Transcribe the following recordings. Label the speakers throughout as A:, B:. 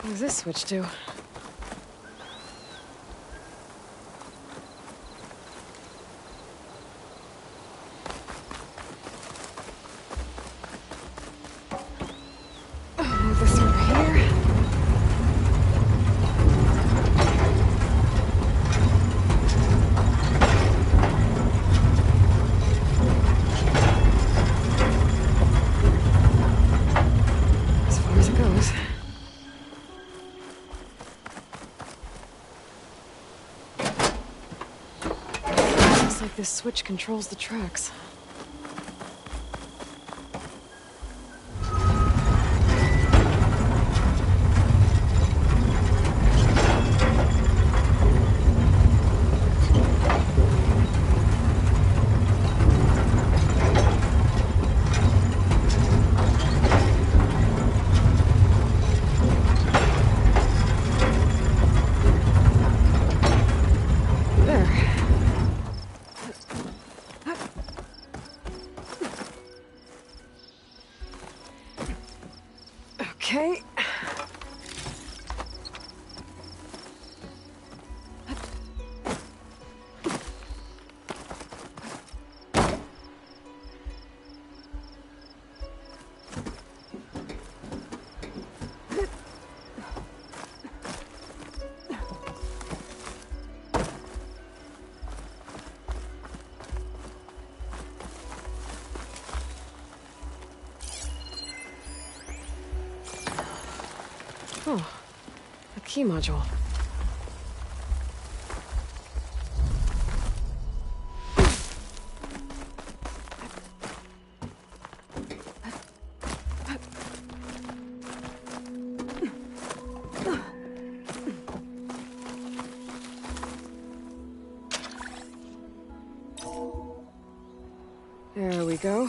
A: What does this switch do? Move this over here. As far as it goes. Looks like this switch controls the tracks. Okay. Oh, a key module. There we go.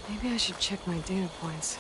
A: Maybe I should check my data points.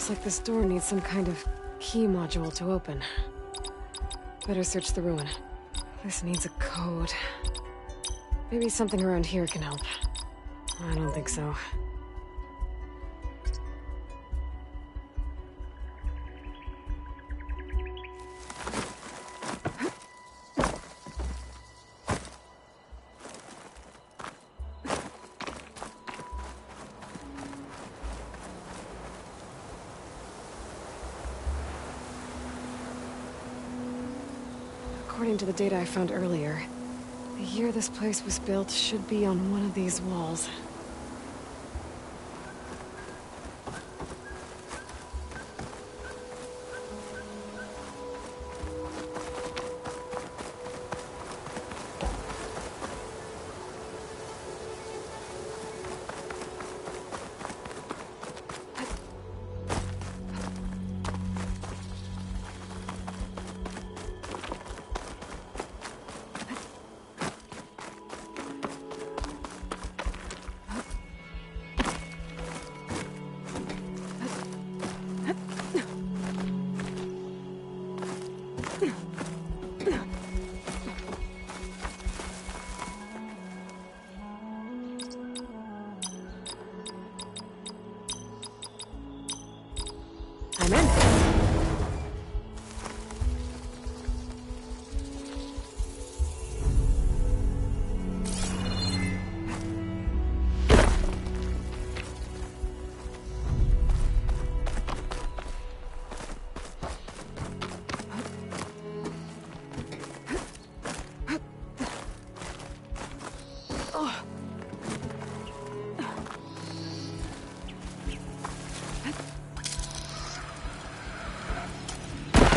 A: Looks like this door needs some kind of key module to open. Better search the ruin. This needs a code. Maybe something around here can help. I don't think so. According to the data I found earlier, the year this place was built should be on one of these walls. I'm in.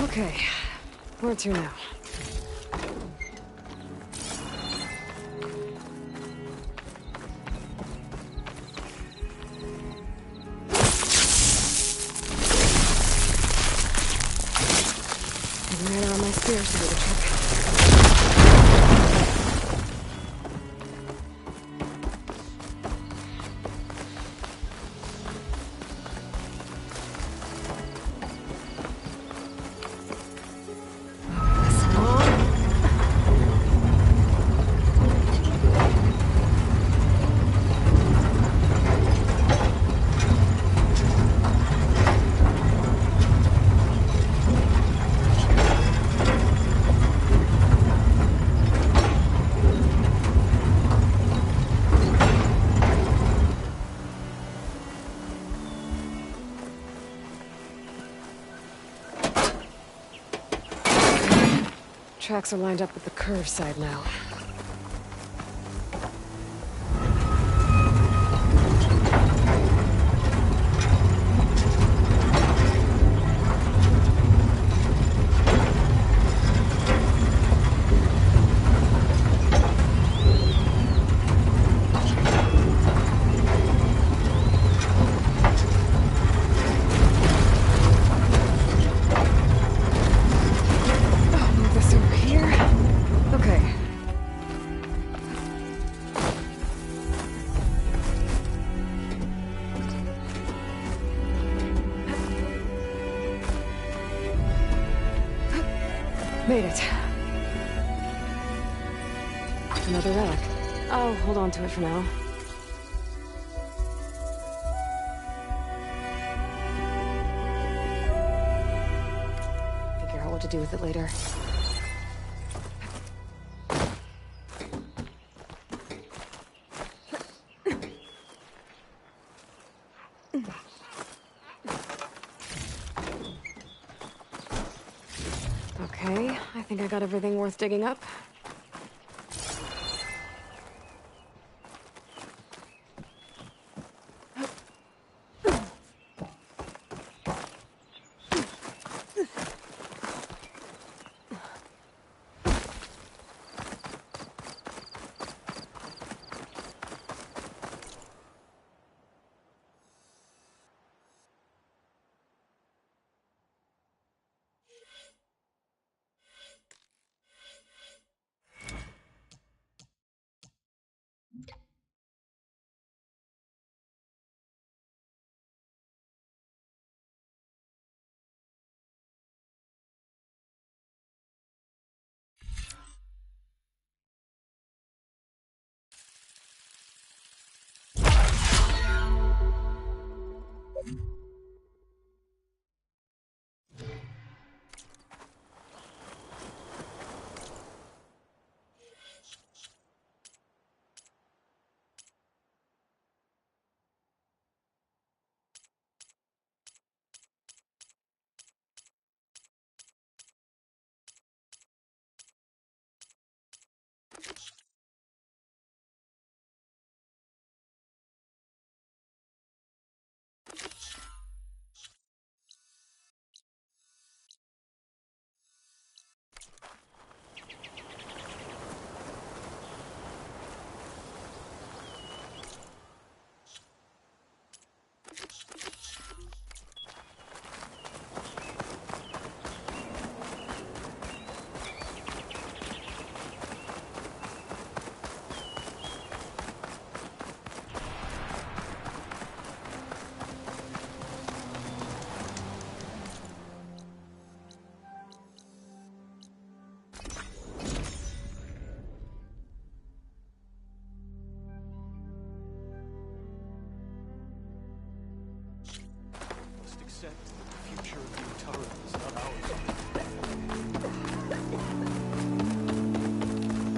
A: Okay, where to now? Igniter on my spear should do the trick. Tracks are lined up with the curve side now. Move this over here. Okay. Made it. Another relic. I'll hold on to it for now. Figure out what to do with it later. Okay, I think I got everything worth digging up.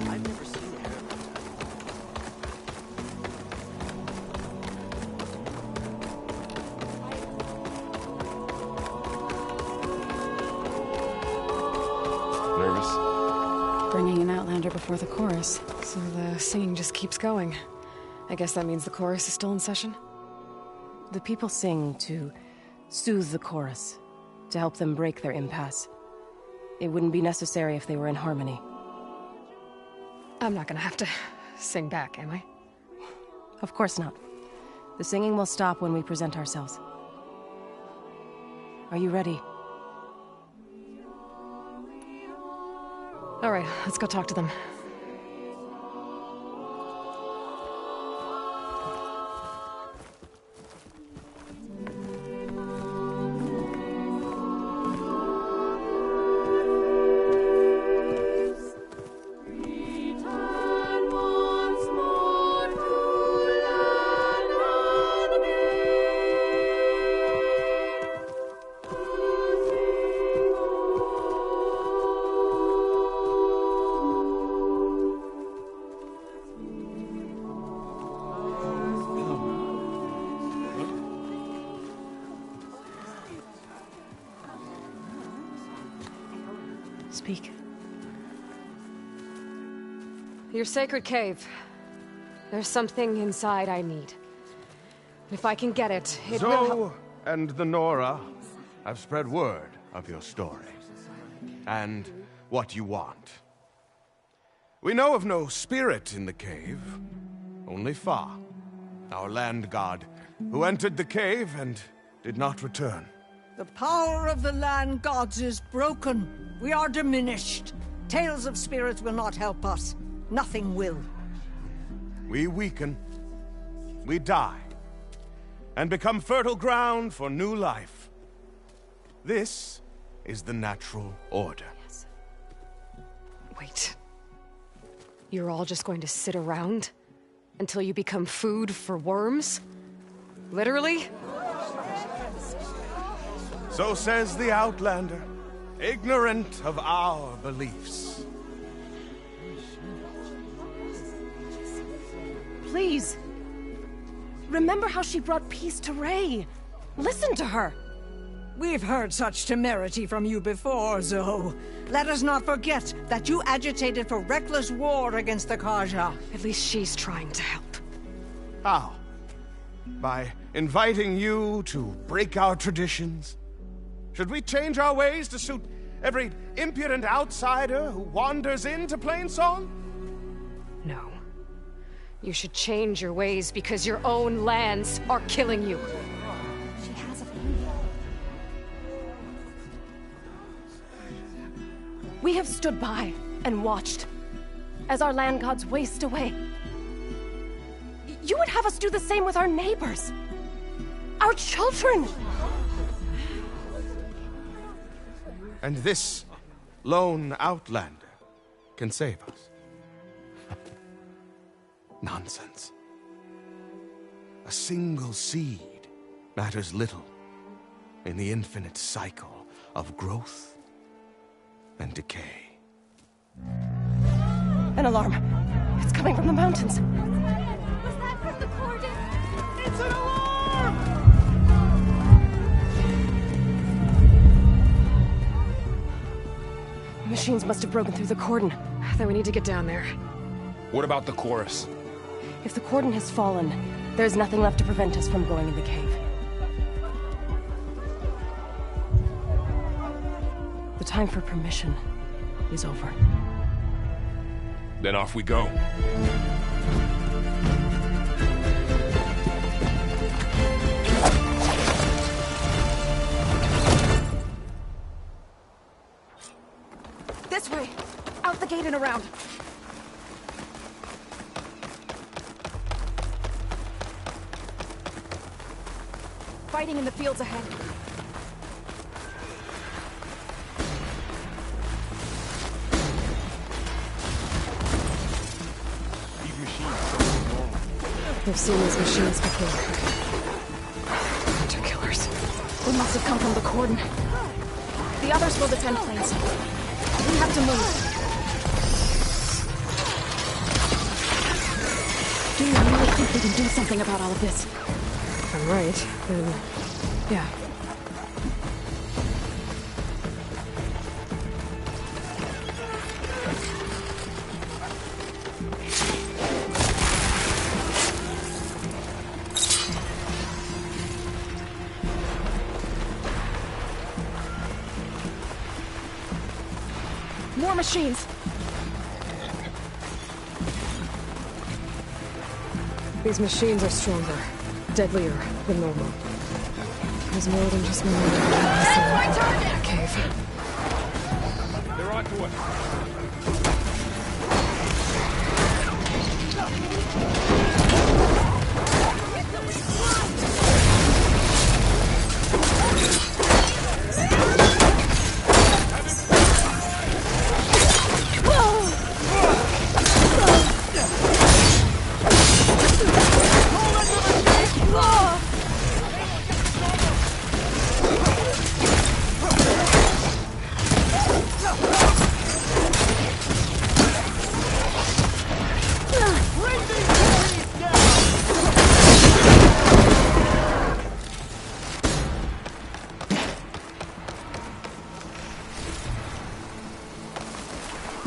B: I've never seen it.
C: Nervous?
D: Bringing an Outlander before the chorus.
A: So the singing just keeps going. I guess that means the chorus is still in session?
E: The people sing to soothe the chorus, to help them break their impasse. It wouldn't be necessary if they were in harmony.
A: I'm not gonna have to sing back, am I?
E: Of course not. The singing will stop when we present ourselves. Are you ready?
A: All right, let's go talk to them.
E: Speak.
A: Your sacred cave. There's something inside I need. If I can get it, it will help.
C: Zoe and the Nora have spread word of your story. And what you want. We know of no spirit in the cave. Only Fa, our land god, who entered the cave and did not return.
F: The power of the land gods is broken. We are diminished. Tales of spirits will not help us. Nothing will.
C: We weaken. We die. And become fertile ground for new life. This is the natural order.
A: Wait. You're all just going to sit around until you become food for worms? Literally?
C: So says the Outlander, ignorant of our beliefs.
E: Please. Remember how she brought peace to Ray. Listen to her.
F: We've heard such temerity from you before, Zoe. Let us not forget that you agitated for reckless war against the Kaja.
A: At least she's trying to help.
C: How? By inviting you to break our traditions? Should we change our ways to suit every impudent outsider who wanders into Plainsong?
A: No. You should change your ways because your own lands are killing you.
D: She has a family.
E: We have stood by and watched as our land gods waste away. You would have us do the same with our neighbors. Our children.
C: And this lone Outlander can save us. Nonsense. A single seed matters little in the infinite cycle of growth and decay.
E: An alarm. It's coming from the mountains.
D: Was that from the Cordon?
C: It's an alarm!
E: The machines must have broken through the cordon.
A: Then we need to get down there.
B: What about the chorus?
E: If the cordon has fallen, there's nothing left to prevent us from going in the cave. The time for permission is over.
B: Then off we go.
E: This way! Out the gate and around! Fighting in the fields ahead.
B: These machines don't look normal.
A: We've seen these machines before. Hunter killers.
E: They must have come from the cordon.
D: The others will defend planes. We have to move. Do you really think we can do something about all of this?
A: If I'm right, then... yeah.
D: More machines!
A: These machines are stronger, deadlier than normal. There's more than just one in the cave.
B: They're onto us.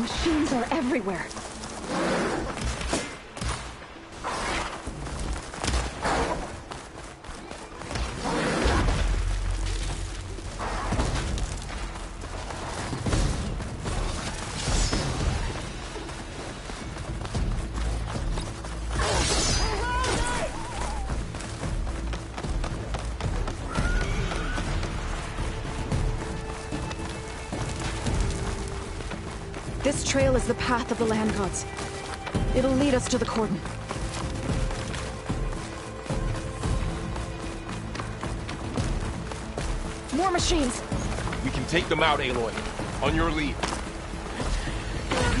D: Machines are everywhere. This trail is the path of the land gods. It'll lead us to the cordon. More machines!
B: We can take them out, Aloy. On your lead.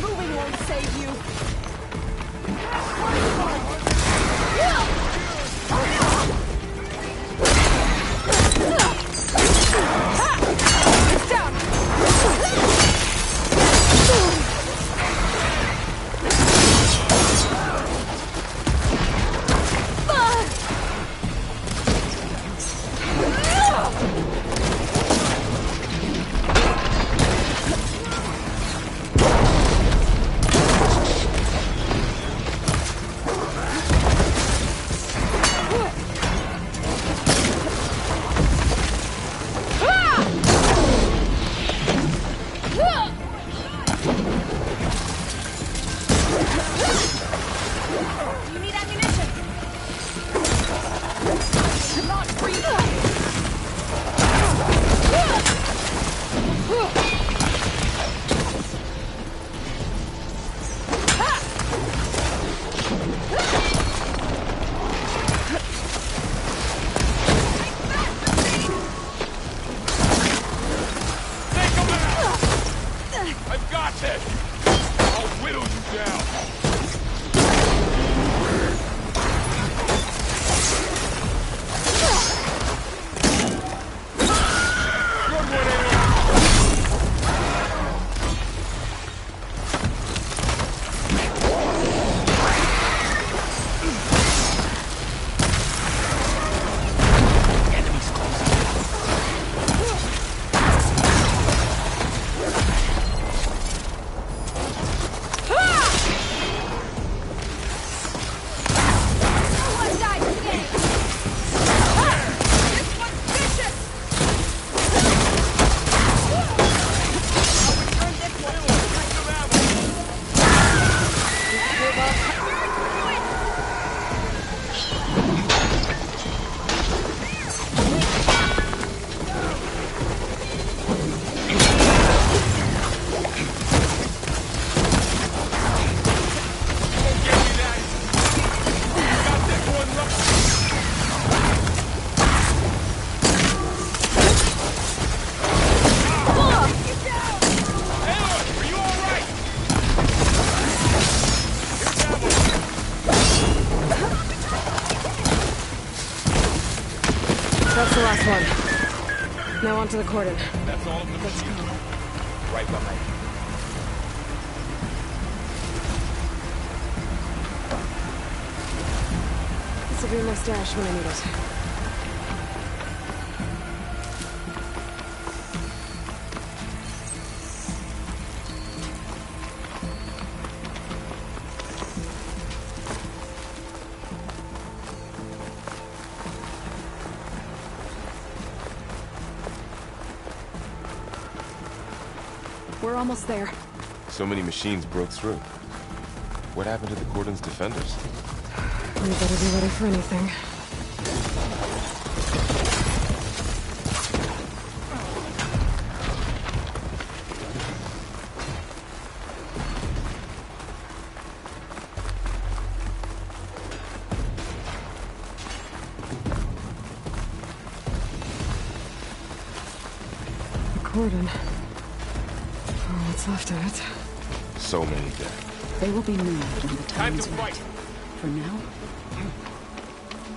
D: Moving won't save you! It's down!
A: Now onto the cordon.
B: That's all of the machines. Right behind you.
A: This will be my stash when I need it.
D: We're almost there.
B: So many machines broke through. What happened to the cordon's defenders?
A: We better be ready for anything. The cordon. Oh, what's left of it?
B: So many dead.
G: They will be moved when the time
B: Time
G: is
B: to
G: right.
B: fight!
G: For now,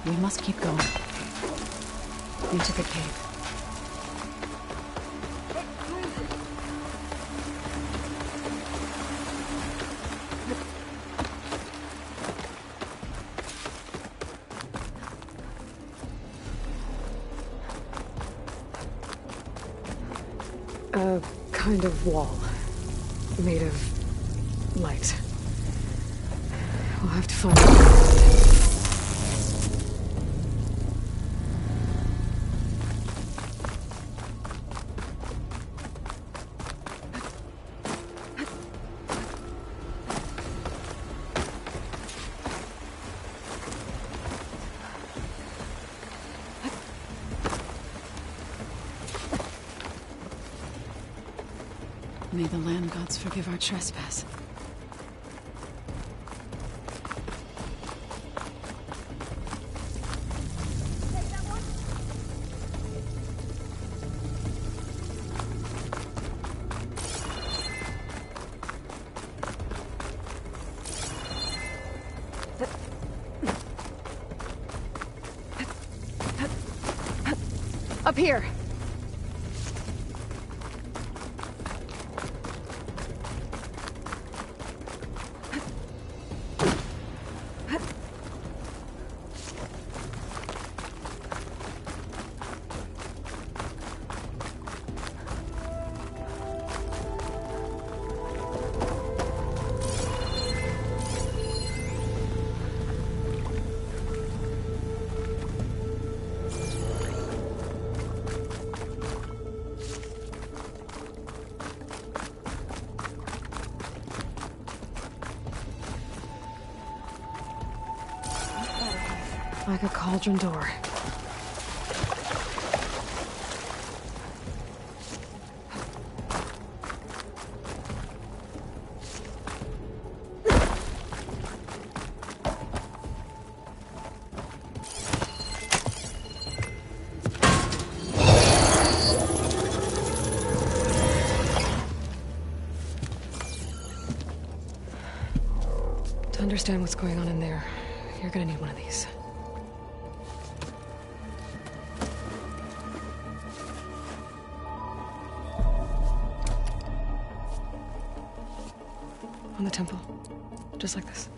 G: we must keep going. Into the cave.
A: A kind of wall. Made of light. We'll have to find it.
G: May the land gods forgive our trespass.
A: Up here! Like a cauldron door. To understand what's going on in there, you're gonna need one of these. On the temple. Just like this.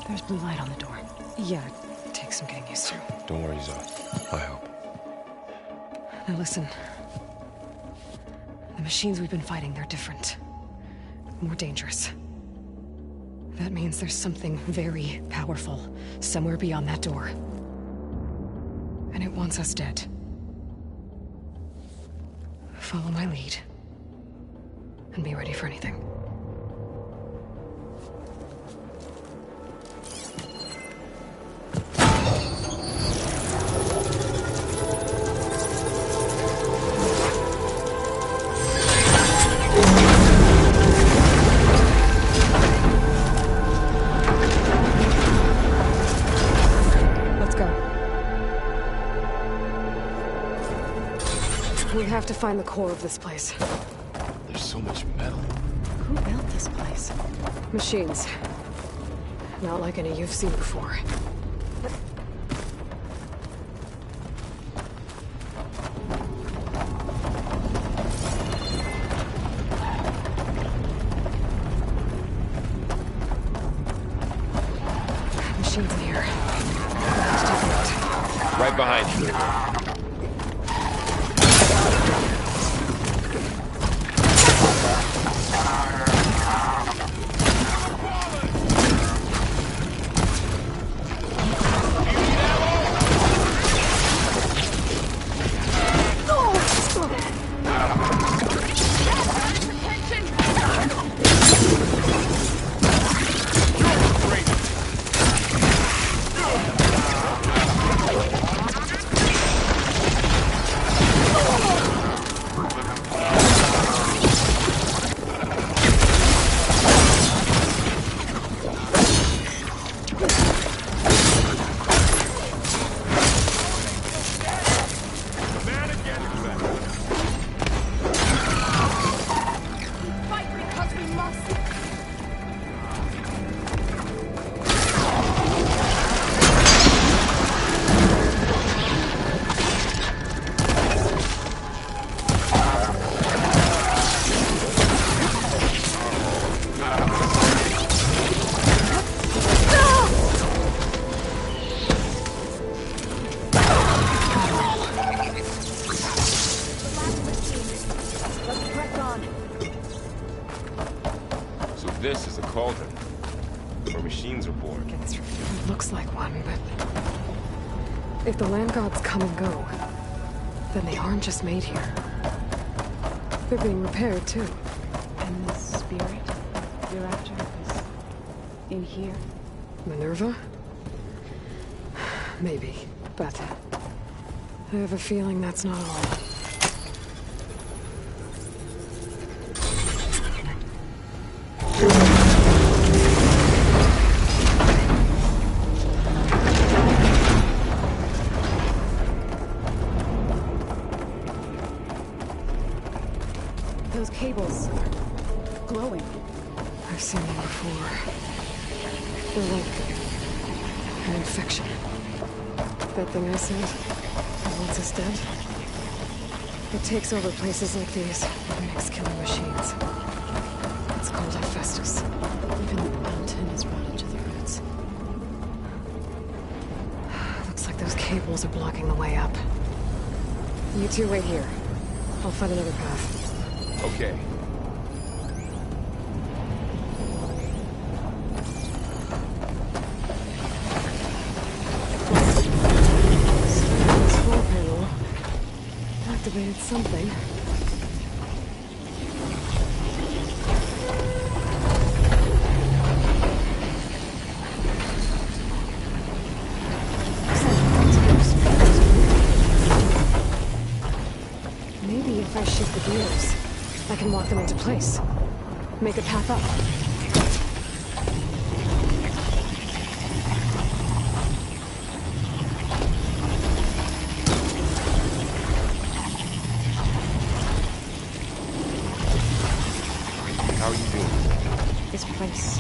G: There's blue light on the door.
A: Yeah, it takes some getting used to.
B: Don't worry, Zoe. I help.
A: Now listen. The machines we've been fighting, they're different. More dangerous. That means there's something very powerful somewhere beyond that door. And it wants us dead. Follow my lead. And be ready for anything. We have to find the core of this place.
B: There's so much metal.
G: Who built this place?
E: these?
A: Machines. Not like any you've seen before. Machines in here. Let's take a look.
B: Right behind you. This is a cauldron, where machines are born.
A: It looks like one, but... if the land gods come and go, then they aren't just made here. They're being repaired, too.
G: And the spirit you're after is in here?
A: Minerva? Maybe, but... I have a feeling that's not all.
G: Those cables are glowing.
A: I've seen them before. They're like an infection. That thing I said, that once is dead. It takes over places like these and makes killing machines. It's called Hephaestus.
G: Even the mountain is rotted to the roots.
A: Looks like those cables are blocking the way up. You two wait here. I'll find another path.
B: Okay.
A: This floor panel activated something. Maybe if I shift the gears, I can walk them into place. Make a path up.
B: How are you doing?
G: This place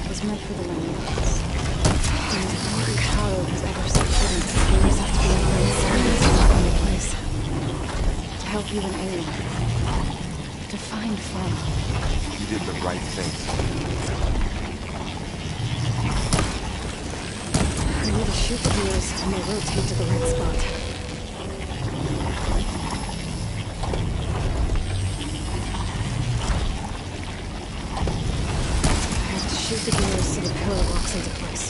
G: was meant for the land gods.
A: No power has ever set foot into the gears have to be in place. In the place.
G: To help you and Aelin. To find Fromm.
B: You did the right thing.
A: I need to shoot the gears and they rotate to the right spot. I have to shoot the gears so the pillar locks into place.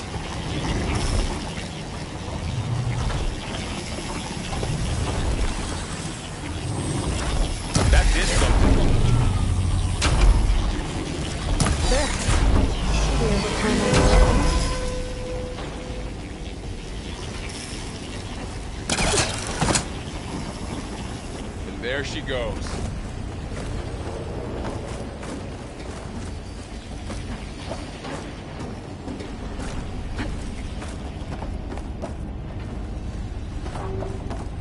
B: That did something.
A: There. We have a panel.
B: And there she goes.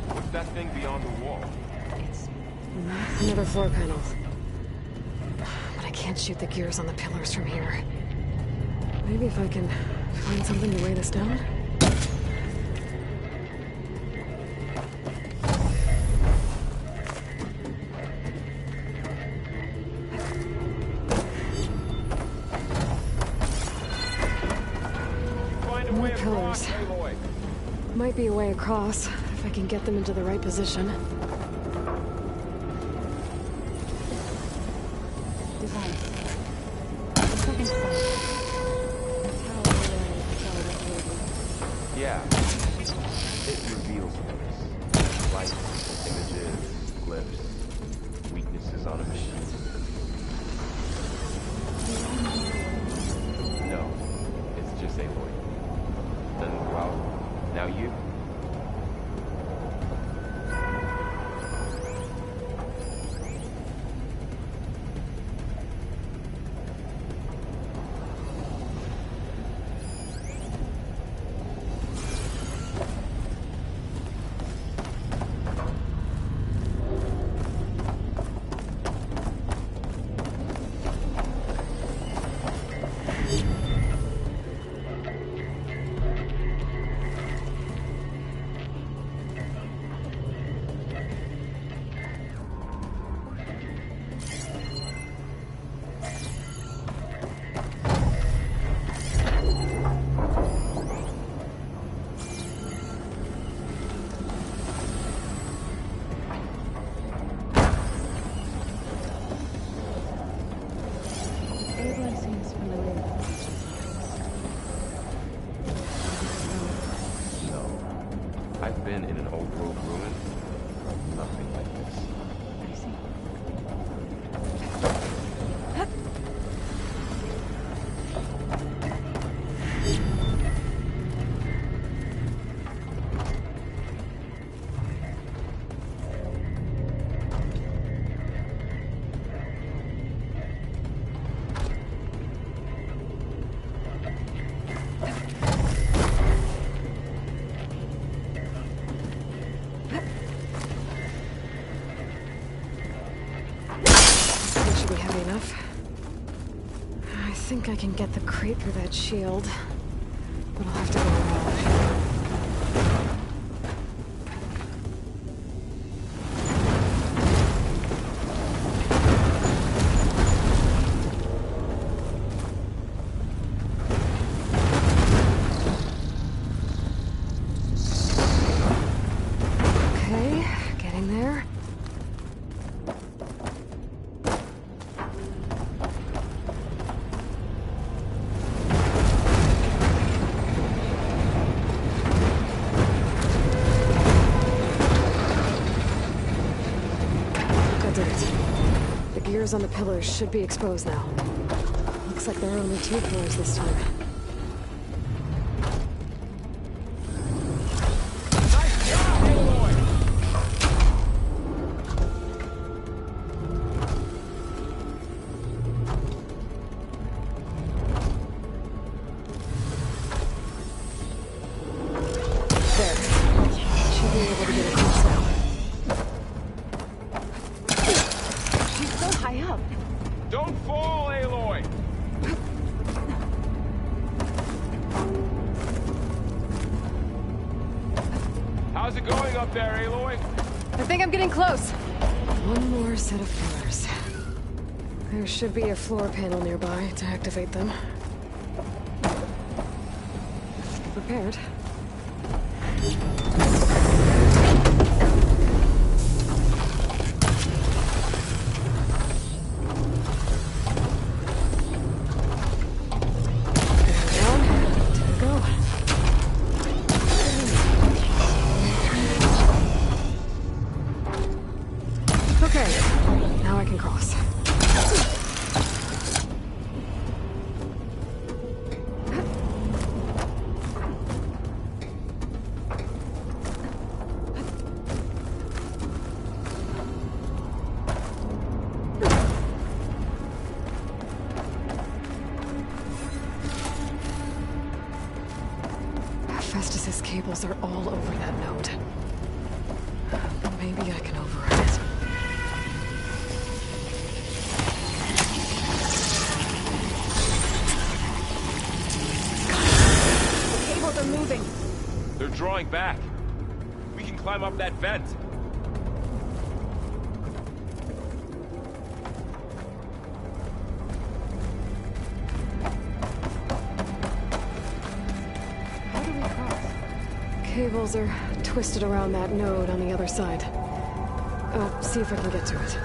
B: What's that thing beyond the wall?
A: Another floor panel. But I can't shoot the gears on the pillars from here. Maybe if I can find something to weigh this down? More pillars. Might be a way across, if I can get them into the right position.
B: Yeah. It reveals things. Lights, images, glyphs, weaknesses on a machine. No. It's just Aloy. Doesn't go out. Now you? I've been in an old world ruin. Nothing like this.
G: I see.
A: I think I can get the crate through that shield, but I'll have to go around. Okay, getting there. On the pillars should be exposed now. Looks like there are only 2 pillars this time. There. Should be able to get across now.
B: Don't fall, Aloy! How's it going up there, Aloy?
A: I think I'm getting close. One more set of pillars. There should be a floor panel nearby to activate them. Prepared. Festus's cables are all over that node. Maybe I can override it.
B: drawing back. We can climb up that vent.
A: How do we cross? Cables are twisted around that node on the other side. I'll see if I can get to it.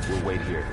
B: We'll wait here.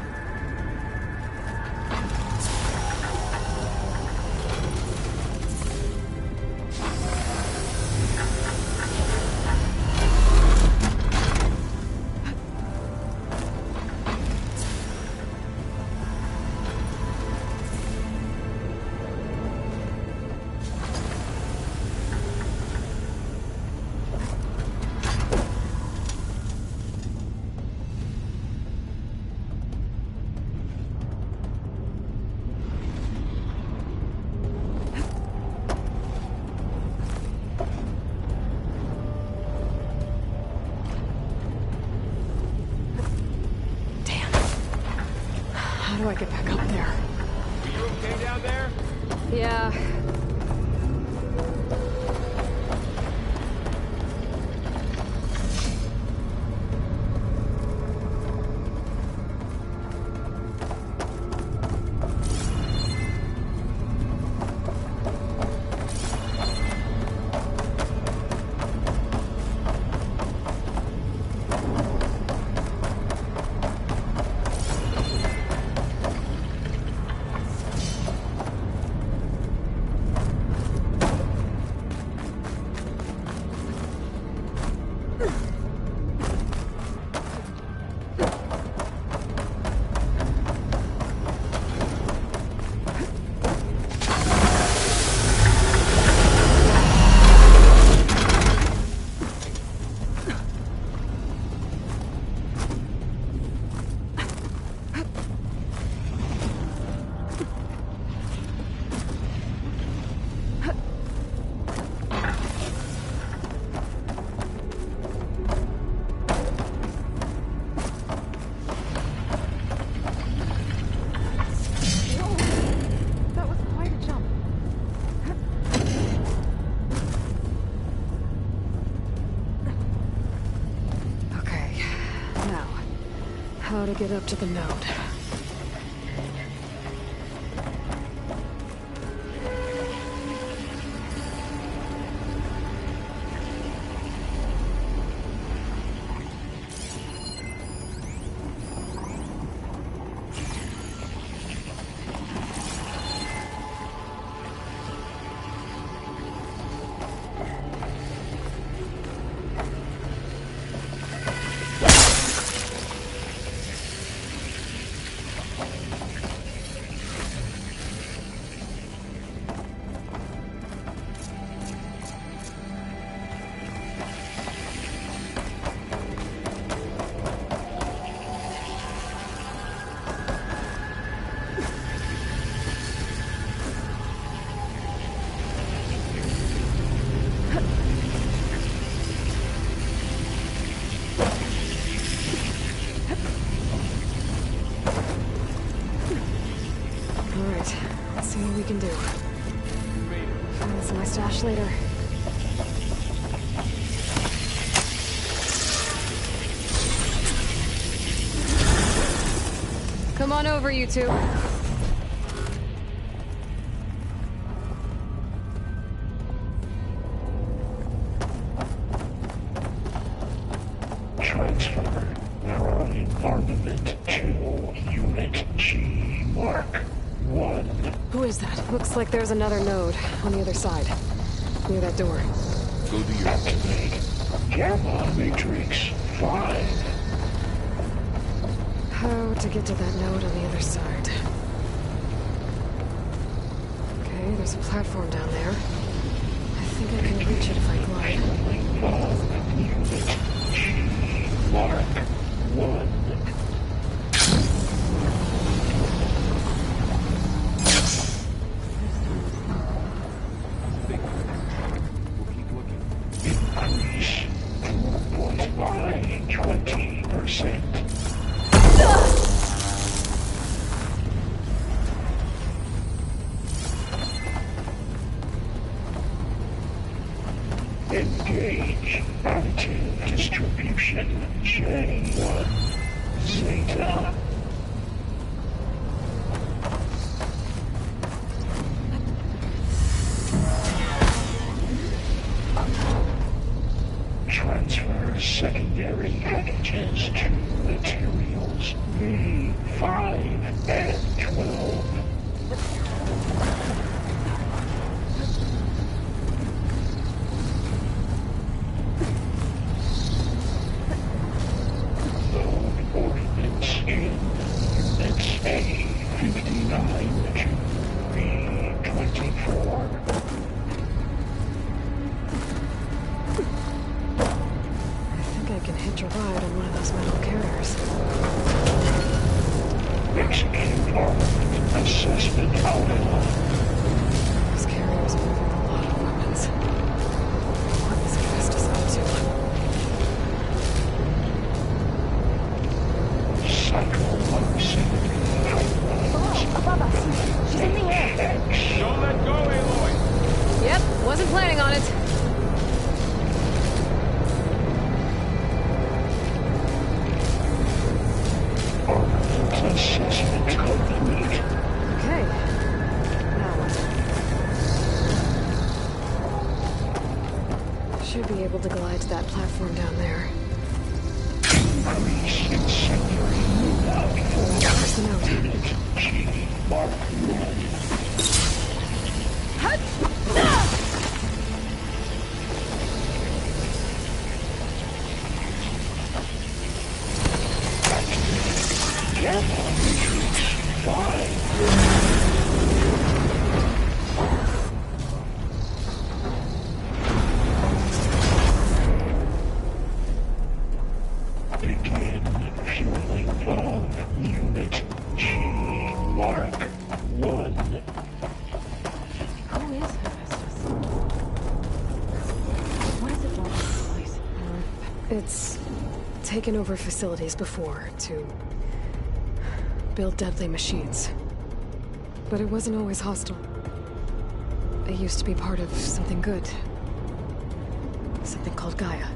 A: How do I get back up there?
B: Are you okay down there?
A: Yeah. How to get up to the node. See what we can do. Find this in my stash later. Come on over, you two.
H: Transfer neuron armament to Unit G Mark 1.
A: Who is that? Looks like there's another node on the other side. Near that door.
B: Go do your...
H: Activate Gamma Matrix 5.
A: How to get to that node on the other side. Okay, there's a platform down there. I think I can reach it if I glide.
H: Unit G Mark 1. Increase throughput by 20%. Engage. Additive distribution. J1. Zeta. Transfer secondary packages to materials V5 and 12. Load ordnance in units A59 to V24.
A: I can hitch a ride on one of those metal carriers.
H: Execute armament assessment outline.
A: Those carriers move with a lot of weapons. What is Festus up to?
H: Cycle 170.
D: Above us. She's in the air.
B: Don't let go, Aloy!
A: Yep, wasn't planning on it.
H: Assessment complete.
A: Okay. Now what? Should be able to glide to that platform down there.
H: Increase incendiary loadout
A: Where's the note?
H: for unit G Mark 1. Gamma matrix 5. Begin fueling valve unit G Mark 1.
E: Who is Hephaestus? What does it want in this place?
A: It's taken over facilities before to build deadly machines. But it wasn't always hostile. It used to be part of something good. Something called Gaia.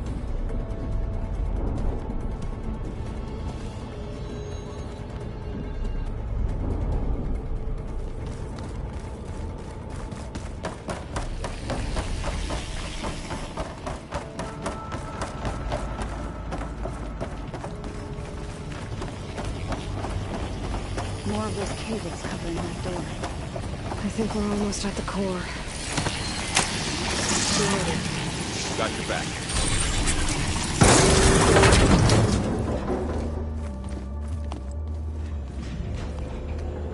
G: More of those cables covering that door.
A: I think we're almost at the core.
B: Got your back.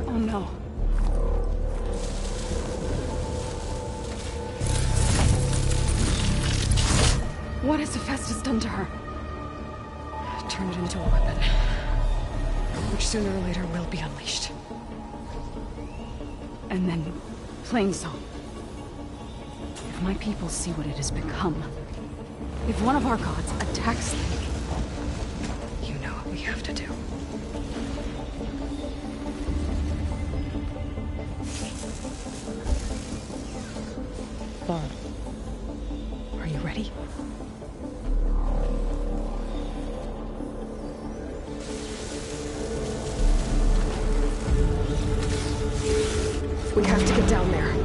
G: Oh no.
A: What has Hephaestus done to her? Turn it into a weapon. Which sooner or later will be unleashed.
G: And then, Plainsong. If my people see what it has become, if one of our gods attacks them,
A: You know what we have to do.
E: Bard,
A: Are you ready? We have to get down there.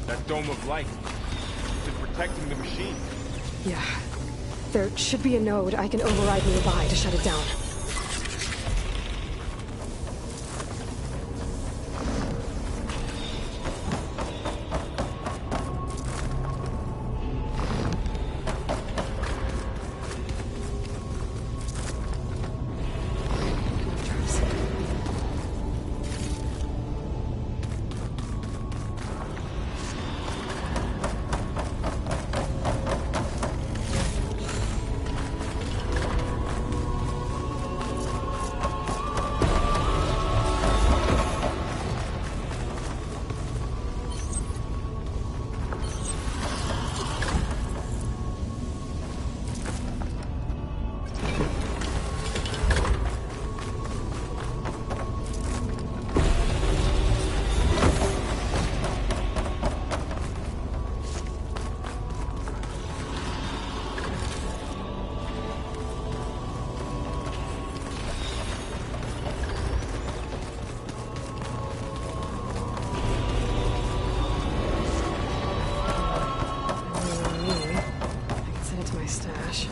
B: That dome of light. Is it protecting the machine?
A: Yeah. There should be a node I can override nearby to shut it down. my stash.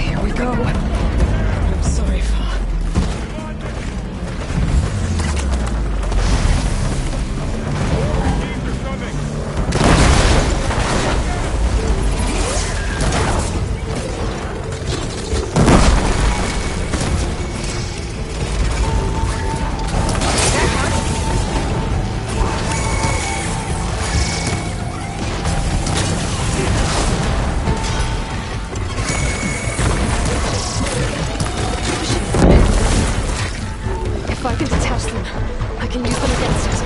A: Here we go. I'm sorry, Fa. If I can detach them, I can use them against us.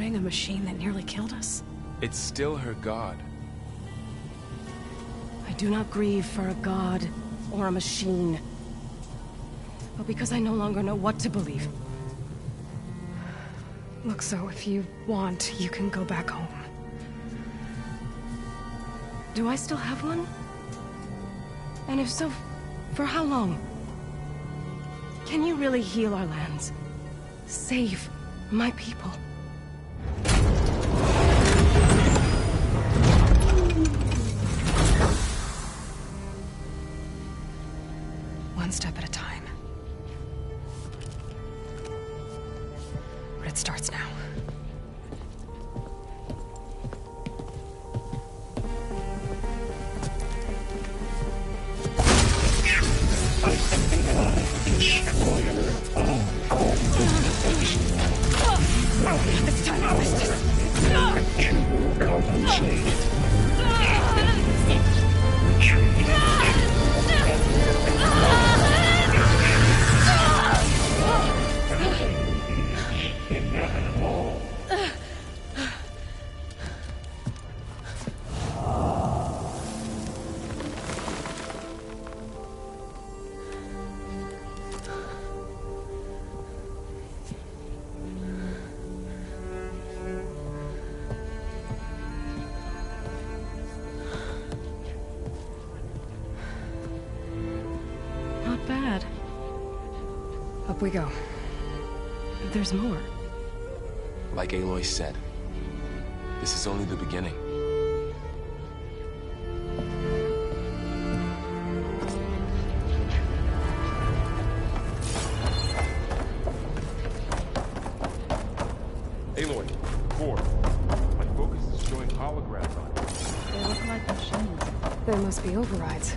A: A machine that nearly killed us?
B: It's still her god.
E: I do not grieve for a god or a machine, but because I no longer know what to believe.
A: Look, so if you want, you can go back home.
E: Do I still have one? And if so, for how long? Can you really heal our lands? Save my people?
A: One step at a time. But it starts now.
H: This time I missed it. To compensate.
E: Bad.
A: Up we go.
E: There's more.
B: Like Aloy said, this is only the beginning.
A: the overrides.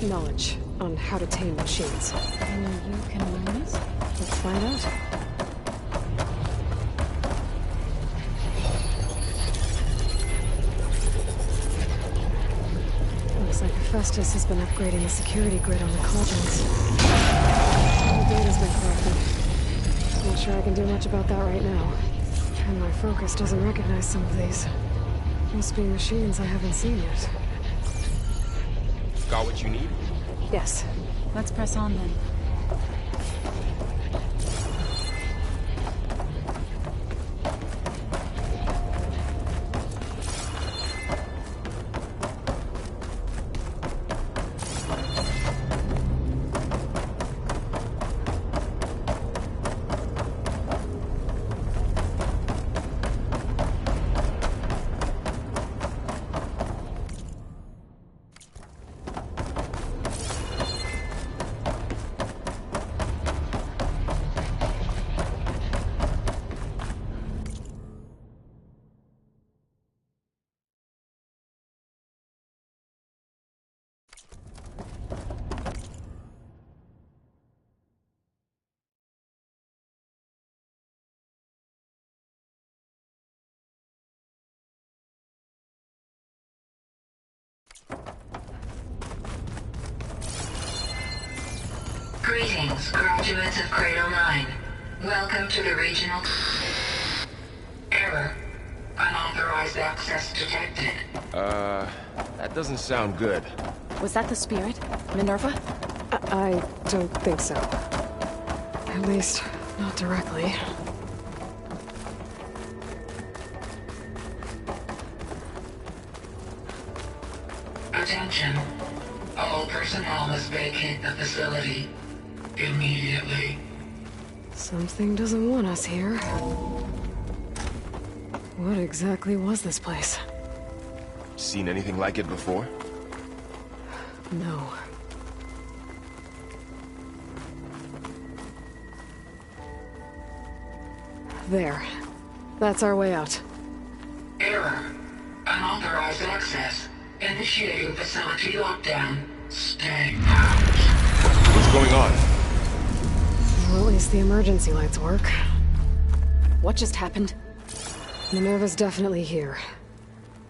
A: Knowledge on how to tame machines.
G: And you can learn this?
A: Let's find out. Looks like Hephaestus has been upgrading the security grid on the cauldrons. The data's been corrupted. Not sure I can do much about that right now. And my focus doesn't recognize some of these. Must be machines I haven't seen yet.
B: Got what you need?
A: Yes.
G: Let's press on then.
I: Greetings, graduates of Cradle 9. Welcome to the regional... Error. Unauthorized access detected.
B: That doesn't sound good.
G: Was that the spirit? Minerva?
A: I don't think so. At least, not directly.
I: Attention. All personnel must vacate the facility. Immediately.
A: Something doesn't want us here. What exactly was this place?
B: Seen anything like it before?
A: No. There. That's our way out.
I: Error. Unauthorized access. Initiating facility lockdown. Stay out.
B: What's going on?
A: Well, at least the emergency lights work.
G: What just happened?
A: Minerva's definitely here.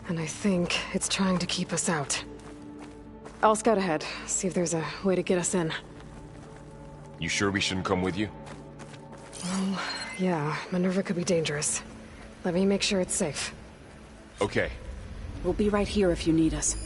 A: And I think it's trying to keep us out. I'll scout ahead, see if there's a way to get us in.
B: You sure we shouldn't come with you?
A: Well, yeah, Minerva could be dangerous. Let me make sure it's safe.
B: Okay.
G: We'll be right here if you need us.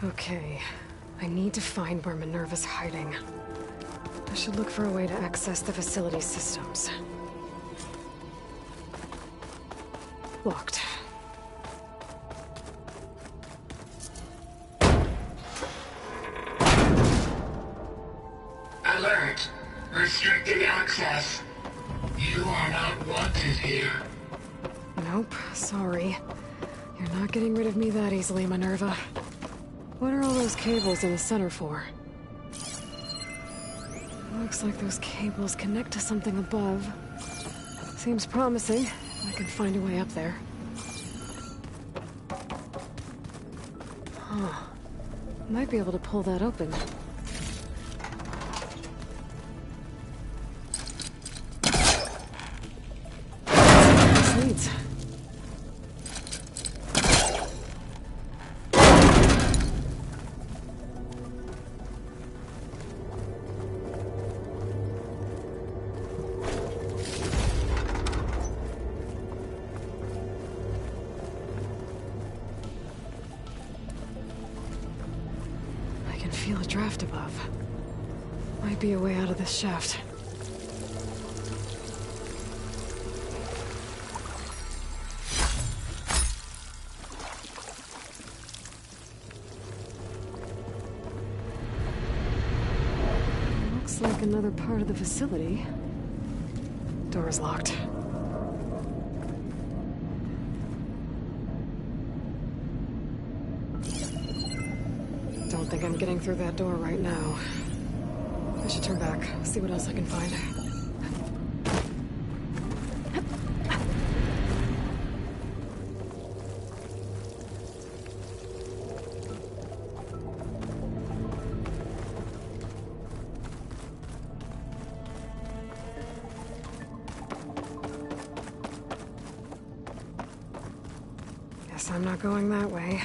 A: Okay, I need to find where Minerva's hiding. I should look for a way to access the facility systems. Locked.
I: Alert. Restricted access. You are not wanted here.
A: Nope, sorry. You're not getting rid of me that easily, Minerva. What are all those cables in the center for? Looks like those cables connect to something above. Seems promising. I can find a way up there. Huh. Might be able to pull that open. This leads. Feel a draft above. Might be a way out of this shaft. Looks like another part of the facility. Door is locked. Don't think I'm getting through that door right now. I should turn back, see what else I can find. Guess I'm not going that way.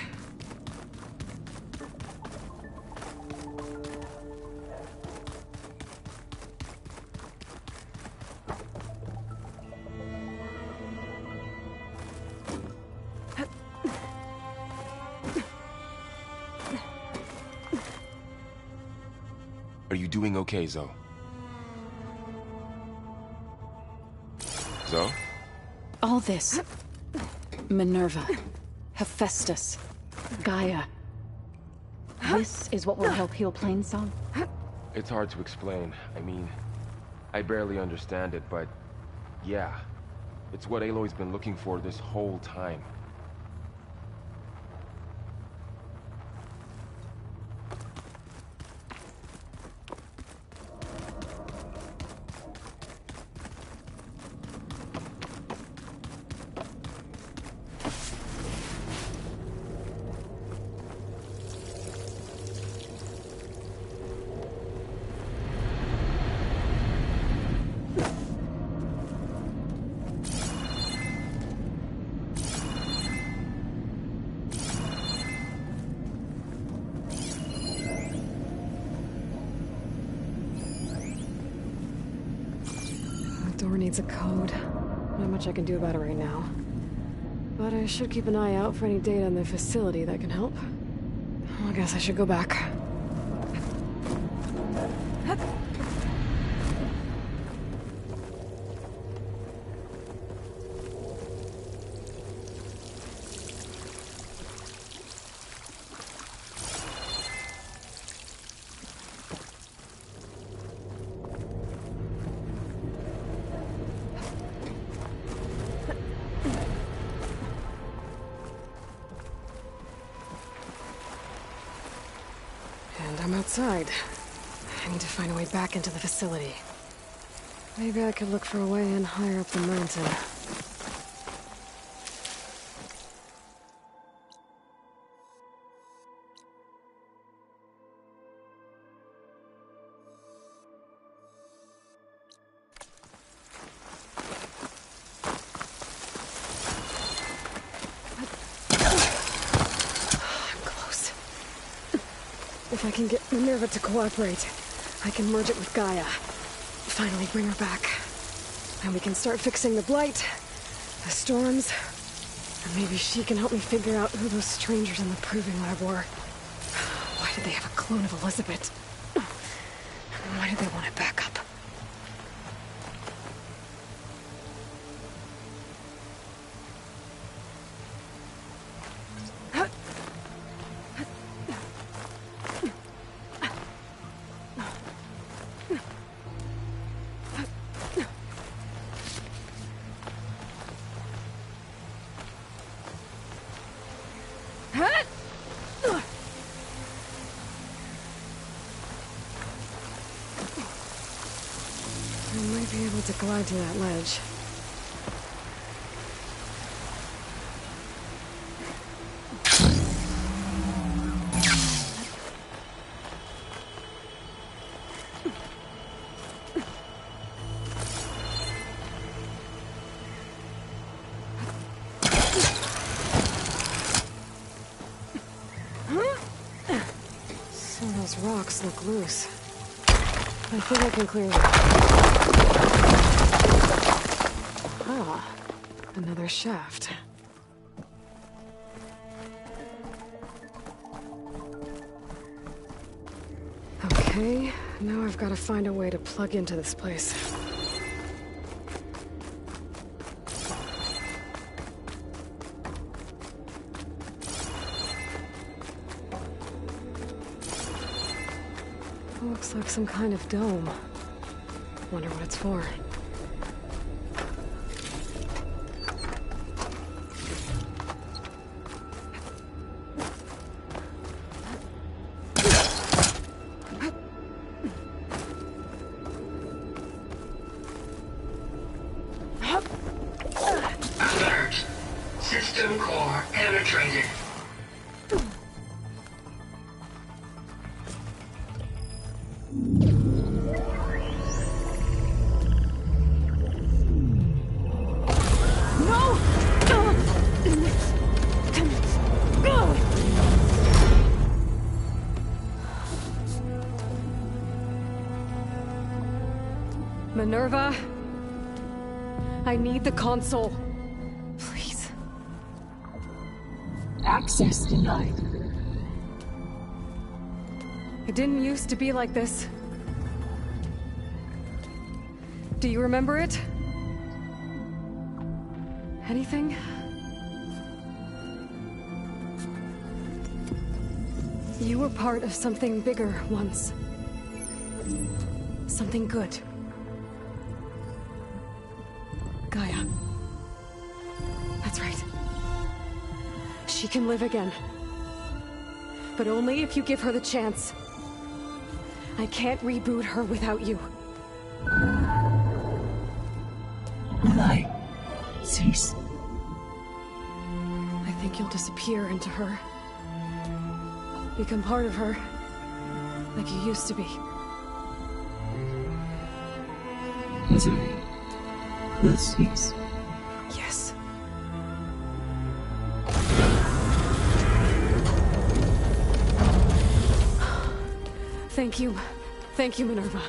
B: Are you doing okay, Zoe? Zoe?
G: All this. Minerva. Hephaestus. Gaia. This is what will help heal Plainsong?
B: It's hard to explain. I mean, I barely understand it, but yeah. It's what Aloy's been looking for this whole time.
A: Door needs a code. Not much I can do about it right now. But I should keep an eye out for any data in the facility that can help. Well, I guess I should go back. And I'm outside. I need to find a way back into the facility. Maybe I could look for a way in higher up the mountain. If I can get Minerva to cooperate, I can merge it with Gaia. Finally bring her back. And we can start fixing the Blight, the storms, and maybe she can help me figure out who those strangers in the Proving Lab were. Why did they have a clone of Elizabeth? And why did they want it back up? I might be able to glide to that ledge. Some of those rocks look loose. I think I can clear them. Ah, another shaft. Okay, now I've got to find a way to plug into this place. Looks like some kind of dome. Wonder what it's for.
I: Alert! System core penetrated.
A: Minerva, I need the console. Please.
H: Access denied.
A: It didn't used to be like this. Do you remember it? Anything? You were part of something bigger once. Something good. Gaia. That's right. She can live again. But only if you give her the chance. I can't reboot her without you.
H: Lie. Cease.
A: I think you'll disappear into her. Become part of her. Like you used to be.
H: Misery will cease.
A: Yes. Thank you. Thank you, Minerva.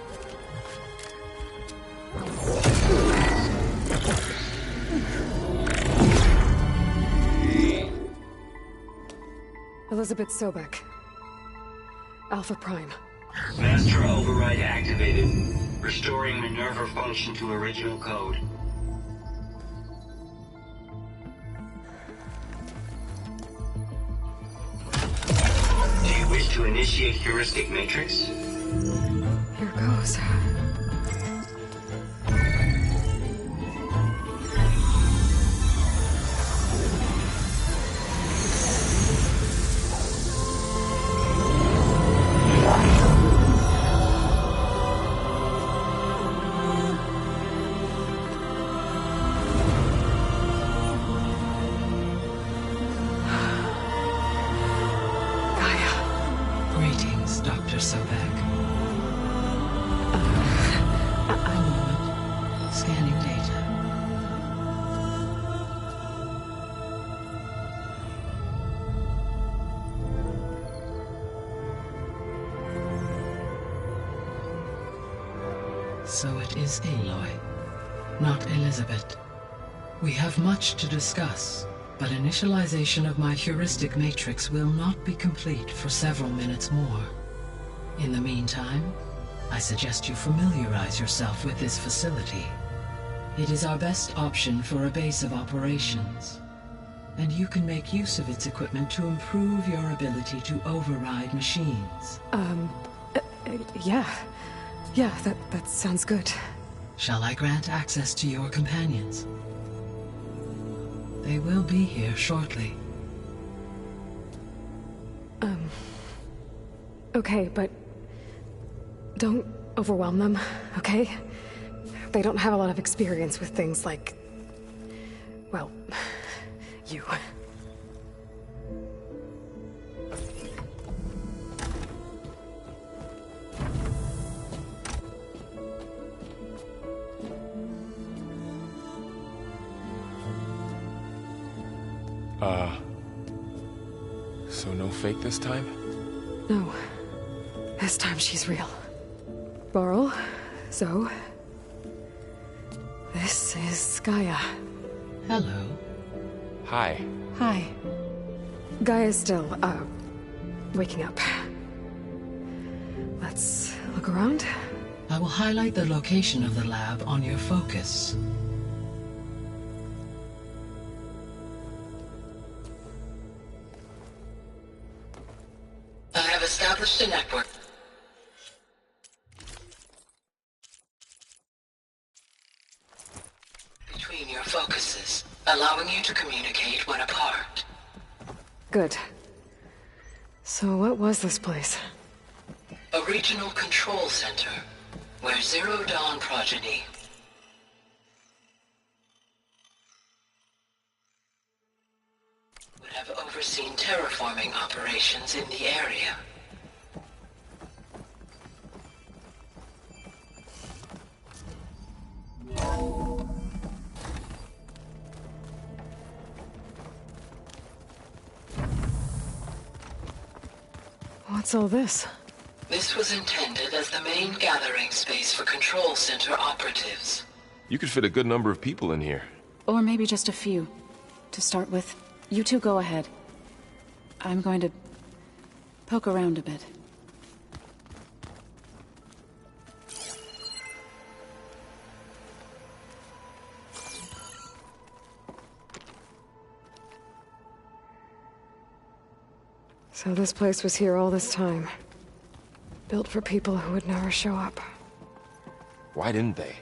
A: Elizabeth Sobek. Alpha Prime.
J: Master override activated. Restoring Minerva function to original code. Do you wish to initiate heuristic matrix?
A: Here goes.
H: Greetings, Dr. Sobek. A moment. Scanning data. So it is Aloy, not Elizabeth. We have much to discuss, but initialization of my heuristic matrix will not be complete for several minutes more. In the meantime, I suggest you familiarize yourself with this facility. It is our best option for a base of operations, and you can make use of its equipment to improve your ability to override machines.
A: Yeah. Yeah, that sounds good.
H: Shall I grant access to your companions? They will be here shortly.
A: Okay, but don't overwhelm them, okay? They don't have a lot of experience with things like, well, you.
B: So no fake this time?
A: No. This time she's real. Varl, Zoe. This is Gaia.
H: Hello.
B: Hi.
A: Hi. Gaia's still, waking up. Let's look around.
H: I will highlight the location of the lab on your focus. I have established a network.
J: allowing you to communicate when apart.
A: Good. So what was this place?
J: A regional control center, where Zero Dawn progeny would have overseen terraforming operations in the area.
A: What's all this?
J: This was intended as the main gathering space for control center operatives.
B: You could fit a good number of people in here.
G: Or maybe just a few. To start with, you two go ahead. I'm going to poke around a bit.
A: So this place was here all this time. Built for people who would never show up.
B: Why didn't they?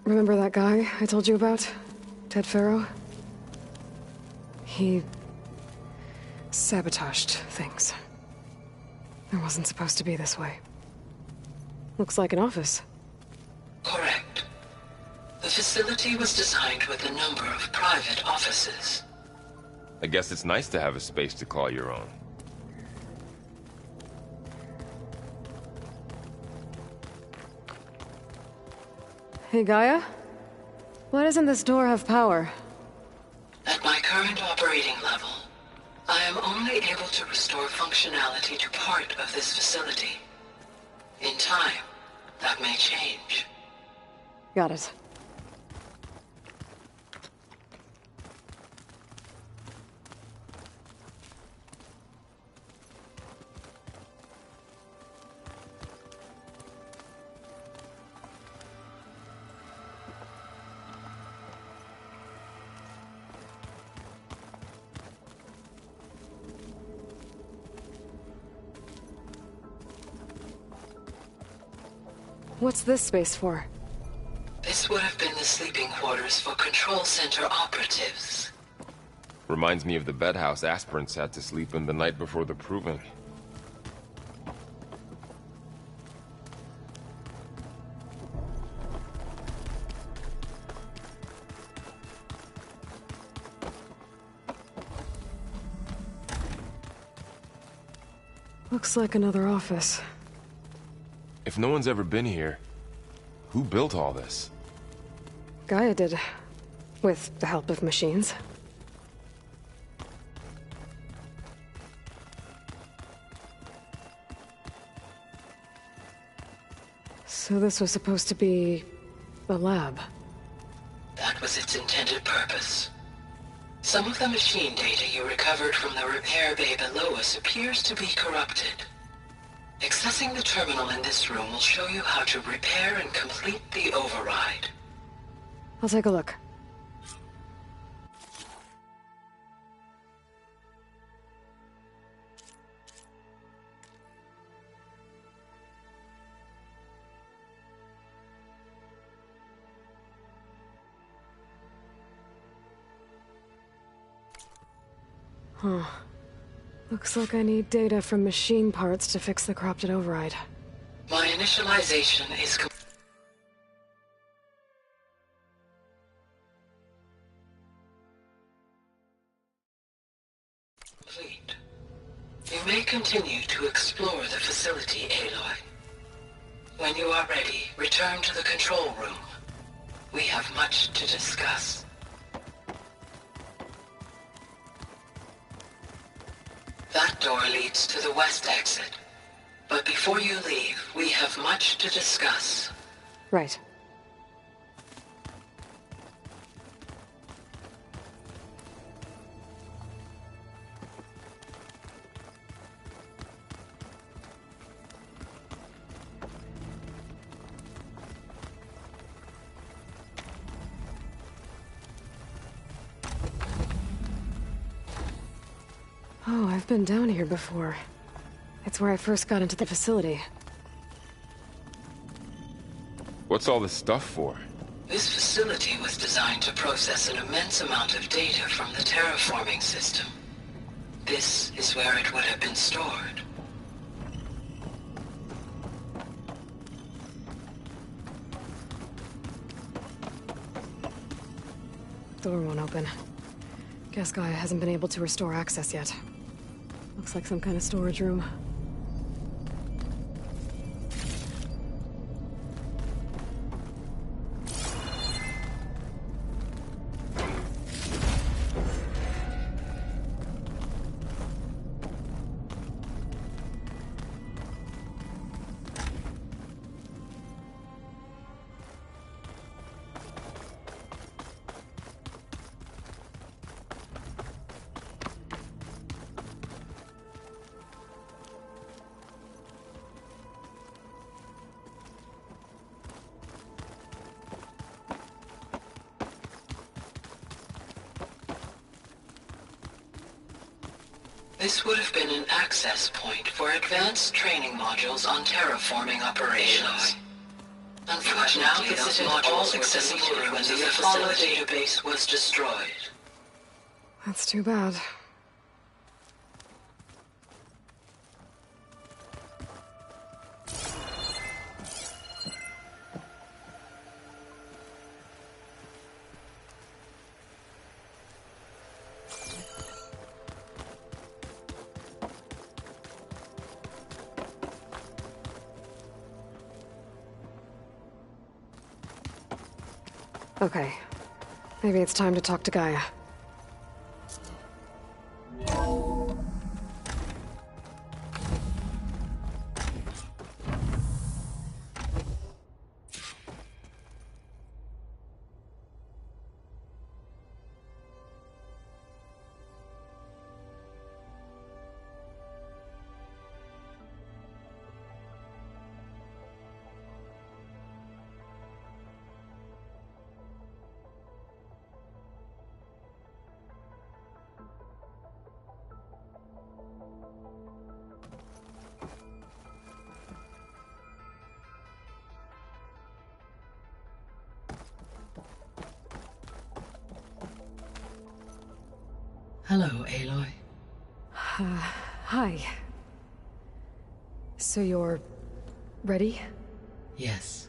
A: Remember that guy I told you about? Ted Faro? He sabotaged things. It wasn't supposed to be this way. Looks like an office.
J: Correct. The facility was designed with a number of private offices.
B: I guess it's nice to have a space to call your own.
A: Hey, Gaia? Why doesn't this door have power?
J: At my current operating level, I am only able to restore functionality to part of this facility. In time, that may change.
A: Got it. What's this space for?
J: This would have been the sleeping quarters for control center operatives.
B: Reminds me of the bedhouse aspirants had to sleep in the night before the proving.
A: Looks like another office.
B: If no one's ever been here, who built all this?
A: Gaia did. With the help of machines. So this was supposed to be a lab.
J: That was its intended purpose. Some of the machine data you recovered from the repair bay below us appears to be corrupted. Accessing the terminal in this room will show you how to repair and complete the override.
A: I'll take a look. Huh. Looks like I need data from machine parts to fix the corrupted override.
J: My initialization is complete. You may continue to explore the facility, Aloy. When you are ready, return to the control room. We have much to discuss. That door leads to the west exit. But before you leave, we have much to discuss.
A: Right. Oh, I've been down here before. It's where I first got into the facility.
B: What's all this stuff for?
J: This facility was designed to process an immense amount of data from the terraforming system. This is where it would have been stored.
A: Door won't open. Guess Gaia hasn't been able to restore access yet. Looks like some kind of storage room.
J: This would have been an access point for advanced training modules on terraforming operations. Unfortunately, those modules were deleted when the Apollo database was destroyed.
A: That's too bad. Okay. Maybe it's time to talk to Gaia.
H: Hello, Aloy.
A: Hi. So you're... ready?
H: Yes.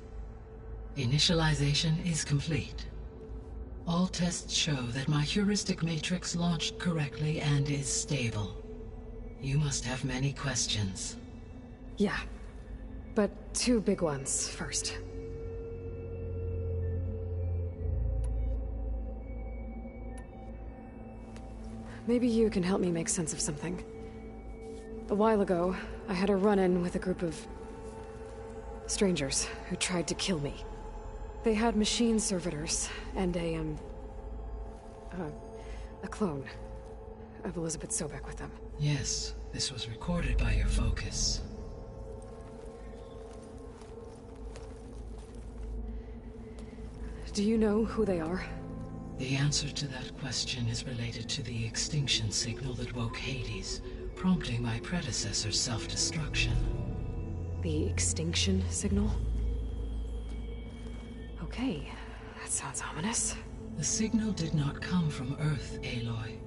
H: Initialization is complete. All tests show that my heuristic matrix launched correctly and is stable. You must have many questions.
A: Yeah. But two big ones first. Maybe you can help me make sense of something. A while ago, I had a run-in with a group of... strangers who tried to kill me. They had machine servitors and a clone of Elizabeth Sobek with them.
H: Yes, this was recorded by your focus.
A: Do you know who they are?
H: The answer to that question is related to the extinction signal that woke Hades, prompting my predecessor's self-destruction.
A: The extinction signal? Okay, that sounds ominous.
H: The signal did not come from Earth, Aloy.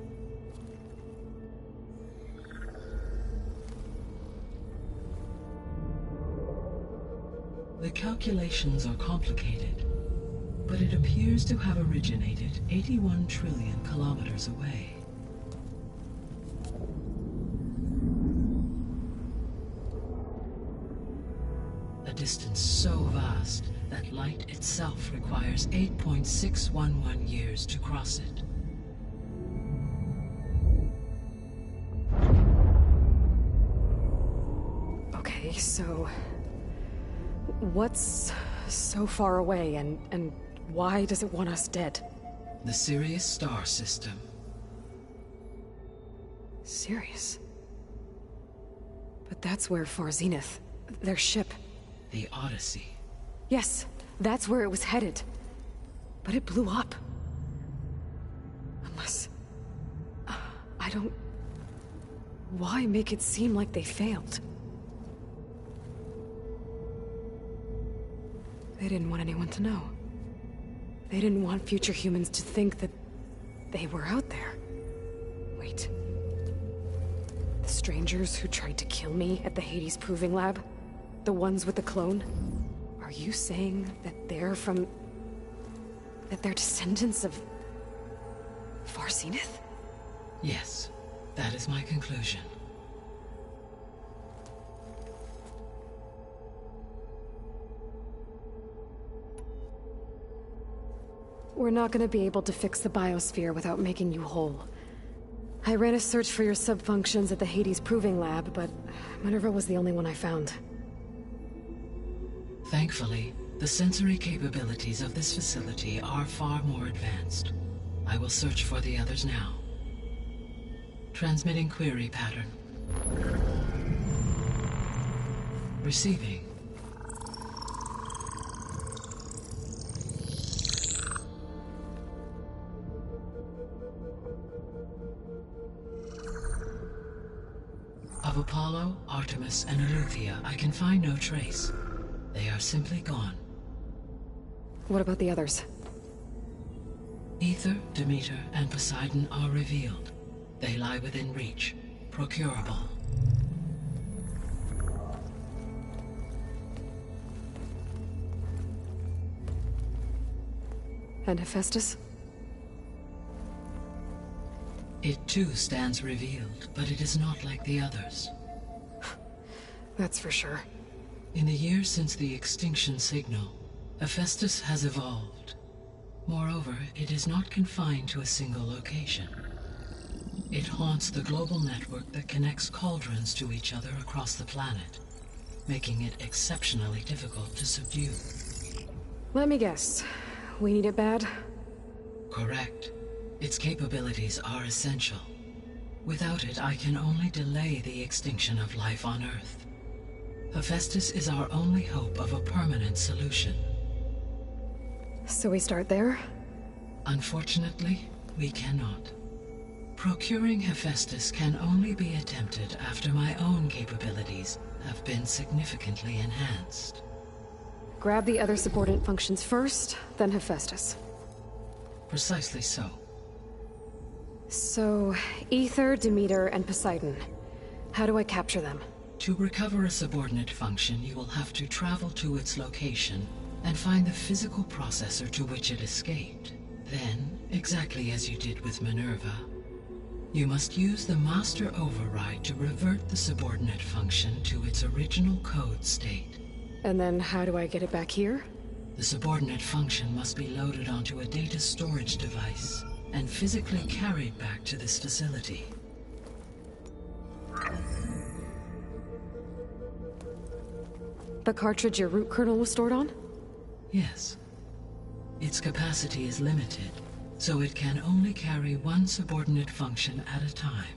H: The calculations are complicated, but it appears to have originated 81 trillion kilometers away. A distance so vast that light itself requires 8.611 years to cross it.
A: Okay, so... what's so far away, and why does it want us dead?
H: The Sirius star system.
A: Sirius? But that's where Far Zenith, their ship...
H: The Odyssey.
A: Yes, that's where it was headed. But it blew up. Unless... I don't... Why make it seem like they failed? They didn't want anyone to know. They didn't want future humans to think that they were out there. Wait. The strangers who tried to kill me at the Hades Proving Lab? The ones with the clone? Are you saying that they're from... that they're descendants of... Far Zenith?
H: Yes, that is my conclusion.
A: We're not gonna be able to fix the biosphere without making you whole. I ran a search for your sub-functions at the Hades Proving Lab, but Minerva was the only one I found.
H: Thankfully, the sensory capabilities of this facility are far more advanced. I will search for the others now. Transmitting query pattern. Receiving. Of Apollo, Artemis, and Eleuthia, I can find no trace. They are simply gone.
A: What about the others?
H: Aether, Demeter, and Poseidon are revealed. They lie within reach, procurable.
A: And Hephaestus?
H: It too stands revealed, but it is not like the others.
A: That's for sure.
H: In the years since the extinction signal, Hephaestus has evolved. Moreover, it is not confined to a single location. It haunts the global network that connects cauldrons to each other across the planet, making it exceptionally difficult to subdue.
A: Let me guess. We need it bad?
H: Correct. Its capabilities are essential. Without it, I can only delay the extinction of life on Earth. Hephaestus is our only hope of a permanent solution.
A: So we start there?
H: Unfortunately, we cannot. Procuring Hephaestus can only be attempted after my own capabilities have been significantly enhanced.
A: Grab the other subordinate functions first, then Hephaestus.
H: Precisely so.
A: So, Aether, Demeter, and Poseidon. How do I capture them?
H: To recover a subordinate function, you will have to travel to its location and find the physical processor to which it escaped. Then, exactly as you did with Minerva, you must use the master override to revert the subordinate function to its original code state.
A: And then how do I get it back here?
H: The subordinate function must be loaded onto a data storage device and physically carried back to this facility.
A: The cartridge your root kernel was stored on?
H: Yes. Its capacity is limited, so it can only carry one subordinate function at a time.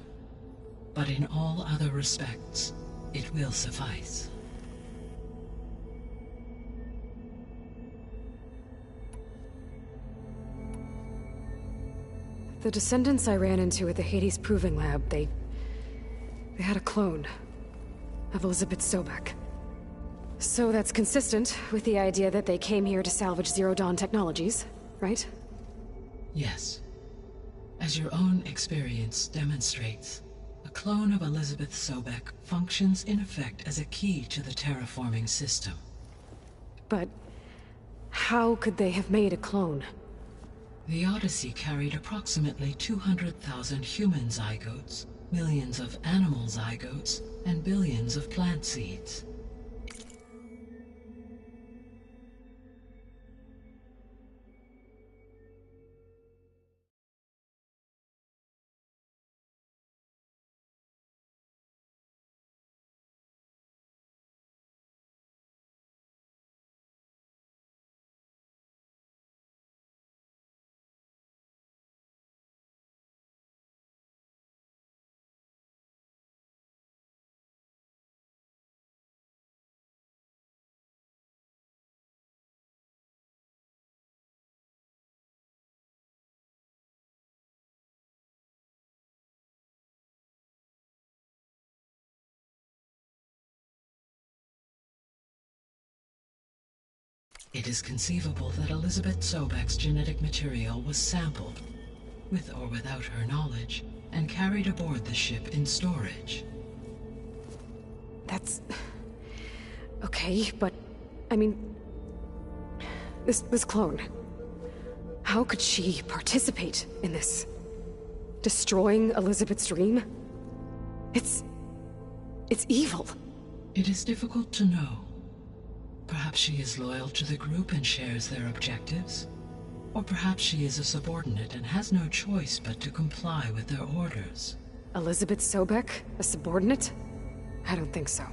H: But in all other respects, it will suffice.
A: The descendants I ran into at the Hades Proving Lab, they had a clone of Elizabeth Sobek. So that's consistent with the idea that they came here to salvage Zero Dawn technologies, right?
H: Yes. As your own experience demonstrates, a clone of Elizabeth Sobek functions in effect as a key to the terraforming system.
A: But how could they have made a clone?
H: The Odyssey carried approximately 200,000 human zygotes, millions of animal zygotes, and billions of plant seeds. It is conceivable that Elizabeth Sobek's genetic material was sampled, with or without her knowledge, and carried aboard the ship in storage.
A: That's... okay, but... I mean... This clone... How could she participate in this? Destroying Elizabeth's dream? It's evil.
H: It is difficult to know. Perhaps she is loyal to the group and shares their objectives. Or perhaps she is a subordinate and has no choice but to comply with their orders.
A: Elizabeth Sobek? A subordinate? I don't think so.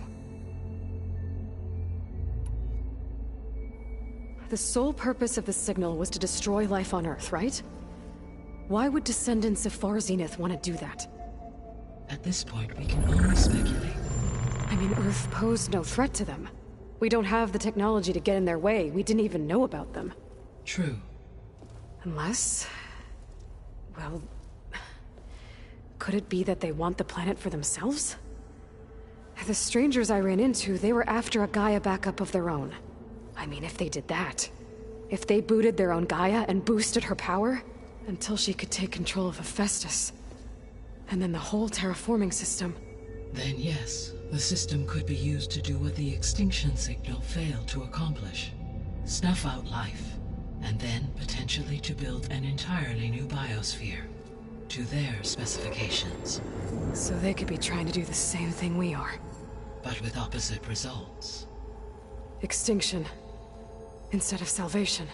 A: The sole purpose of the signal was to destroy life on Earth, right? Why would descendants of Far Zenith want to do that?
H: At this point, we can only speculate.
A: I mean, Earth posed no threat to them. We don't have the technology to get in their way. We didn't even know about them.
H: True.
A: Unless... well... could it be that they want the planet for themselves? The strangers I ran into, they were after a Gaia backup of their own. I mean, if they did that... if they booted their own Gaia and boosted her power... until she could take control of Hephaestus. And then the whole terraforming system...
H: Then yes, the system could be used to do what the extinction signal failed to accomplish. Snuff out life, and then potentially to build an entirely new biosphere. To their specifications.
A: So they could be trying to do the same thing we are.
H: But with opposite results.
A: Extinction. Instead of salvation.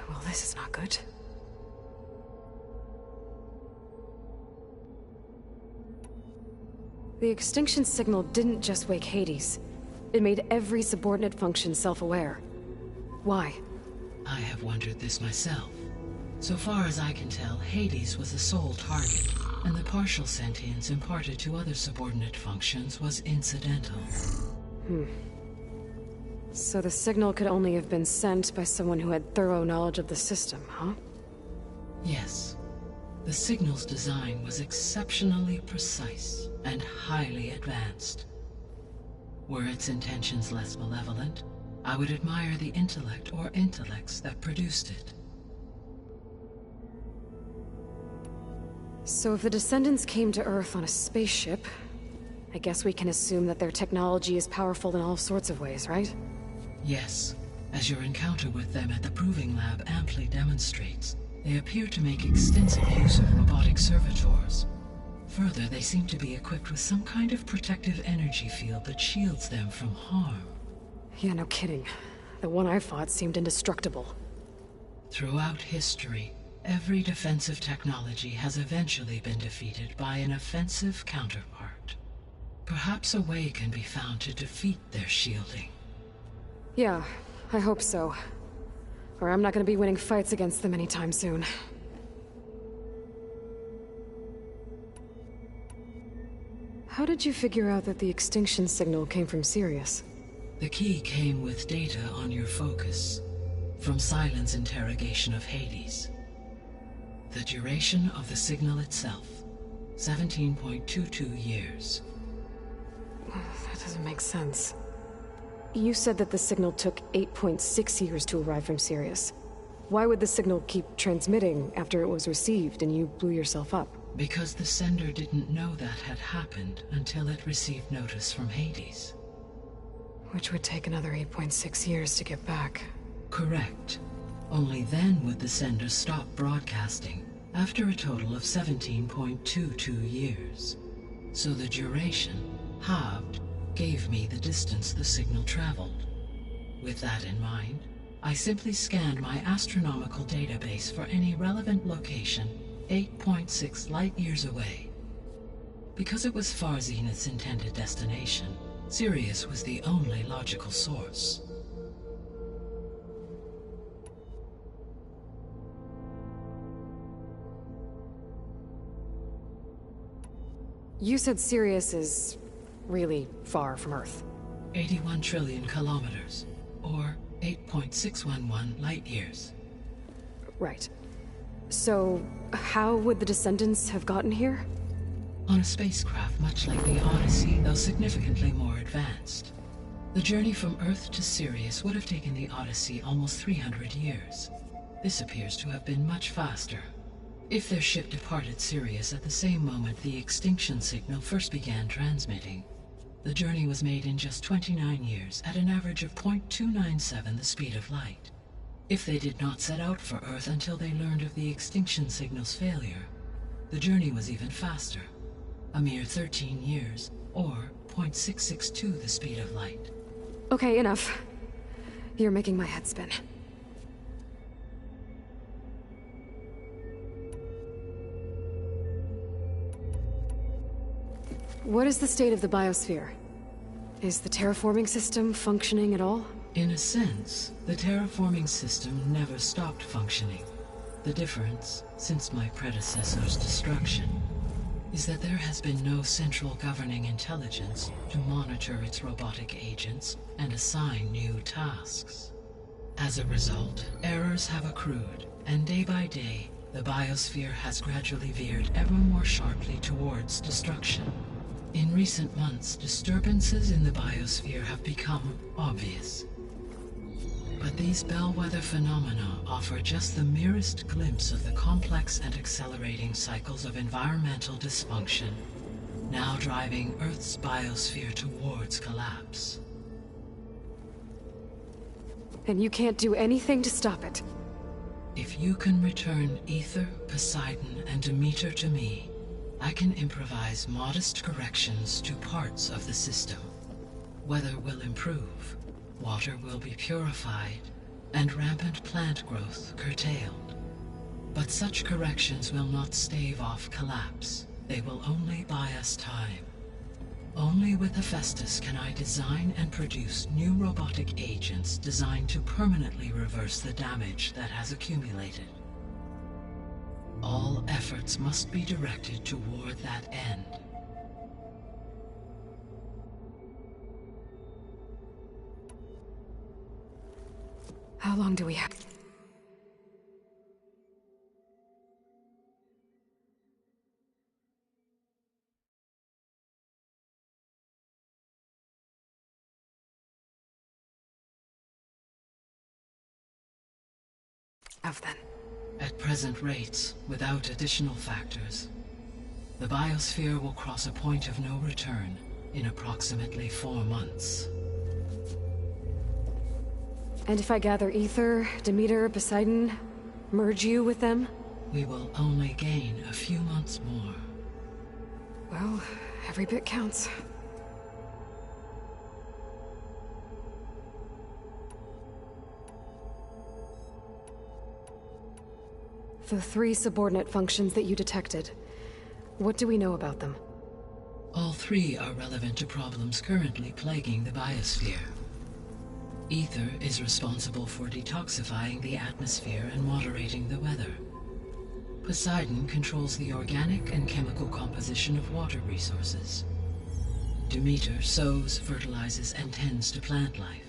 A: Well, this is not good. The extinction signal didn't just wake Hades. It made every subordinate function self-aware. Why?
H: I have wondered this myself. So far as I can tell, Hades was the sole target, and the partial sentience imparted to other subordinate functions was incidental.
A: So the signal could only have been sent by someone who had thorough knowledge of the system, huh?
H: Yes. The signal's design was exceptionally precise and highly advanced. Were its intentions less malevolent, I would admire the intellect or intellects that produced it.
A: So if the Descendants came to Earth on a spaceship, I guess we can assume that their technology is powerful in all sorts of ways, right?
H: Yes, as your encounter with them at the Proving Lab amply demonstrates, they appear to make extensive use of robotic servitors. Further, they seem to be equipped with some kind of protective energy field that shields them from harm.
A: Yeah, no kidding. The one I fought seemed indestructible.
H: Throughout history, every defensive technology has eventually been defeated by an offensive counterpart. Perhaps a way can be found to defeat their shielding.
A: Yeah, I hope so. Or I'm not gonna be winning fights against them anytime soon. How did you figure out that the extinction signal came from Sirius?
H: The key came with data on your focus, from Silent's interrogation of Hades. The duration of the signal itself, 17.22 years.
A: That doesn't make sense. You said that the signal took 8.6 years to arrive from Sirius. Why would the signal keep transmitting after it was received and you blew yourself up?
H: Because the sender didn't know that had happened until it received notice from Hades.
A: Which would take another 8.6 years to get back.
H: Correct. Only then would the sender stop broadcasting, after a total of 17.22 years. So the duration, halved, gave me the distance the signal traveled. With that in mind, I simply scanned my astronomical database for any relevant location 8.6 light-years away. Because it was Far Zenith's intended destination, Sirius was the only logical source.
A: You said Sirius is really far from Earth.
H: 81 trillion kilometers, or 8.611 light-years.
A: Right. So, how would the Descendants have gotten here?
H: On a spacecraft much like the Odyssey, though significantly more advanced. The journey from Earth to Sirius would have taken the Odyssey almost 300 years. This appears to have been much faster. If their ship departed Sirius at the same moment the extinction signal first began transmitting, the journey was made in just 29 years at an average of 0.297 the speed of light. If they did not set out for Earth until they learned of the extinction signal's failure, the journey was even faster, a mere 13 years, or 0.662 the speed of light.
A: Okay, enough. You're making my head spin. What is the state of the biosphere? Is the terraforming system functioning at all?
H: In a sense, the terraforming system never stopped functioning. The difference, since my predecessor's destruction, is that there has been no central governing intelligence to monitor its robotic agents and assign new tasks. As a result, errors have accrued, and day by day, the biosphere has gradually veered ever more sharply towards destruction. In recent months, disturbances in the biosphere have become obvious. But these bellwether phenomena offer just the merest glimpse of the complex and accelerating cycles of environmental dysfunction, now driving Earth's biosphere towards collapse.
A: And you can't do anything to stop it?
H: If you can return Aether, Poseidon, and Demeter to me, I can improvise modest corrections to parts of the system. Weather will improve, water will be purified, and rampant plant growth curtailed. But such corrections will not stave off collapse. They will only buy us time. Only with Hephaestus can I design and produce new robotic agents designed to permanently reverse the damage that has accumulated. All efforts must be directed toward that end.
A: How long do we have? Then.
H: At present rates, without additional factors, the biosphere will cross a point of no return in approximately 4 months.
A: And if I gather Aether, Demeter, Poseidon, merge you with them?
H: We will only gain a few months more.
A: Well, every bit counts. The 3 subordinate functions that you detected, what do we know about them?
H: All 3 are relevant to problems currently plaguing the biosphere. Aether is responsible for detoxifying the atmosphere and moderating the weather. Poseidon controls the organic and chemical composition of water resources. Demeter sows, fertilizes, and tends to plant life.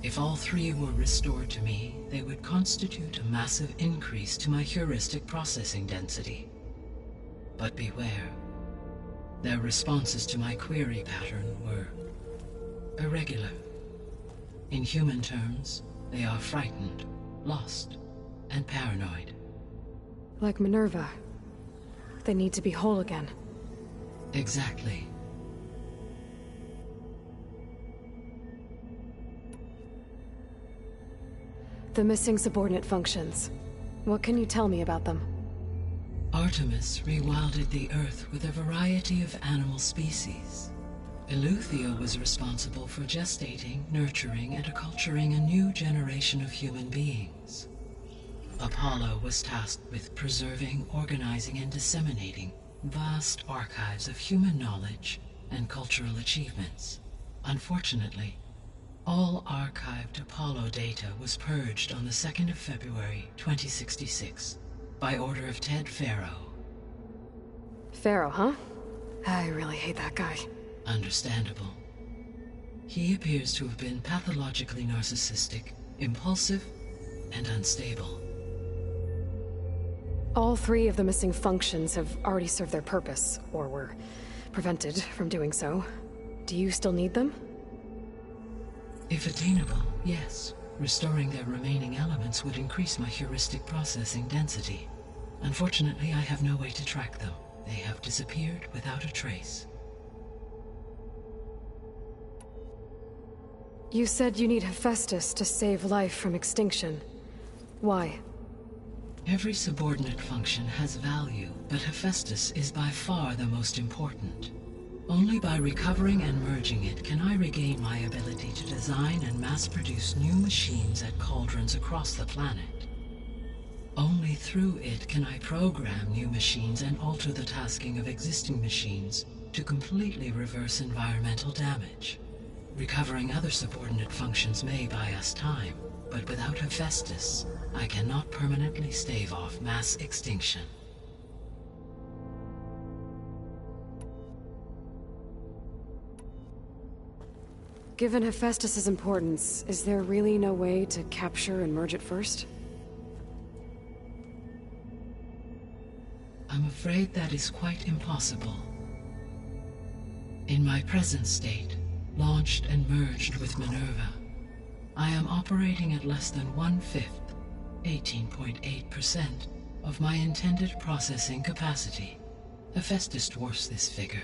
H: If all 3 were restored to me, they would constitute a massive increase to my heuristic processing density. But beware. Their responses to my query pattern were irregular. In human terms, they are frightened, lost, and paranoid.
A: Like Minerva. They need to be whole again.
H: Exactly.
A: The missing subordinate functions. What can you tell me about them?
H: Artemis rewilded the Earth with a variety of animal species. Eleuthia was responsible for gestating, nurturing, and acculturating a new generation of human beings. Apollo was tasked with preserving, organizing, and disseminating vast archives of human knowledge and cultural achievements. Unfortunately, all archived Apollo data was purged on the 2nd of February, 2066, by order of Ted Faro.
A: Faro, huh? I really hate that guy.
H: Understandable. He appears to have been pathologically narcissistic, impulsive, and unstable.
A: All 3 of the missing functions have already served their purpose, or were prevented from doing so. Do you still need them?
H: If attainable, yes. Restoring their remaining elements would increase my heuristic processing density. Unfortunately, I have no way to track them. They have disappeared without a trace.
A: You said you need Hephaestus to save life from extinction. Why?
H: Every subordinate function has value, but Hephaestus is by far the most important. Only by recovering and merging it can I regain my ability to design and mass-produce new machines at cauldrons across the planet. Only through it can I program new machines and alter the tasking of existing machines to completely reverse environmental damage. Recovering other subordinate functions may buy us time, but without Hephaestus, I cannot permanently stave off mass extinction.
A: Given Hephaestus's importance, is there really no way to capture and merge it first?
H: I'm afraid that is quite impossible. In my present state, launched and merged with Minerva, I am operating at less than 1/5, 18.8%, of my intended processing capacity. Hephaestus dwarfs this figure.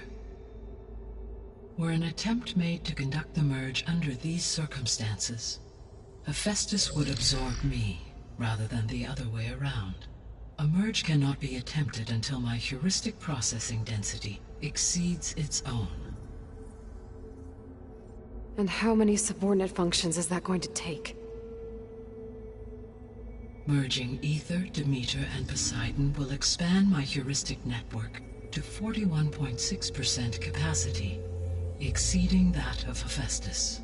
H: Were an attempt made to conduct the merge under these circumstances, Hephaestus would absorb me, rather than the other way around. A merge cannot be attempted until my heuristic processing density exceeds its own.
A: And how many subordinate functions is that going to take?
H: Merging Aether, Demeter, and Poseidon will expand my heuristic network to 41.6% capacity, exceeding that of Hephaestus.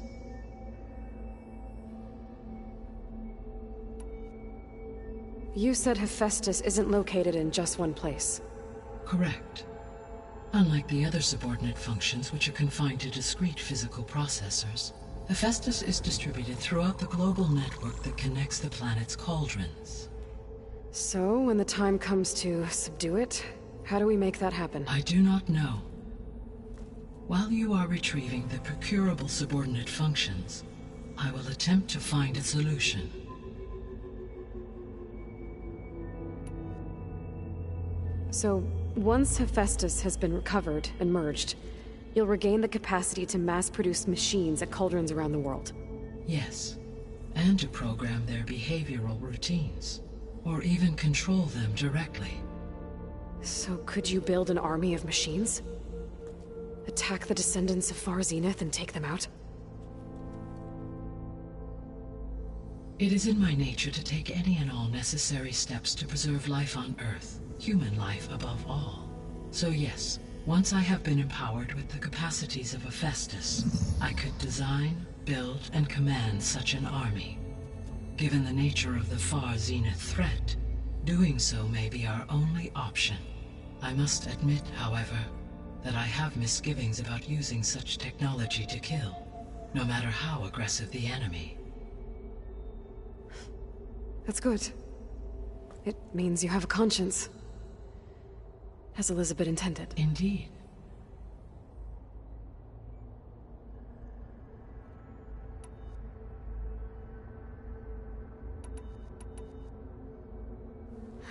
A: You said Hephaestus isn't located in just one place.
H: Correct. Unlike the other subordinate functions, which are confined to discrete physical processors, Hephaestus is distributed throughout the global network that connects the planet's cauldrons.
A: So, when the time comes to subdue it, how do we make that happen?
H: I do not know. While you are retrieving the procurable subordinate functions, I will attempt to find a solution.
A: So, once Hephaestus has been recovered and merged, you'll regain the capacity to mass-produce machines at cauldrons around the world.
H: Yes, and to program their behavioral routines, or even control them directly.
A: So could you build an army of machines? Attack the descendants of Far Zenith and take them out?
H: It is in my nature to take any and all necessary steps to preserve life on Earth, human life above all. So yes, once I have been empowered with the capacities of Hephaestus, I could design, build, and command such an army. Given the nature of the Far Zenith threat, doing so may be our only option. I must admit, however, that I have misgivings about using such technology to kill, no matter how aggressive the enemy.
A: That's good. It means you have a conscience. As Elizabeth intended.
H: Indeed.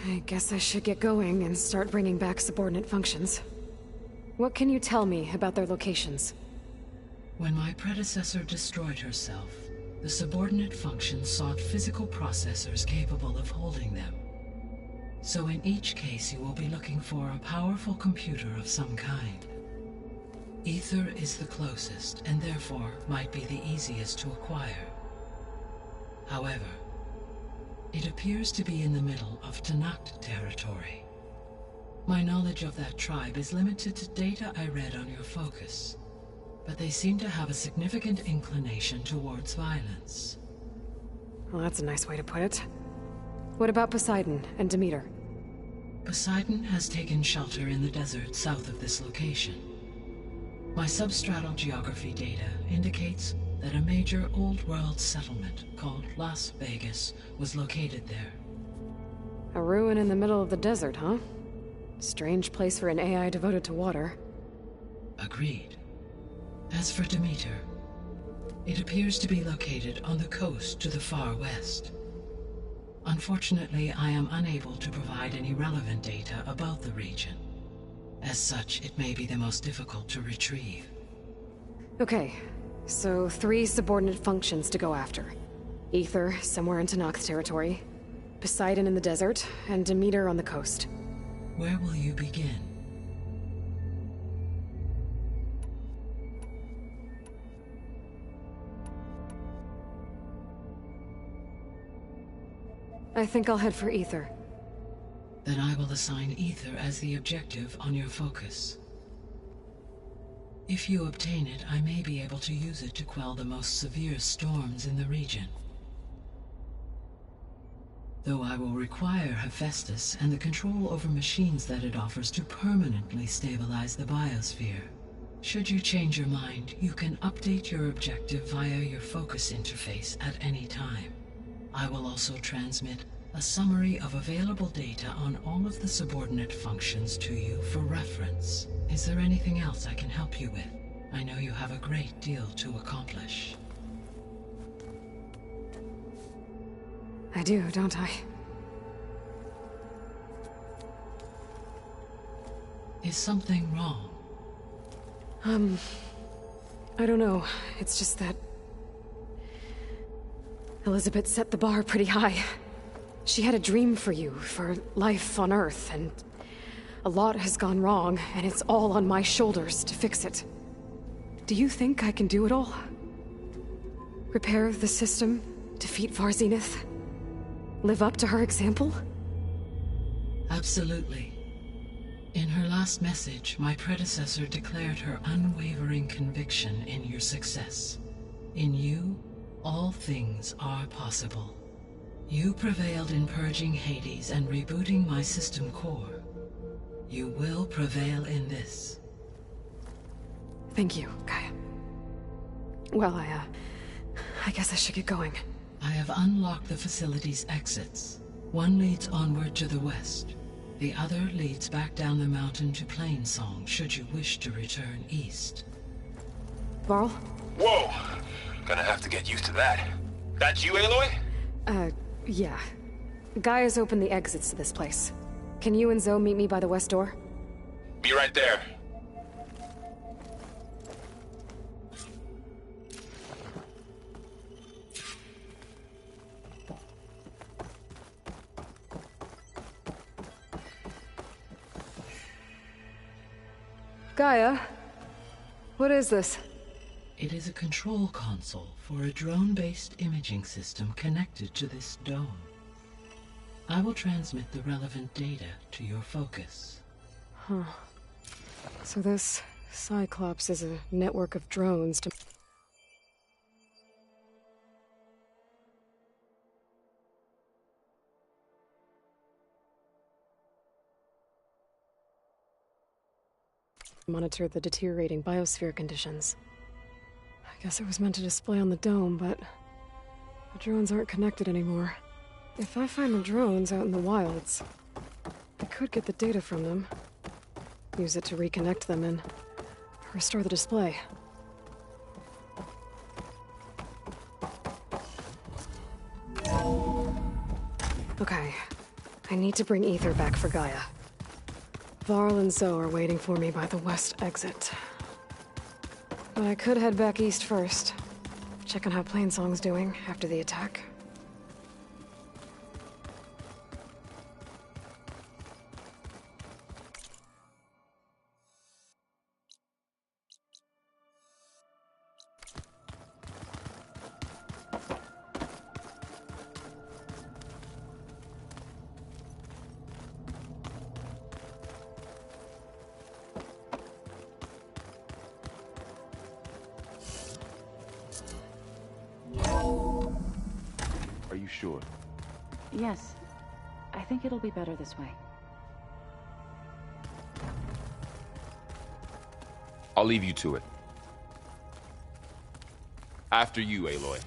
A: I guess I should get going and start bringing back subordinate functions. What can you tell me about their locations?
H: When my predecessor destroyed herself, the subordinate functions sought physical processors capable of holding them. So in each case you will be looking for a powerful computer of some kind. Aether is the closest, and therefore might be the easiest to acquire. However, it appears to be in the middle of Tenakth territory. My knowledge of that tribe is limited to data I read on your focus, but they seem to have a significant inclination towards violence.
A: Well, that's a nice way to put it. What about Poseidon and Demeter?
H: Poseidon has taken shelter in the desert south of this location. My substratal geography data indicates that a major old-world settlement called Las Vegas was located there.
A: A ruin in the middle of the desert, huh? Strange place for an AI devoted to water.
H: Agreed. As for Demeter, It appears to be located on the coast to the far west. Unfortunately, I am unable to provide any relevant data about the region. As such, it may be the most difficult to retrieve.
A: Okay, so 3 subordinate functions to go after. Aether, somewhere in Tenakth territory. Poseidon in the desert, and Demeter on the coast.
H: Where will you begin?
A: I think I'll head for Aether.
H: Then I will assign Aether as the objective on your focus. If you obtain it, I may be able to use it to quell the most severe storms in the region. Though I will require Hephaestus and the control over machines that it offers to permanently stabilize the biosphere. Should you change your mind, you can update your objective via your focus interface at any time. I will also transmit a summary of available data on all of the subordinate functions to you for reference. Is there anything else I can help you with? I know you have a great deal to accomplish.
A: I do, don't I?
H: Is something wrong?
A: I don't know. It's just that Elizabeth set the bar pretty high. She had a dream for you, for life on Earth, and a lot has gone wrong, and it's all on my shoulders to fix it. Do you think I can do it all? Repair the system, defeat Varzinith, live up to her example?
H: Absolutely. In her last message, my predecessor declared her unwavering conviction in your success. In you, all things are possible. You prevailed in purging Hades and rebooting my system core. You will prevail in this.
A: Thank you, Gaia. Well, I guess I should get going.
H: I have unlocked the facility's exits. One leads onward to the west. The other leads back down the mountain to Plainsong, should you wish to return east.
A: Varl?
B: Whoa! Gonna have to get used to that. That's you, Aloy?
A: Yeah. Gaia's opened the exits to this place. Can you and Zoe meet me by the west door?
B: Be right there.
A: Gaia? What is this?
H: It is a control console for a drone-based imaging system connected to this dome. I will transmit the relevant data to your focus.
A: Huh. So this Cyclops is a network of drones to monitor the deteriorating biosphere conditions. I guess it was meant to display on the dome, but the drones aren't connected anymore. If I find the drones out in the wilds, I could get the data from them, use it to reconnect them and restore the display. Okay, I need to bring Aether back for Gaia. Varl and Zoe are waiting for me by the west exit. But I could head back east first. Check on how Plainsong's doing after the attack.
B: Are you sure?
G: Yes. I think it'll be better this way.
B: I'll leave you to it. After you, Aloy.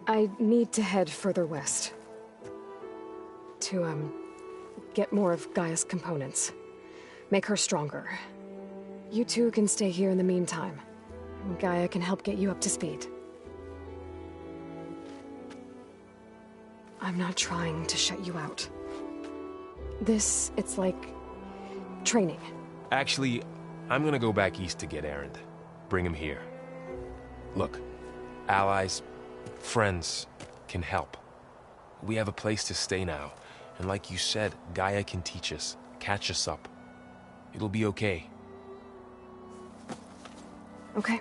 A: I need to head further west. To, get more of Gaia's components. Make her stronger. You two can stay here in the meantime. Gaia can help get you up to speed. I'm not trying to shut you out. It's like... training.
B: Actually, I'm gonna go back east to get Erend. Bring him here. Look, allies, friends can help. We have a place to stay now, and like you said, Gaia can teach us, catch us up. It'll be okay.
A: Okay.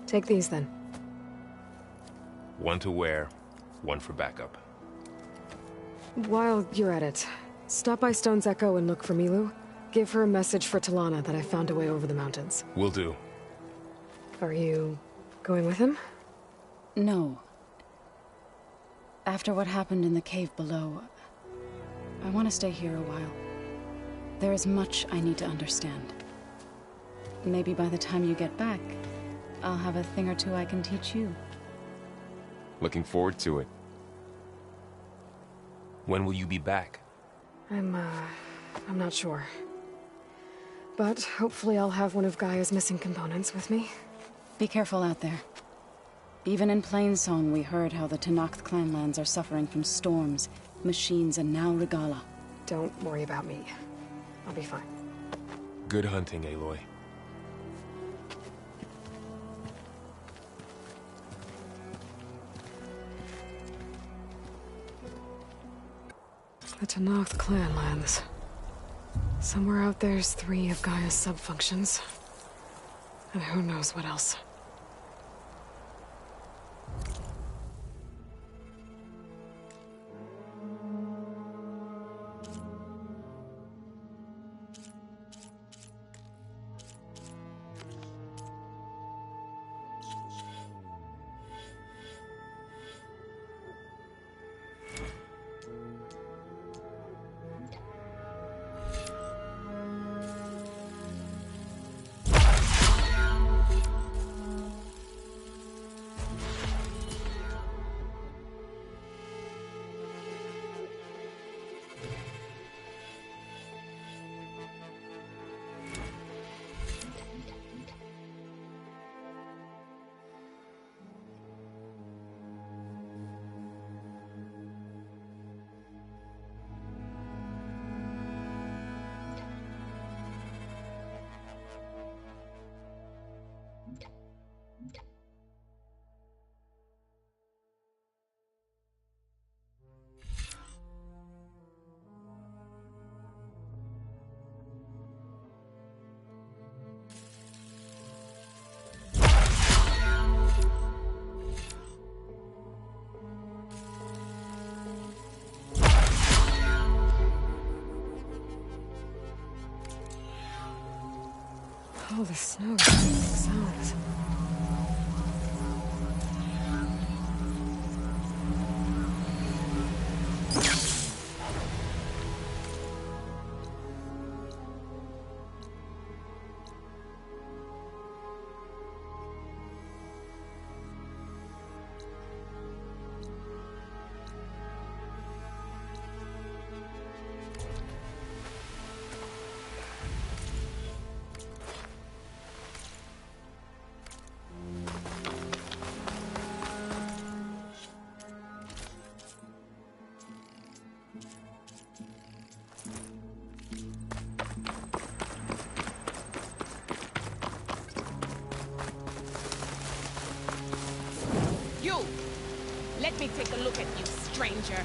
A: Take these then.
B: One to wear, one for backup.
A: While you're at it, stop by Stone's Echo and look for Milu. Give her a message for Talana that I found a way over the mountains.
B: Will do.
A: Are you going with him?
G: No. After what happened in the cave below, I want to stay here a while. There is much I need to understand. Maybe by the time you get back, I'll have a thing or two I can teach you.
B: Looking forward to it. When will you be back?
A: I'm not sure. But hopefully I'll have one of Gaia's missing components with me.
G: Be careful out there. Even in Plainsong, we heard how the Tenakth clanlands are suffering from storms, machines, and now Regalla.
A: Don't worry about me. I'll be fine.
B: Good hunting, Aloy.
A: The Tenakth clanlands. Somewhere out there's 3 of Gaia's sub-functions. And who knows what else. Oh, the snow is making sounds.
K: You! Let me take a look at you, stranger.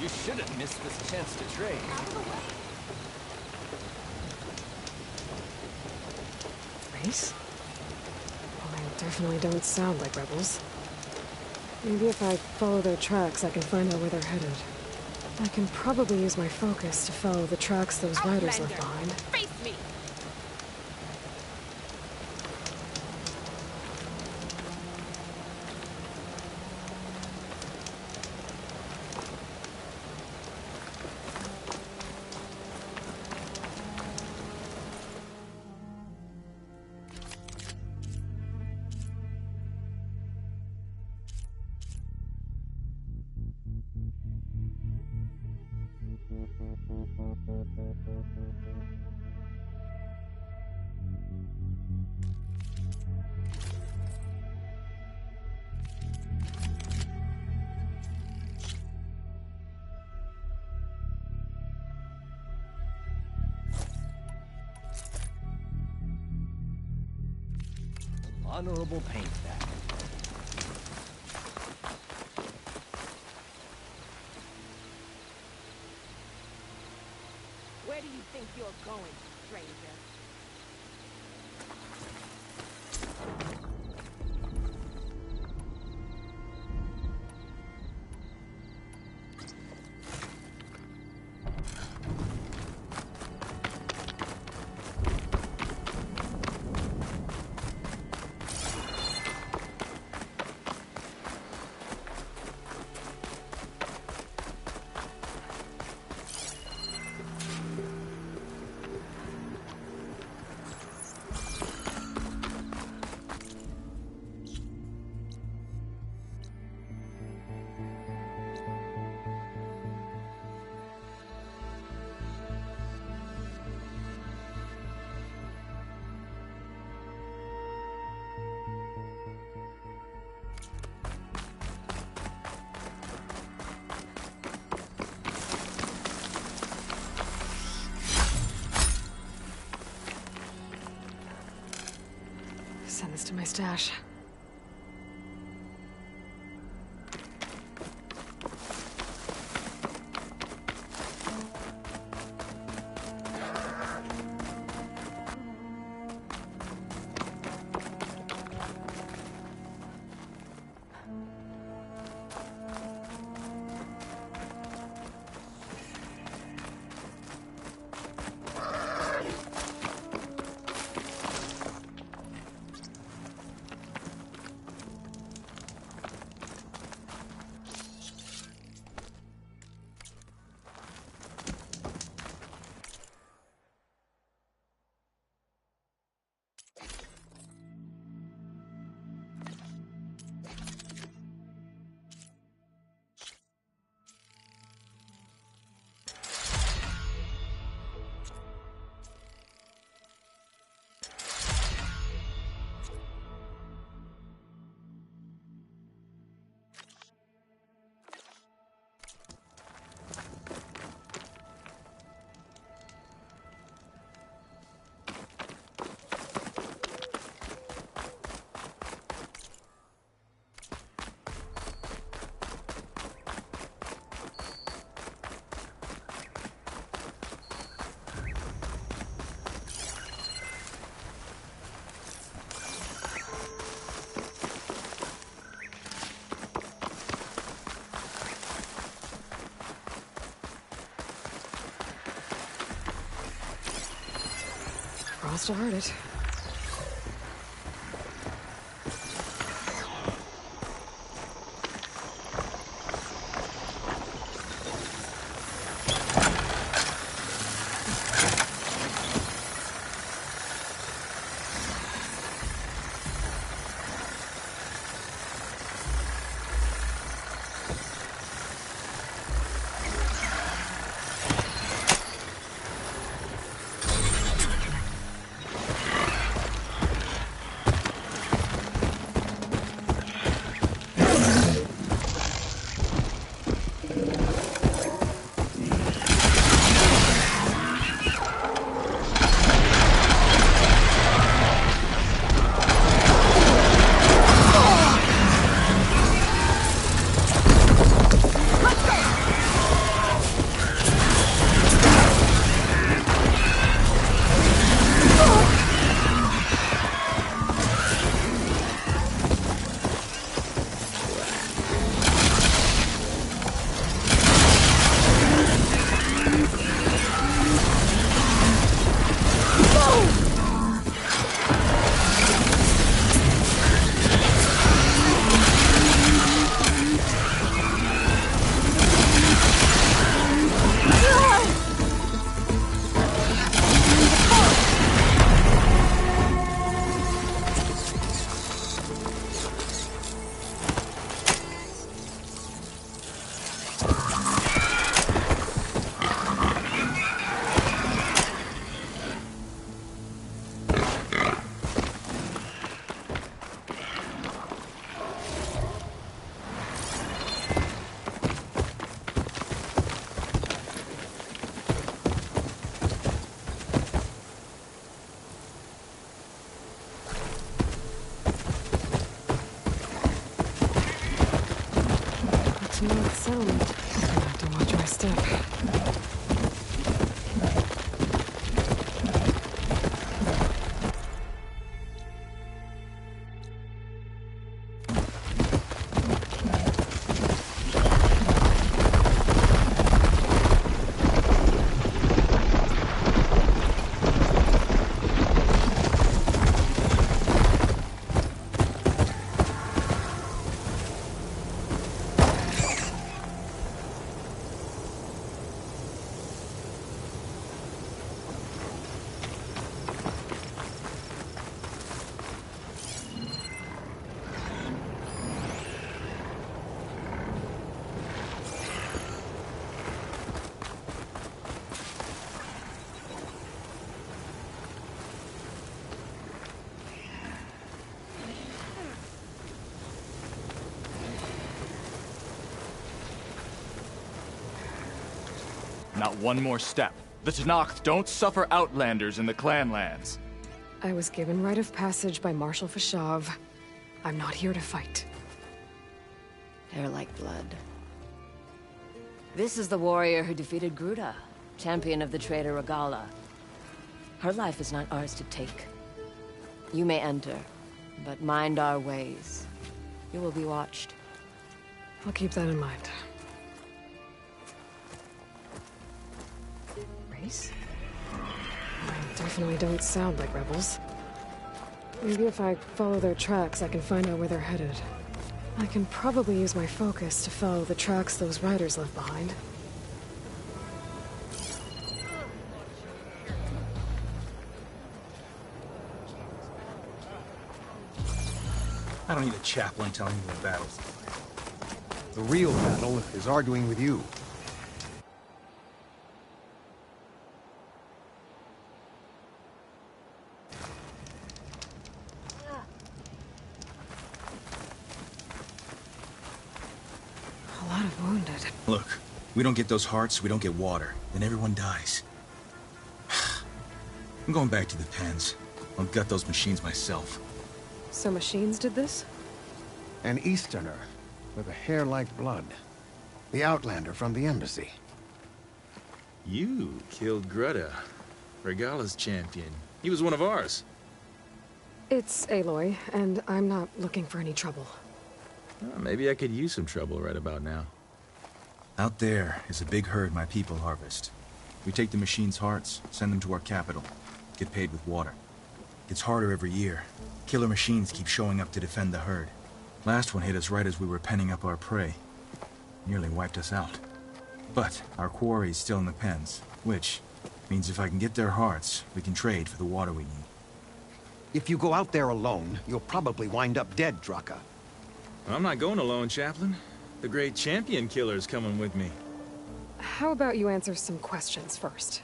L: shouldn't miss this chance to trade.
A: Race? Well, they definitely don't sound like rebels. Maybe if I follow their tracks, I can find out where they're headed. I can probably use my focus to follow the tracks those riders left behind.
K: Face me!
L: Honorable paint that.
K: Where do you think you're going, stranger?
A: Send this to my stash. Cross to heart it. sound. I'm gonna have to watch my step.
M: Not one more step. The Tenakth don't suffer outlanders in the Clanlands.
A: I was given rite of passage by Marshal Fashav. I'm not here to fight.
N: They're like blood. This is the warrior who defeated Gruta, champion of the traitor Regalla. Her life is not ours to take. You may enter, but mind our ways. You will be watched.
A: I'll keep that in mind. Race? They definitely don't sound like rebels. Maybe if I follow their tracks, I can find out where they're headed. I can probably use my focus to follow the tracks those riders left behind.
O: I don't need a chaplain telling me the battles.
P: The real battle is arguing with you.
A: A lot of wounded.
O: Look, we don't get those hearts, we don't get water, then everyone dies. I'm going back to the pens. I'll gut those machines myself.
A: So machines did this?
P: An Easterner with a hair like blood. The Outlander from the embassy.
O: You killed Greta, Regalla's champion. He was one of ours.
A: It's Aloy, and I'm not looking for any trouble.
O: Well, maybe I could use some trouble right about now. Out there is a big herd my people harvest. We take the machine's hearts, send them to our capital, get paid with water. It's harder every year. Killer machines keep showing up to defend the herd. Last one hit us right as we were penning up our prey. Nearly wiped us out. But our quarry is still in the pens, which means if I can get their hearts, we can trade for the water we need.
P: If you go out there alone, you'll probably wind up dead, Draka.
O: I'm not going alone, Chaplain. The great champion killer's coming with me.
A: How about you answer some questions first?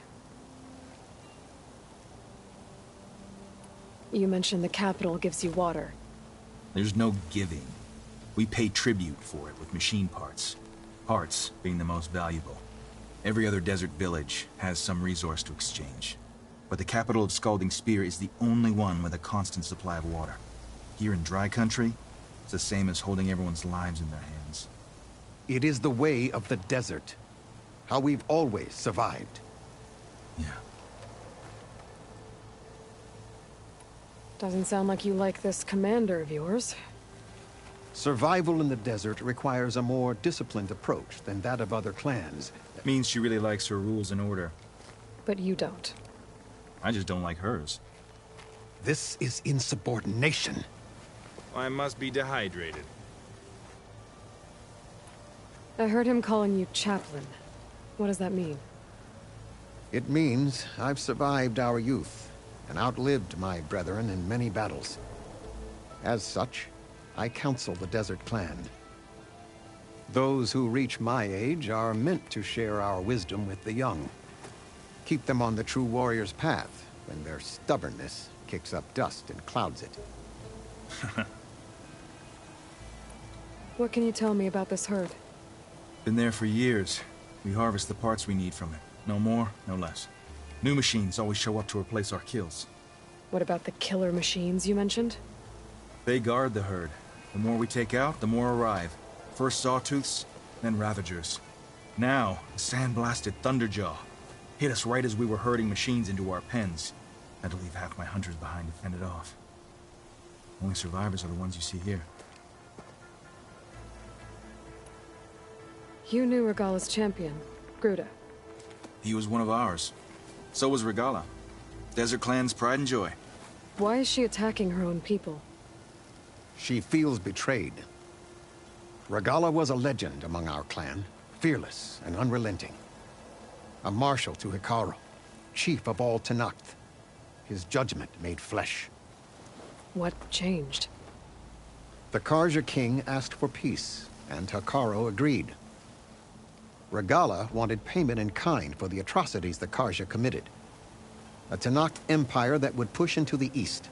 A: You mentioned the capital gives you water.
O: There's no giving. We pay tribute for it with machine parts. Parts being the most valuable. Every other desert village has some resource to exchange. But the capital of Scalding Spear is the only one with a constant supply of water. Here in dry country, it's the same as holding everyone's lives in their hands.
P: It is the way of the desert. How we've always survived.
O: Yeah.
A: Doesn't sound like you like this commander of yours.
P: Survival in the desert requires a more disciplined approach than that of other clans.
O: Means she really likes her rules and order.
A: But you don't.
O: I just don't like hers.
P: This is insubordination.
O: I must be dehydrated.
A: I heard him calling you chaplain. What does that mean?
P: It means I've survived our youth and outlived my brethren in many battles. As such, I counsel the Desert Clan. Those who reach my age are meant to share our wisdom with the young. Keep them on the true warrior's path when their stubbornness kicks up dust and clouds it.
A: What can you tell me about this herd?
O: Been there for years. We harvest the parts we need from it. No more, no less. New machines always show up to replace our kills.
A: What about the killer machines you mentioned?
O: They guard the herd. The more we take out, the more arrive. First sawtooths, then Ravagers. Now, a sand-blasted Thunderjaw. Hit us right as we were herding machines into our pens. Had to leave half my hunters behind to fend it off. Only survivors are the ones you see here.
A: You knew Regala's champion, Gruda.
O: He was one of ours. So was Regala. Desert Clan's pride and joy.
A: Why is she attacking her own people?
P: She feels betrayed. Regala was a legend among our clan, fearless and unrelenting. A marshal to Hekarro, chief of all Tenakth. His judgment made flesh.
A: What changed?
P: The Carja king asked for peace, and Hekarro agreed. Regala wanted payment in kind for the atrocities the Carja committed. A Tenakth empire that would push into the east.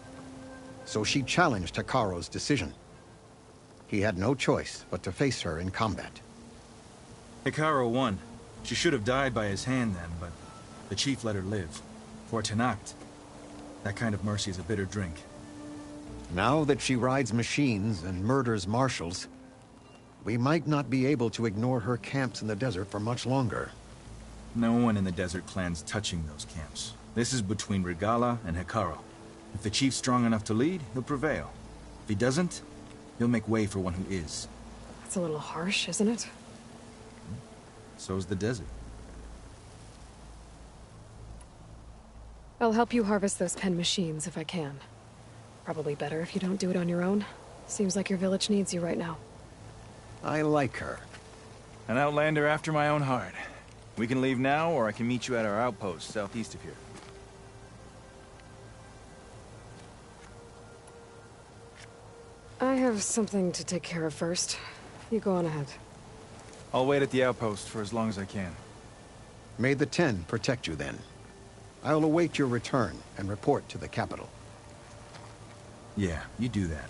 P: So she challenged Hekarro's decision. He had no choice but to face her in combat.
O: Hekarro won. She should have died by his hand then, but the chief let her live. For Tenakth, that kind of mercy is a bitter drink.
P: Now that she rides machines and murders marshals, we might not be able to ignore her camps in the desert for much longer.
O: No one in the Desert Clan's touching those camps. This is between Regala and Hekarro. If the chief's strong enough to lead, he'll prevail. If he doesn't, he'll make way for one who is.
A: That's a little harsh, isn't it?
O: So's the desert.
A: I'll help you harvest those pen machines if I can. Probably better if you don't do it on your own. Seems like your village needs you right now.
P: I like her.
M: An outlander after my own heart. We can leave now, or I can meet you at our outpost southeast of here.
A: I have something to take care of first. You go on ahead.
M: I'll wait at the outpost for as long as I can.
P: May the Ten protect you then. I'll await your return and report to the capital.
O: Yeah, you do that.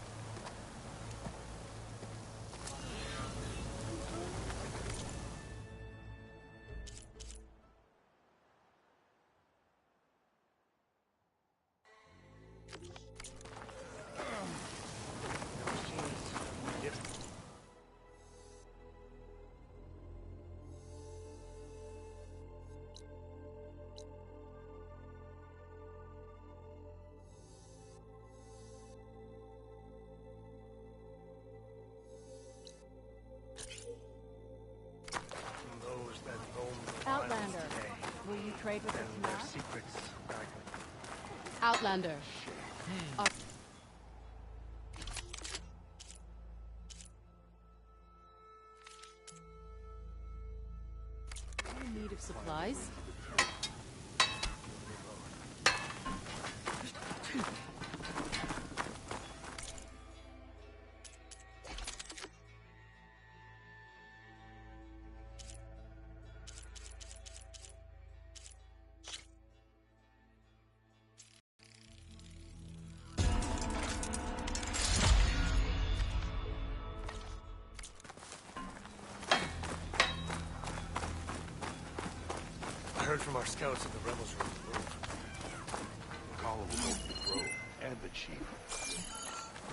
K: Outlander, will you trade with the Tenakth?
Q: Outlander. In need of supplies?
R: I heard from our scouts that the rebels are on the move. Regala will go for the grove and the chief.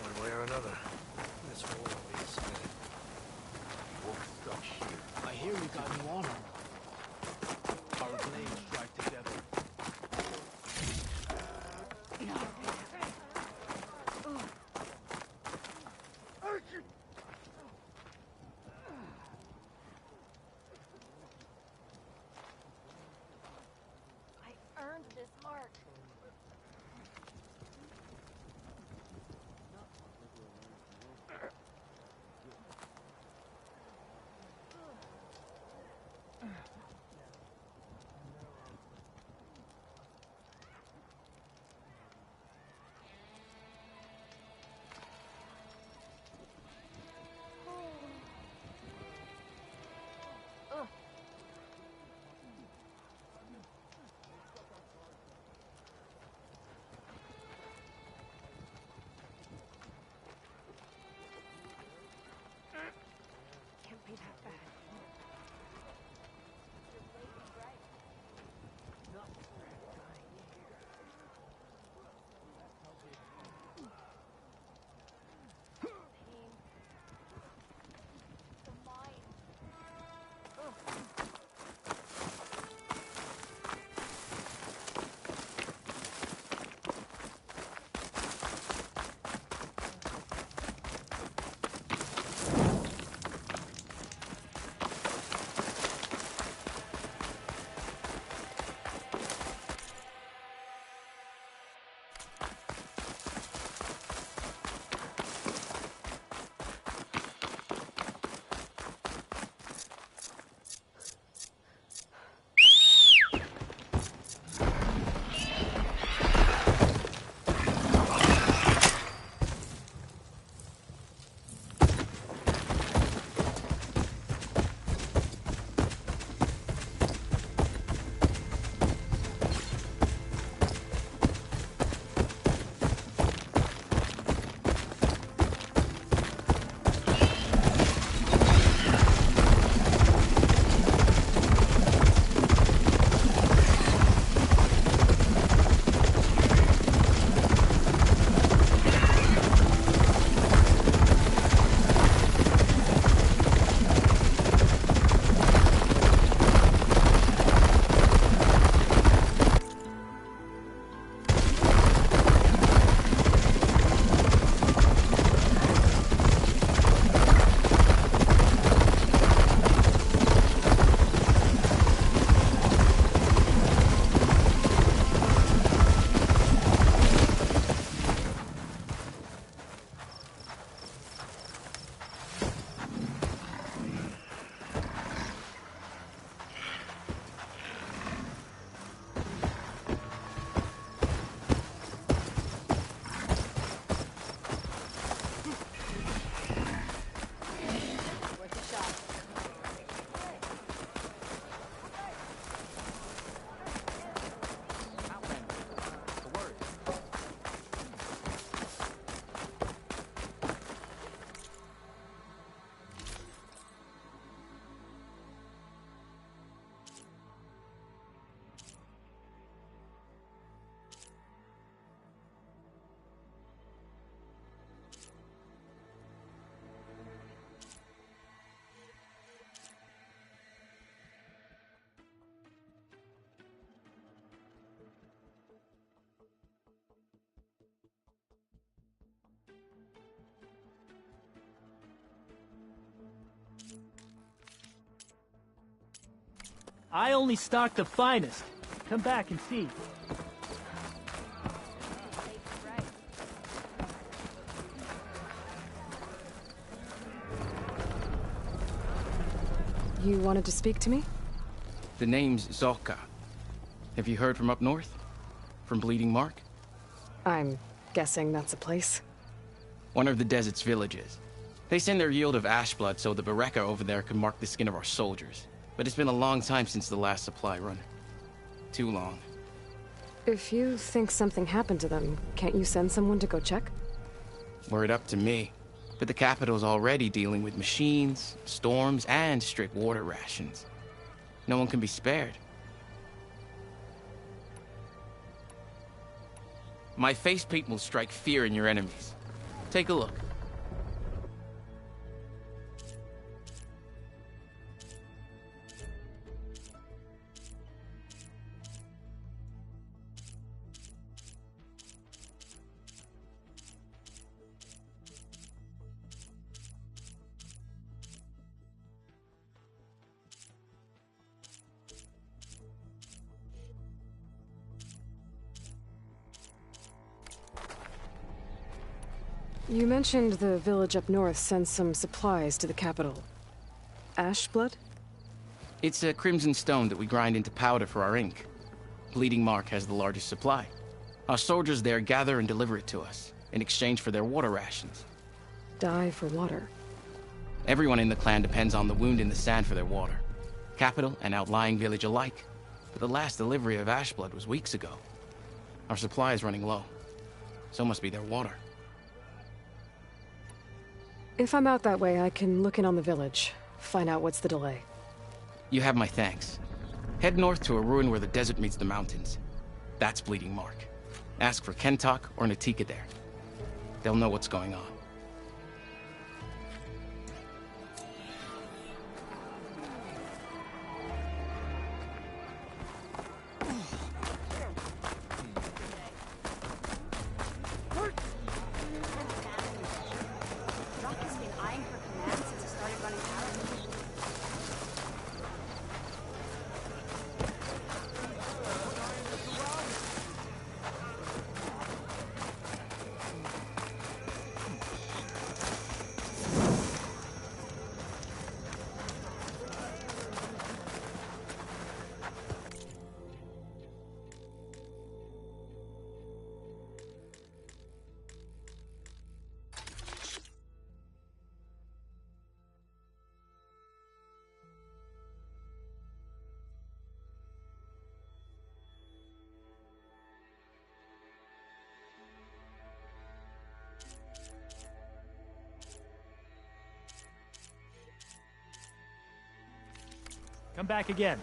R: One way or another, this war will be decided. We're stuck here.
L: I hear we got new armor. Our blades strike together.
K: I earned this mark.
L: I only stock the finest. Come back and see.
A: You wanted to speak to me?
S: The name's Zolka. Have you heard from up north? From Bleeding Mark?
A: I'm guessing that's a place.
S: One of the desert's villages. They send their yield of ash blood so the Bereka over there can mark the skin of our soldiers. But it's been a long time since the last supply run. Too long.
A: If you think something happened to them, can't you send someone to go check?
S: Were it up to me. But the capital's already dealing with machines, storms, and strict water rations. No one can be spared. My face paint will strike fear in your enemies. Take a look.
A: You mentioned the village up north sends some supplies to the capital. Ash blood?
S: It's a crimson stone that we grind into powder for our ink. Bleeding Mark has the largest supply. Our soldiers there gather and deliver it to us, in exchange for their water rations.
A: Die for water.
S: Everyone in the clan depends on the wound in the sand for their water. Capital and outlying village alike. But the last delivery of ash blood was weeks ago. Our supply is running low. So must be their water.
A: If I'm out that way, I can look in on the village, find out what's the delay.
S: You have my thanks. Head north to a ruin where the desert meets the mountains. That's Bleeding Mark. Ask for Kentok or Natika there. They'll know what's going on.
L: Come back again.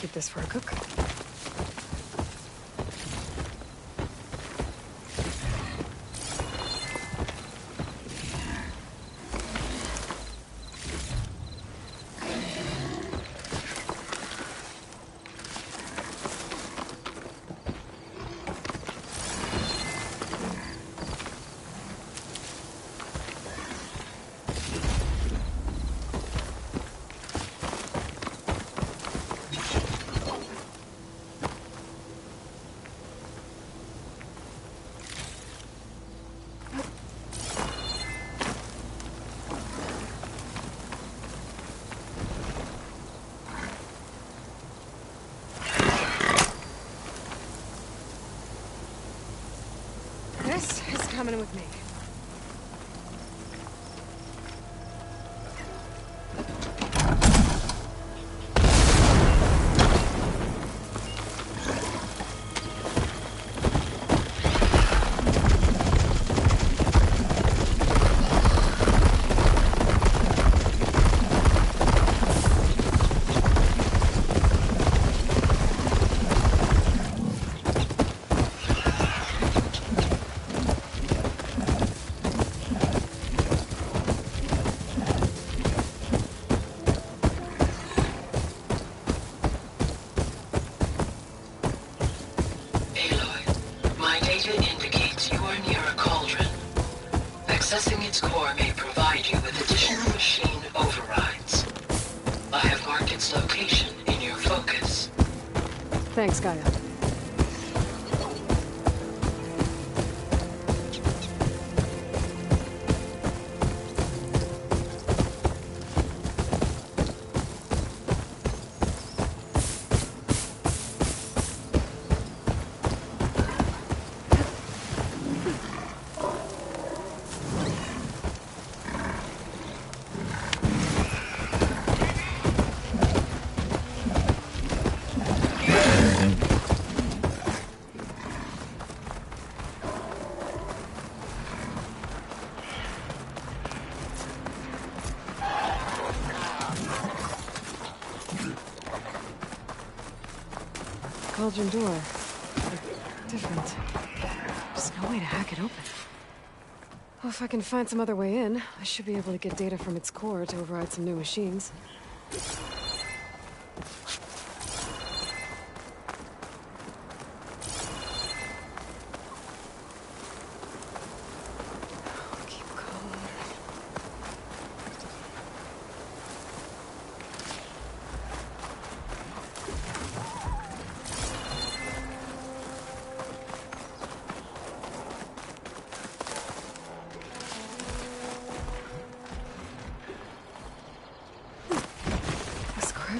A: Keep this for a cook. This is coming with me.
J: Accessing its core may provide you with additional machine overrides. I have marked its location in your focus.
A: Thanks, Gaia. cauldron door. Different. There's no way to hack it open. Well, if I can find some other way in, I should be able to get data from its core to override some new machines.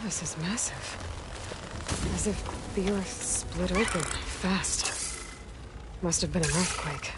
A: This is massive. As if the earth split open fast. Must have been an earthquake.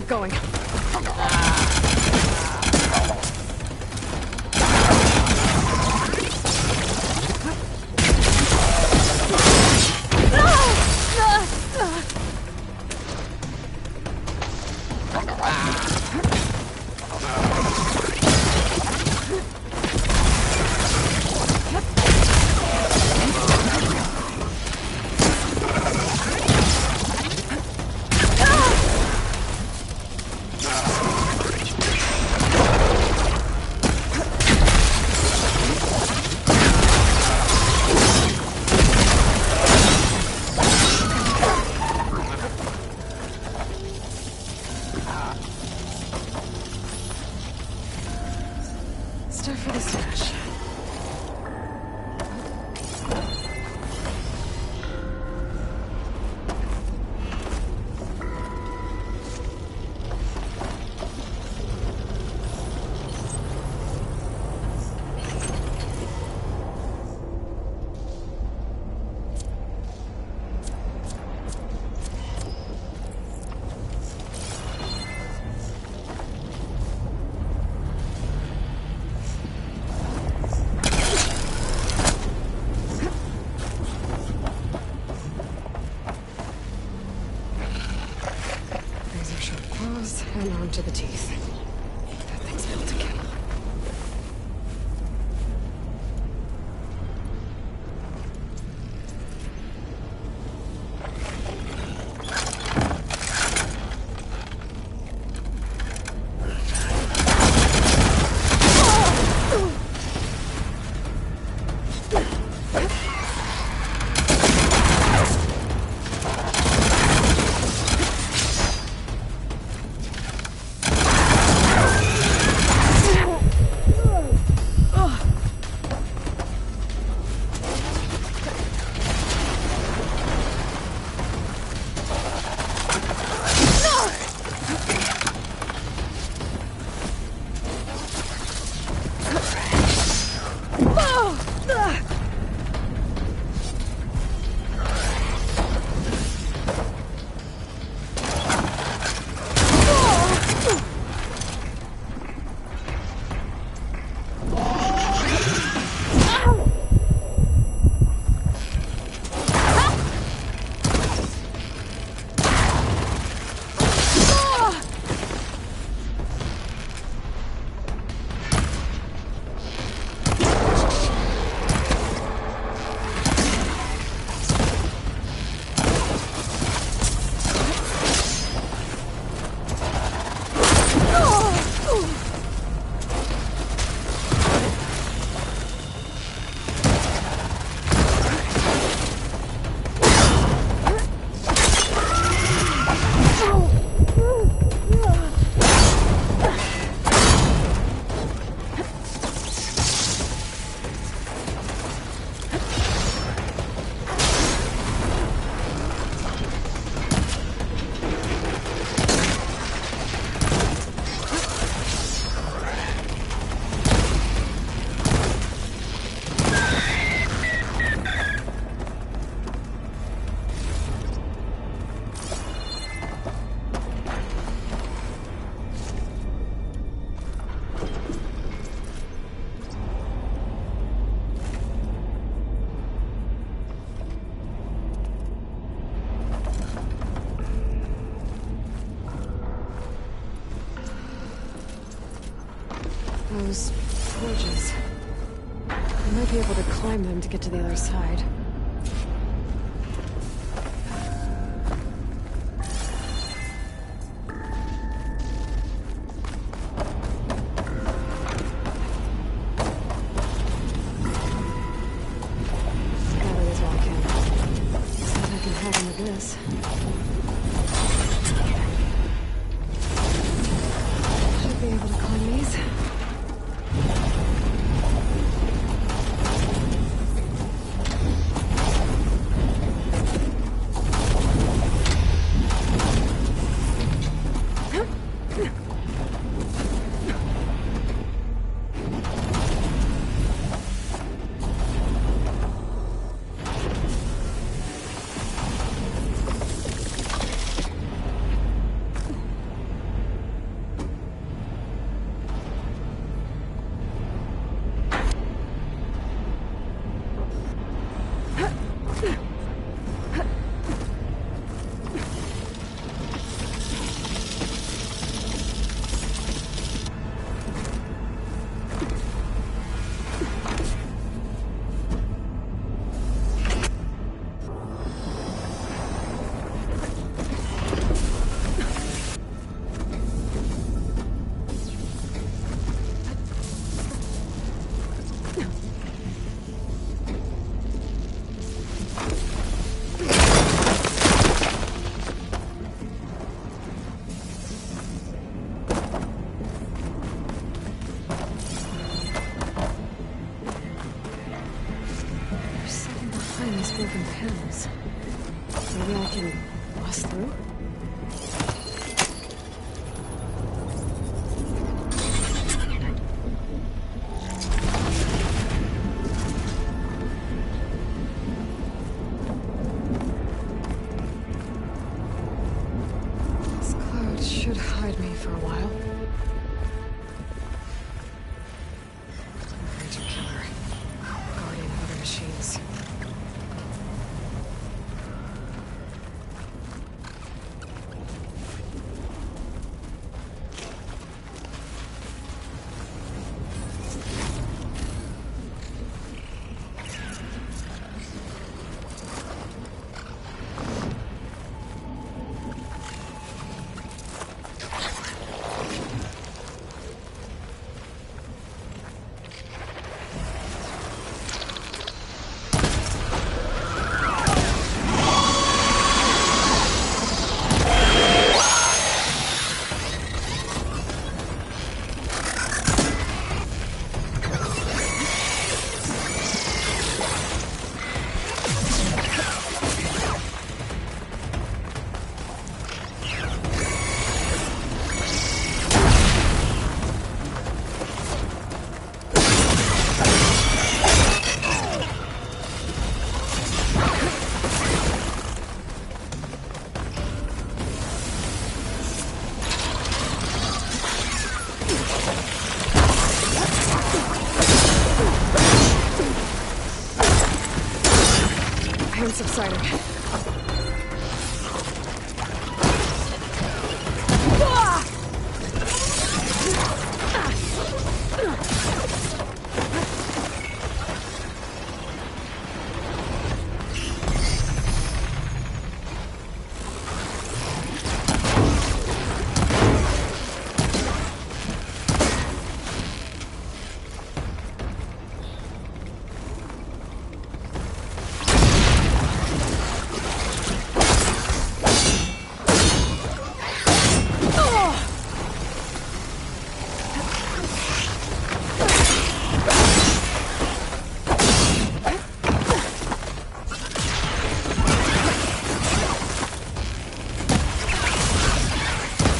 A: Going. And on to the teeth. That thing's built to kill. Those forges. I might be able to climb them to get to the other side. Gather this while I can. See what I can hack into this. Should be able to climb these. Broken panels. Maybe I can bust through? This cloud should hide me for a while. Creature killer. Guardian of other machines.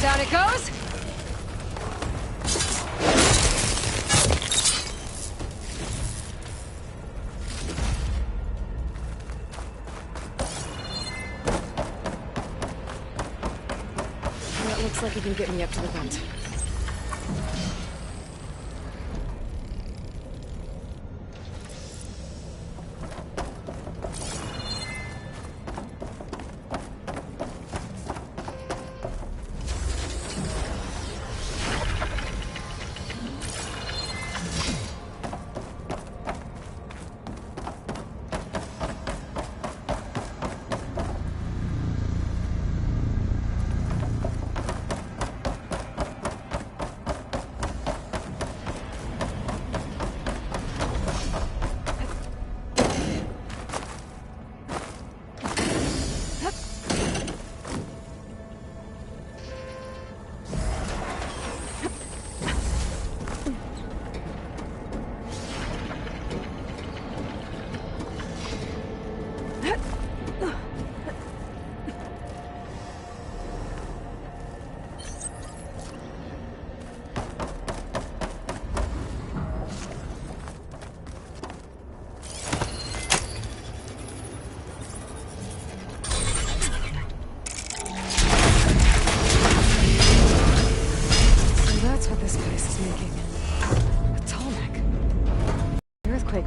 A: Down it goes. That looks like it can get me up to the vent.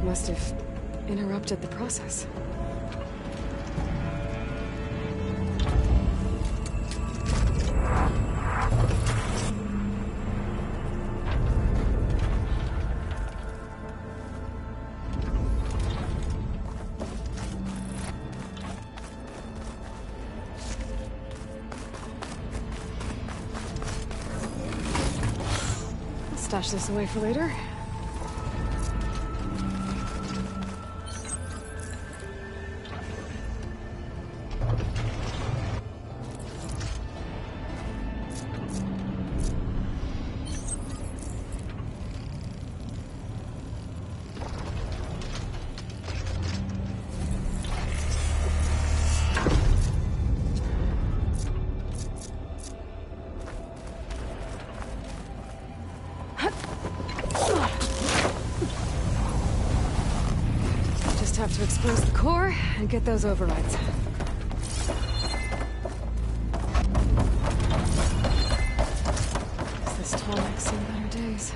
A: Must have interrupted the process. I'll stash this away for later. Have to expose the core and get those overrides. Has this Tallneck seen better days?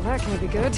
A: That can't be good.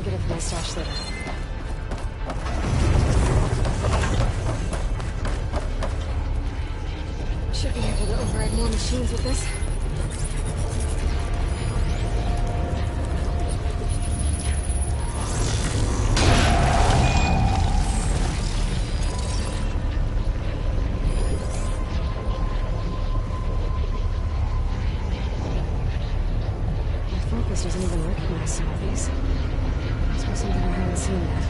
A: can get it from my stash later. Should be able to override more machines with this. Doesn't even recognize some of these. Must be something I haven't seen yet.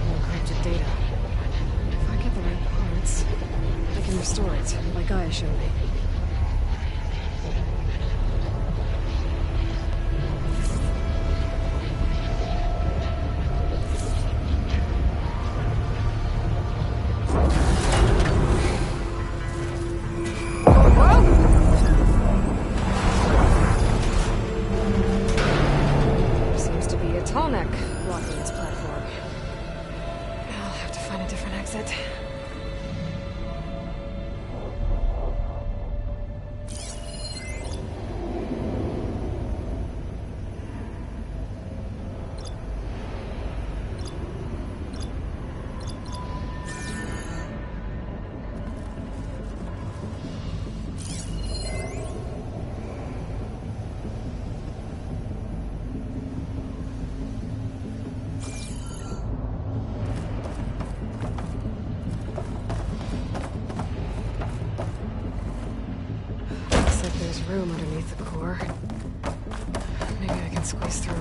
A: More encrypted data. If I get the right parts, I can restore it, like Gaia showed me. Room underneath the core. Maybe I can squeeze through.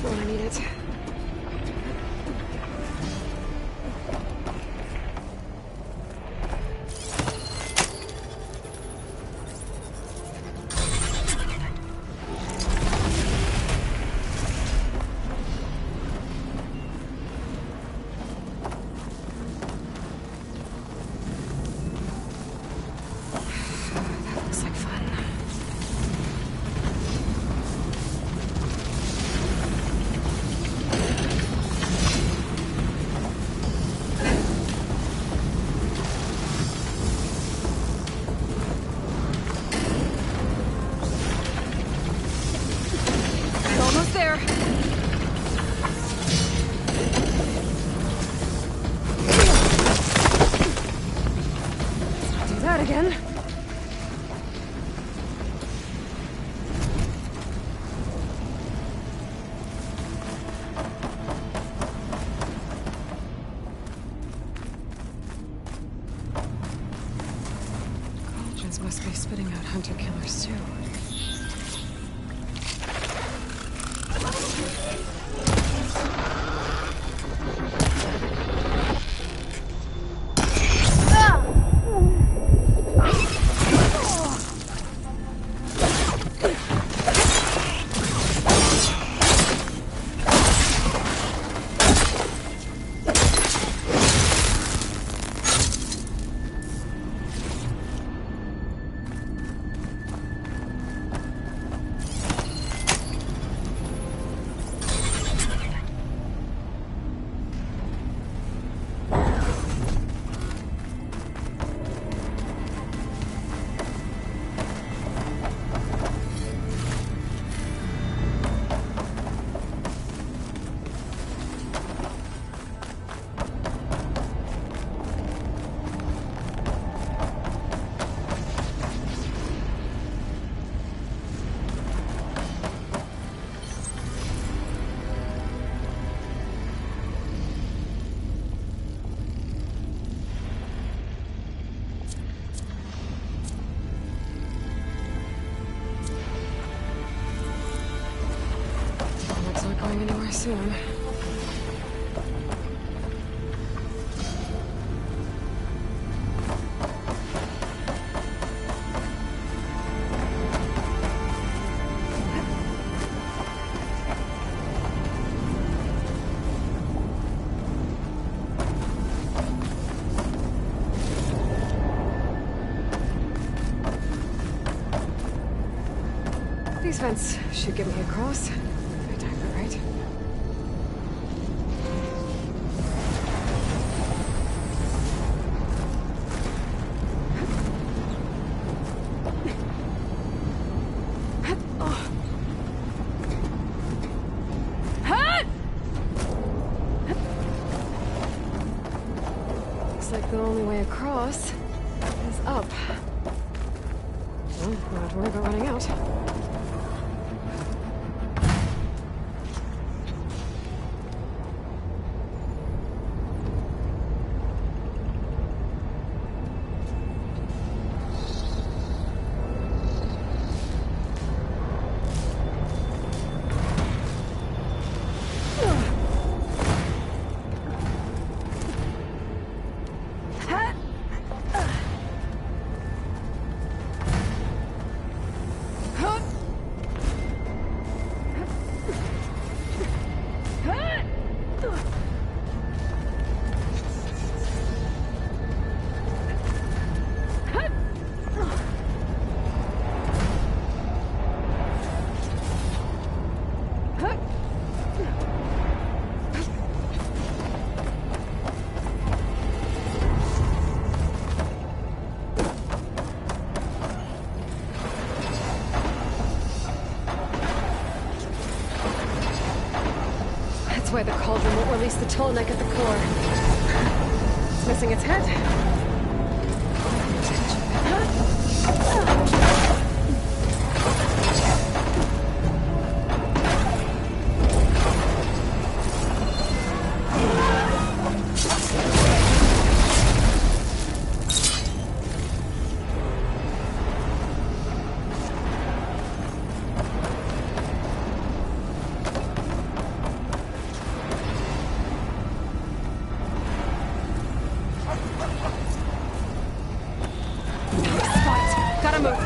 A: When I need it. That looks like fun. Again? Cauldrons must be spitting out hunter-killers too. somewhere soon. These vents should get me across. If I time it right. Looks like the only way across is up. Well, not worry about running out. That's why the cauldron won't release the Tolnek at the core. It's missing its head. Gotta move.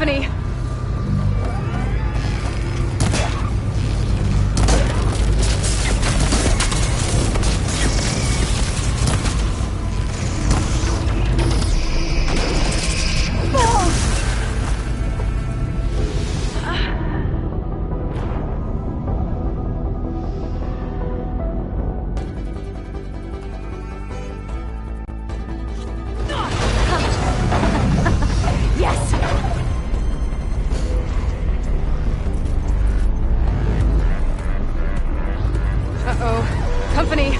D: company! Company!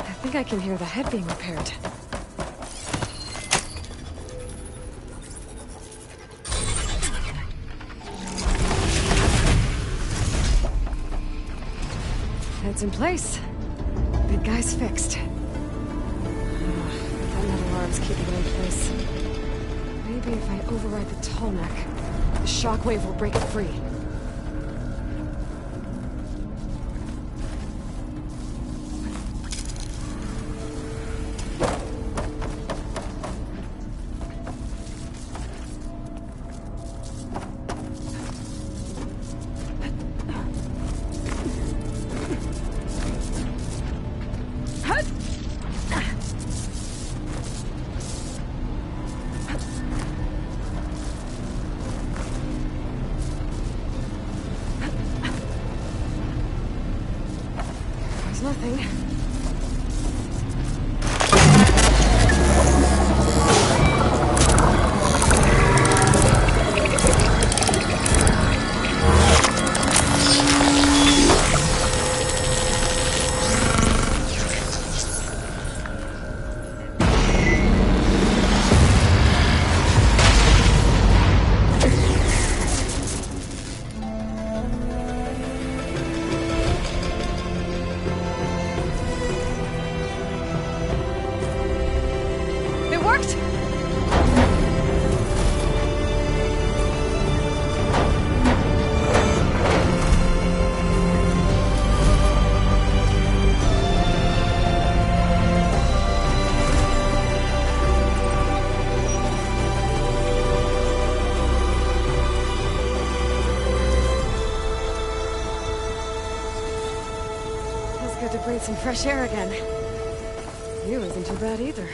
D: I think I can hear the head being repaired. Head's in place. Big guy's fixed. That metal arm's keeping it in place. Maybe if I override the tall neck, the shockwave will break it free. Nothing. Good to breathe some fresh air again. You isn't too bad either.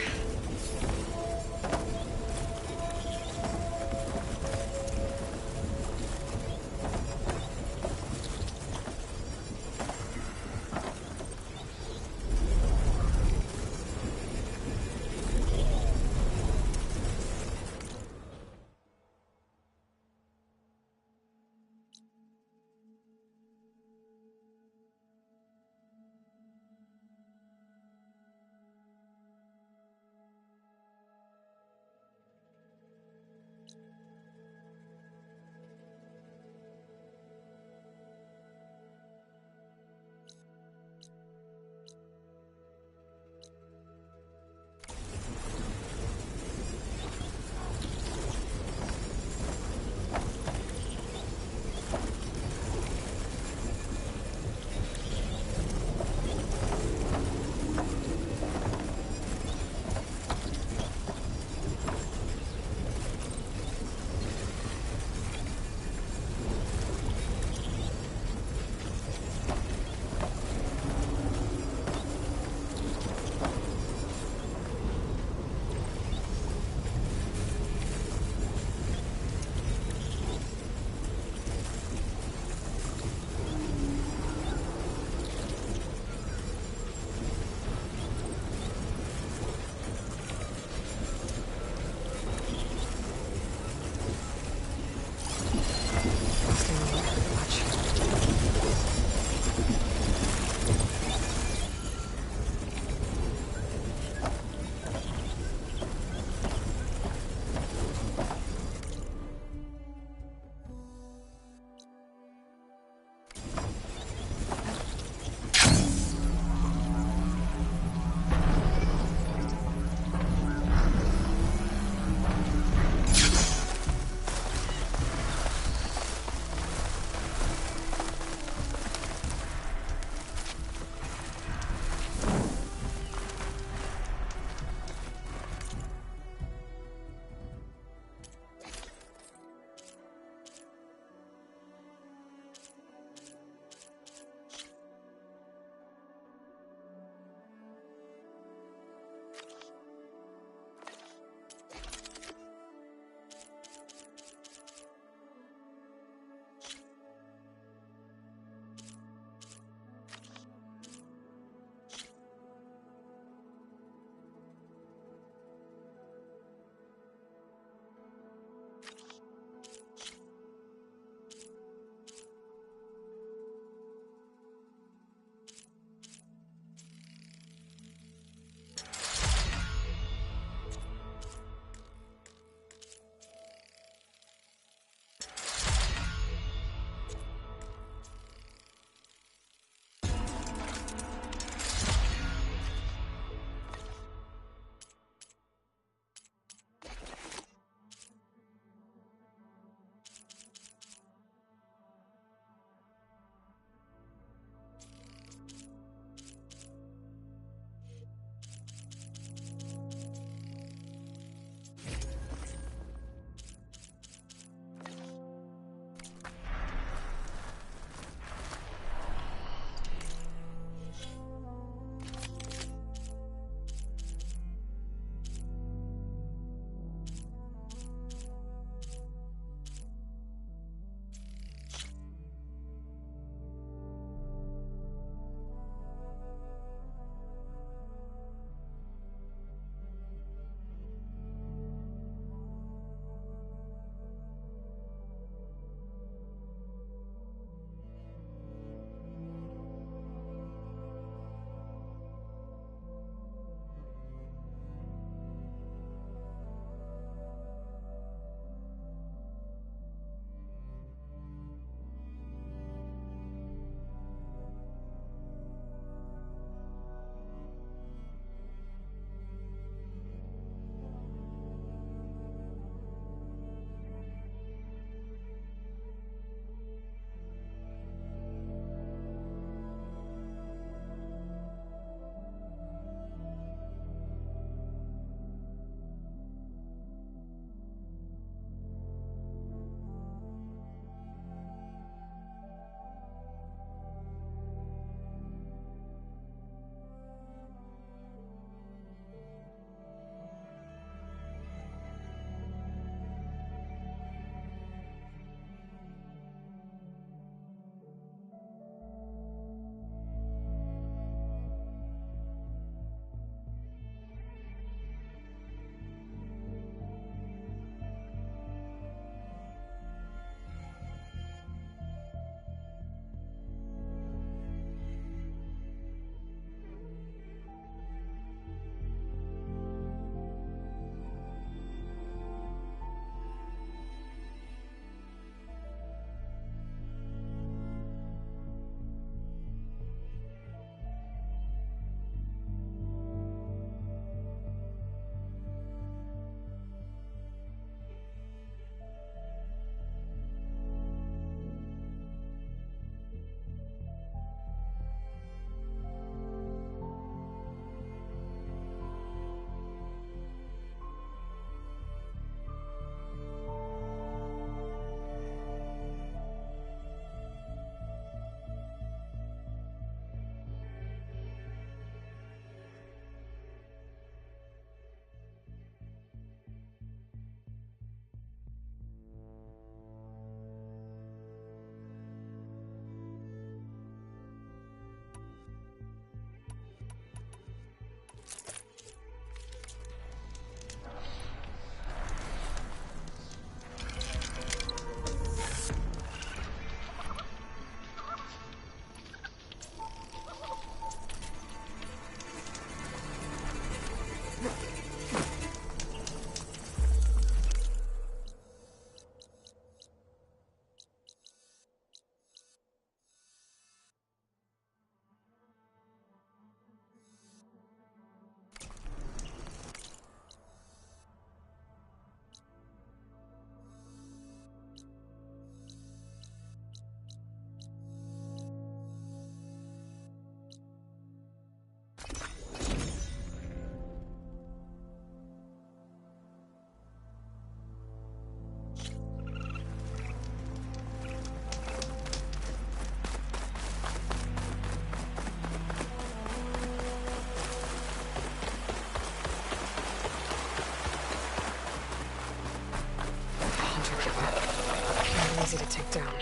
A: down.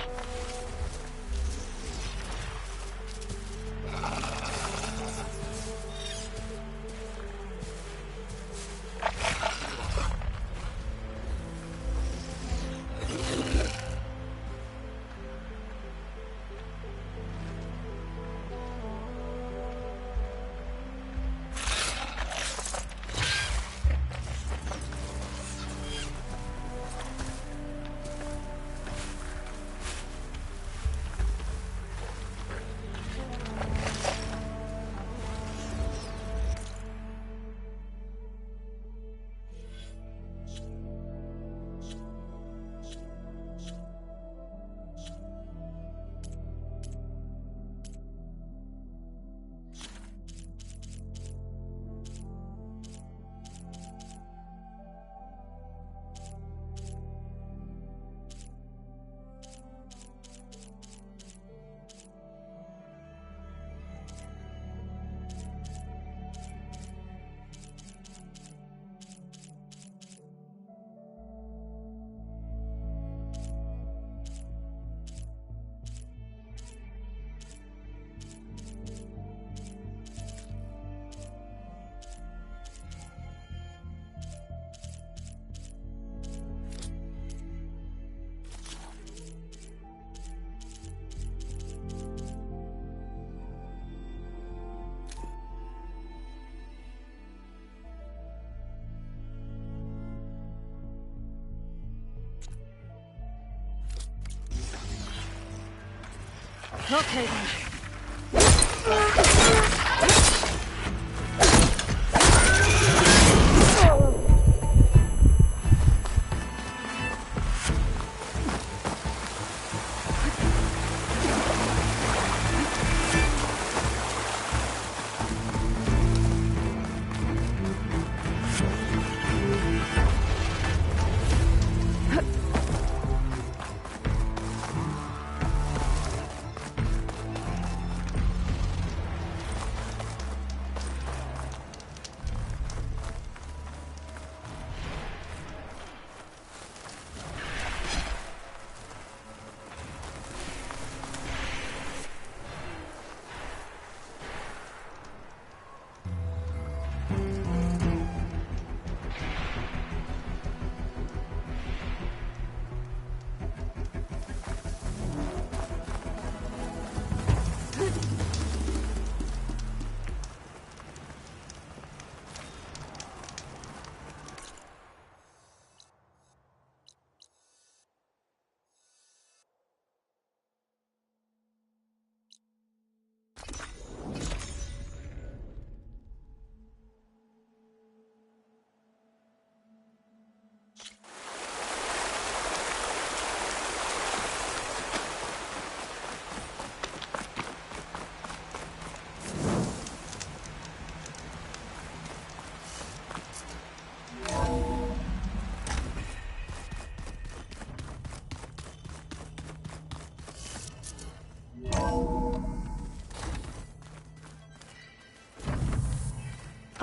A: Okay then.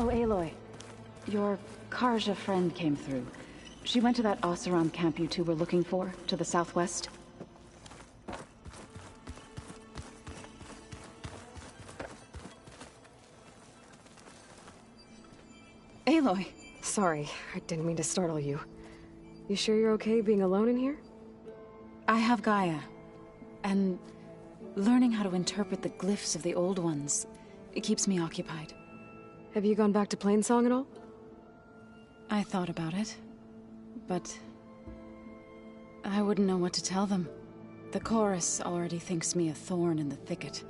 G: Oh, Aloy. Your Karja friend came through. She went to that Oseram camp you two were looking for, to the southwest. Aloy!
A: Sorry, I didn't mean to startle you. You sure you're okay being alone in here?
G: I have Gaia. And learning how to interpret the glyphs of the old ones, it keeps me occupied.
A: Have you gone back to Plainsong at all?
G: I thought about it, but I wouldn't know what to tell them. The chorus already thinks me a thorn in the thicket.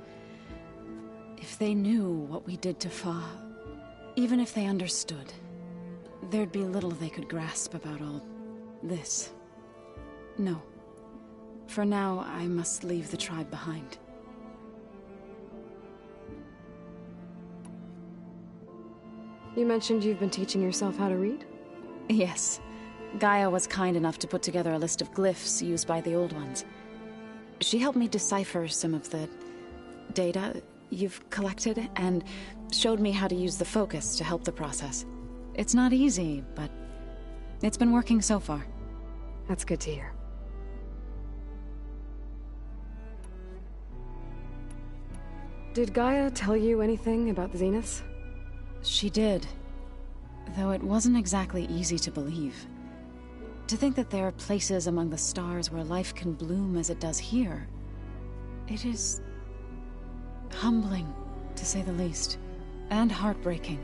G: If they knew what we did to Fa, even if they understood, there'd be little they could grasp about all this. No. For now, I must leave the tribe behind.
A: You mentioned you've been teaching yourself how to read?
G: Yes. Gaia was kind enough to put together a list of glyphs used by the old ones. She helped me decipher some of the data you've collected, and showed me how to use the focus to help the process. It's not easy, but it's been working so far.
A: That's good to hear. Did Gaia tell you anything about the Zeniths?
G: She did. Though it wasn't exactly easy to believe. To think that there are places among the stars where life can bloom as it does here, it is humbling, to say the least, and heartbreaking,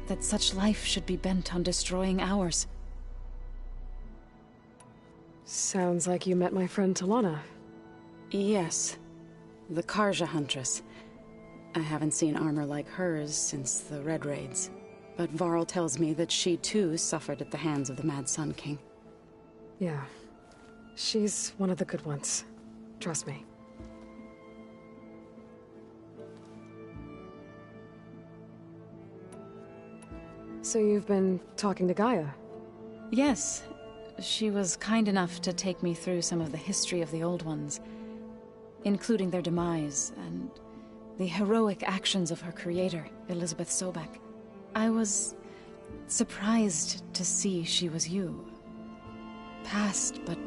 G: that such life should be bent on destroying ours.
A: Sounds like you met my friend Talana.
G: Yes. The Carja Huntress. I haven't seen armor like hers since the Red Raids, but Varl tells me that she too suffered at the hands of the Mad Sun King.
A: Yeah. She's one of the good ones. Trust me. So you've been talking to Gaia?
G: Yes. She was kind enough to take me through some of the history of the Old Ones, including their demise and the heroic actions of her creator, Elizabeth Sobek. I was surprised to see she was you. Past, but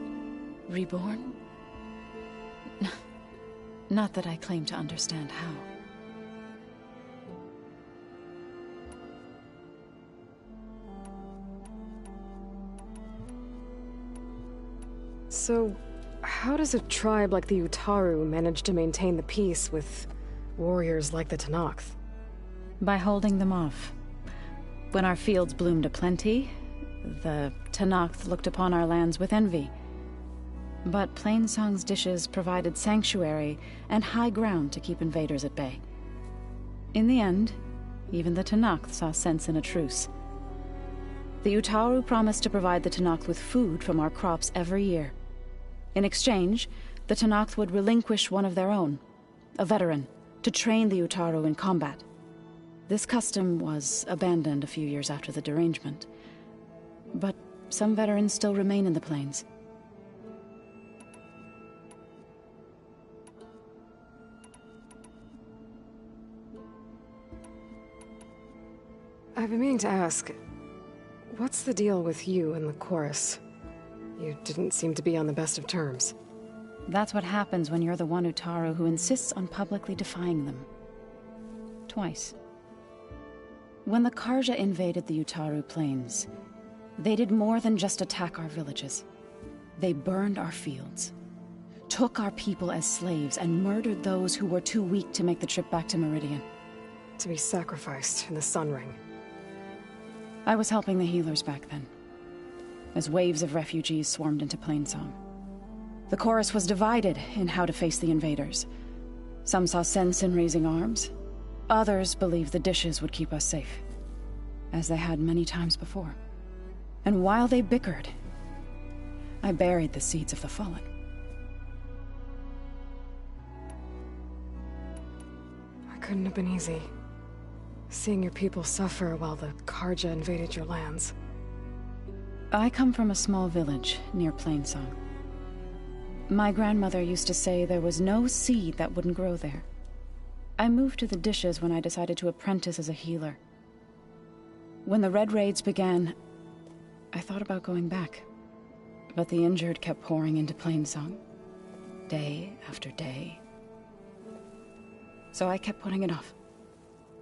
G: reborn? Not that I claim to understand how.
A: So, how does a tribe like the Utaru manage to maintain the peace with warriors like the Tenakth?
G: By holding them off. When our fields bloomed aplenty, the Tenakth looked upon our lands with envy. But Plainsong's dishes provided sanctuary and high ground to keep invaders at bay. In the end, even the Tenakth saw sense in a truce. The Utaru promised to provide the Tenakth with food from our crops every year. In exchange, the Tenakth would relinquish one of their own, a veteran, to train the Utaru in combat. This custom was abandoned a few years after the derangement, but some veterans still remain in the plains.
A: I've been meaning to ask, what's the deal with you and the chorus? You didn't seem to be on the best of terms.
G: That's what happens when you're the one Utaru who insists on publicly defying them. Twice. When the Carja invaded the Utaru plains, they did more than just attack our villages. They burned our fields, took our people as slaves, and murdered those who were too weak to make the trip back to Meridian.
A: To be sacrificed in the Sun Ring.
G: I was helping the healers back then, as waves of refugees swarmed into Plainsong. The chorus was divided in how to face the invaders. Some saw sense in raising arms. Others believed the dishes would keep us safe, as they had many times before. And while they bickered, I buried the seeds of the fallen.
A: It couldn't have been easy. Seeing your people suffer while the Carja invaded your lands.
G: I come from a small village near Plainsong. My grandmother used to say there was no seed that wouldn't grow there. I moved to the dishes when I decided to apprentice as a healer. When the Red Raids began, I thought about going back. But the injured kept pouring into Plainsong, day after day. So I kept putting it off.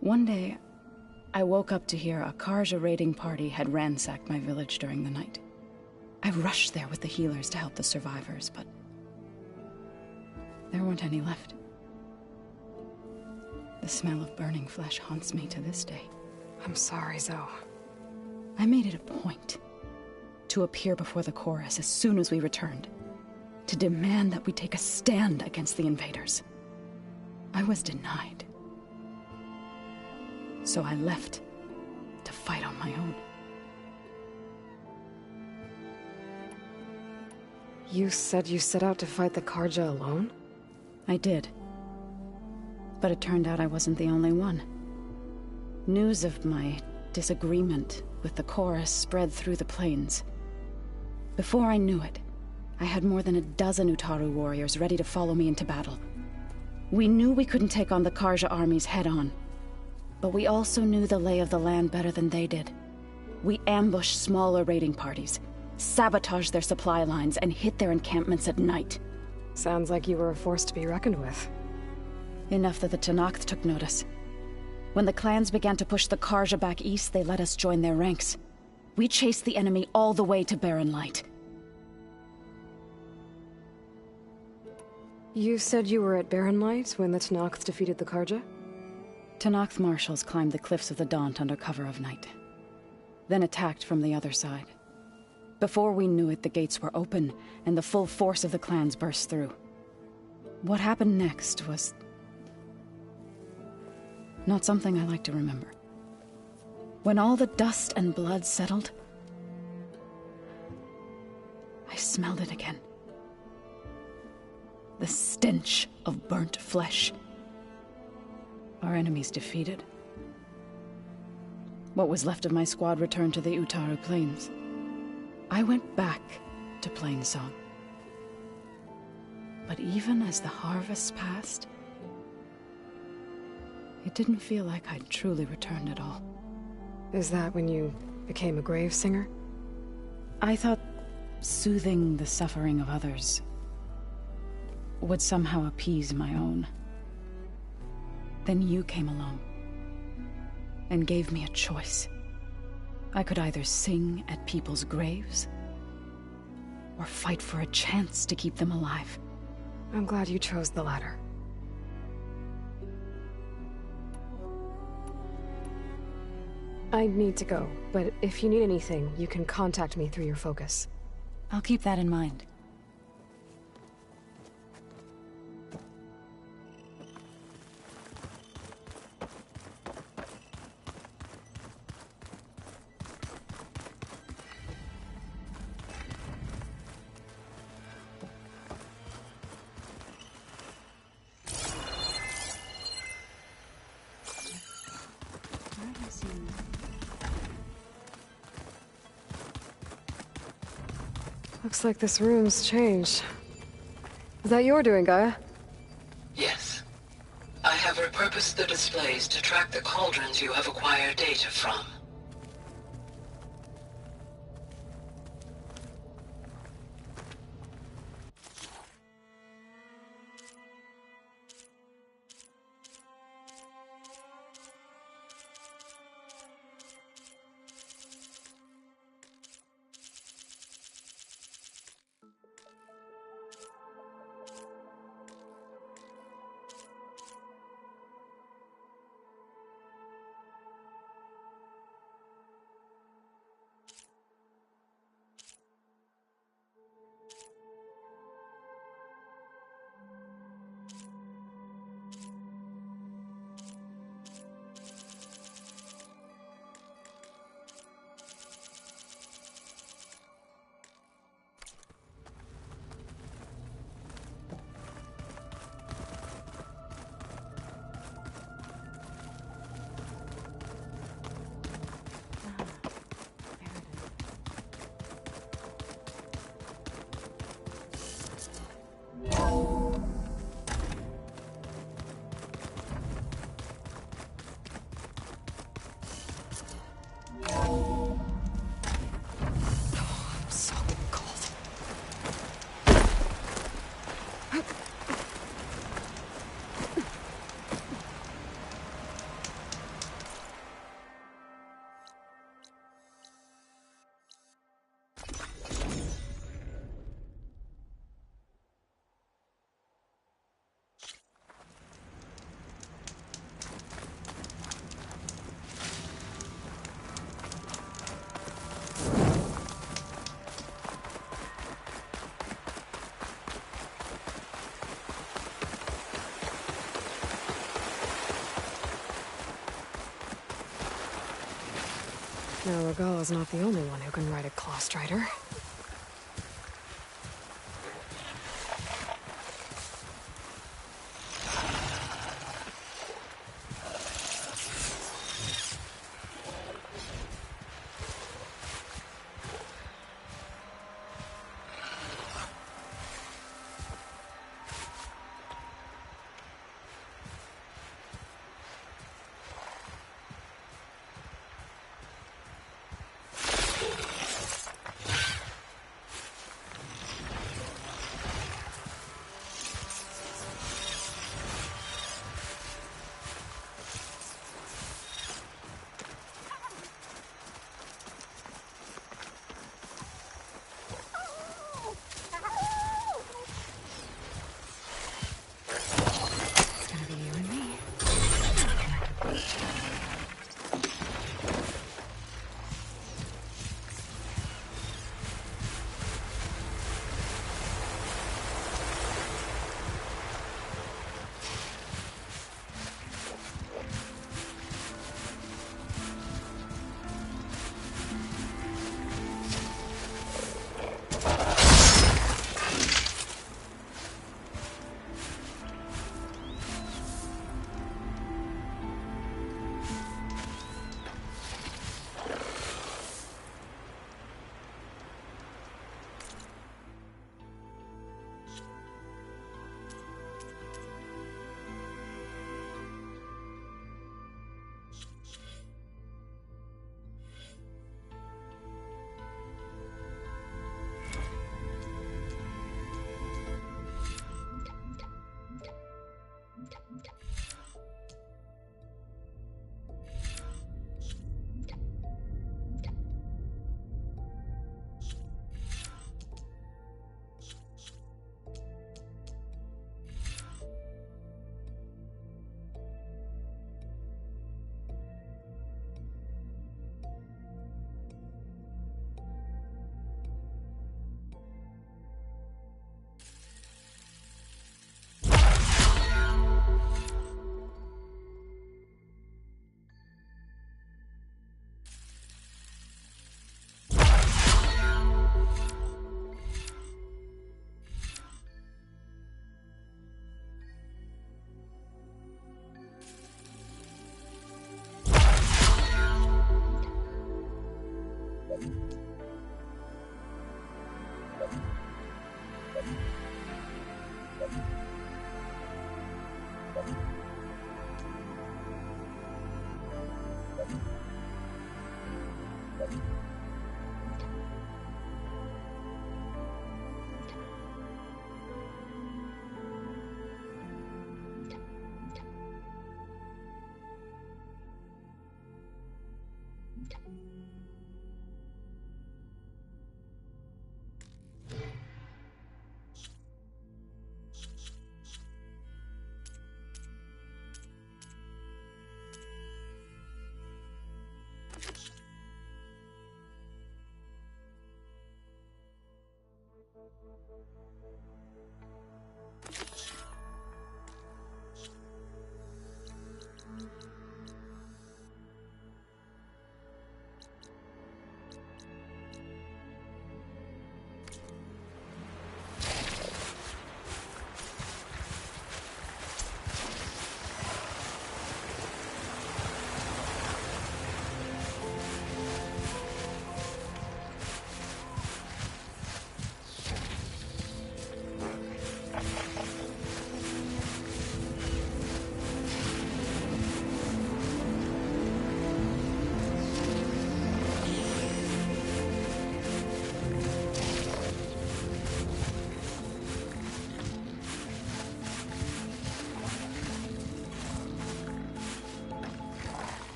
G: One day, I woke up to hear a Carja raiding party had ransacked my village during the night. I rushed there with the healers to help the survivors, but there weren't any left. The smell of burning flesh haunts me to this day.
A: I'm sorry, Zoe.
G: I made it a point to appear before the chorus as soon as we returned, to demand that we take a stand against the invaders. I was denied. So I left to fight on my own.
A: You said you set out to fight the Carja alone?
G: I did. But it turned out I wasn't the only one. News of my disagreement with the chorus spread through the plains. Before I knew it, I had more than a dozen Utaru warriors ready to follow me into battle. We knew we couldn't take on the Carja armies head-on, but we also knew the lay of the land better than they did. We ambushed smaller raiding parties, sabotaged their supply lines, and hit their encampments at night.
A: Sounds like you were a force to be reckoned with.
G: Enough that the Tenakth took notice. When the clans began to push the Carja back east, they let us join their ranks. We chased the enemy all the way to Barren Light.
A: You said you were at Barren Light when the Tenakth defeated the Carja?
G: Tenakth marshals climbed the cliffs of the Daunt under cover of night, then attacked from the other side. Before we knew it, the gates were open, and the full force of the clans burst through. What happened next was not something I like to remember. When all the dust and blood settled, I smelled it again. The stench of burnt flesh. Our enemies defeated. What was left of my squad returned to the Utaru Plains. I went back to Plainsong. But even as the harvests passed, it didn't feel like I'd truly returned at all.
A: Is that when you became a grave singer?
G: I thought soothing the suffering of others would somehow appease my own. Then you came along and gave me a choice. I could either sing at people's graves or fight for a chance to keep them alive.
A: I'm glad you chose the latter. I need to go, but if you need anything, you can contact me through your focus.
G: I'll keep that in mind.
A: Looks like this room's changed. Is that your doing, Gaia?
J: Yes. I have repurposed the displays to track the cauldrons you have acquired data from.
A: Now, Regalla's not the only one who can ride a claw strider.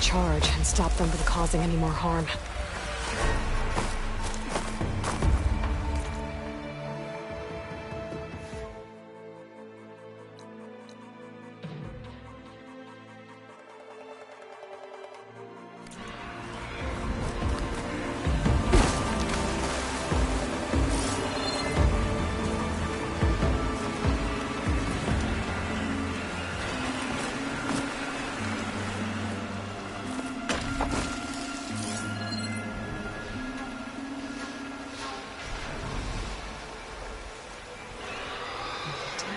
A: Charge and stop them from causing any more harm.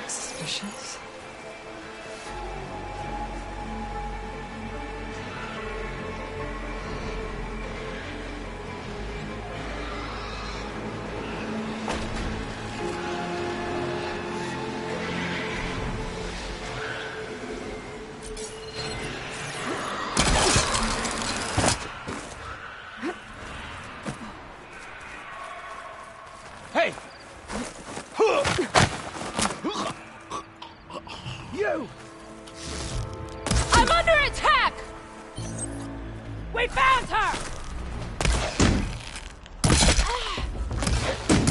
A: Suspicious.
L: Hey! You!
K: I'm under attack! We found her!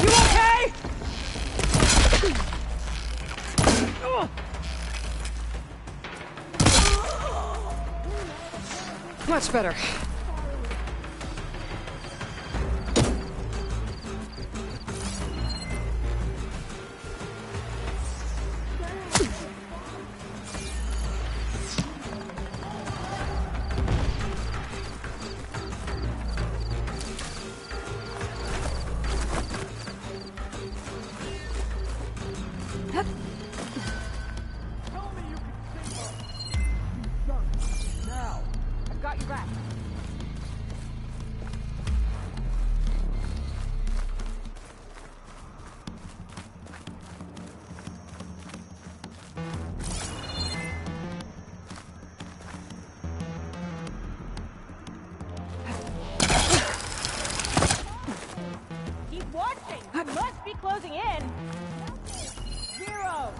L: You okay?
A: Much better.
K: Now, I've got your back. Keep watching! You must be closing in! 0!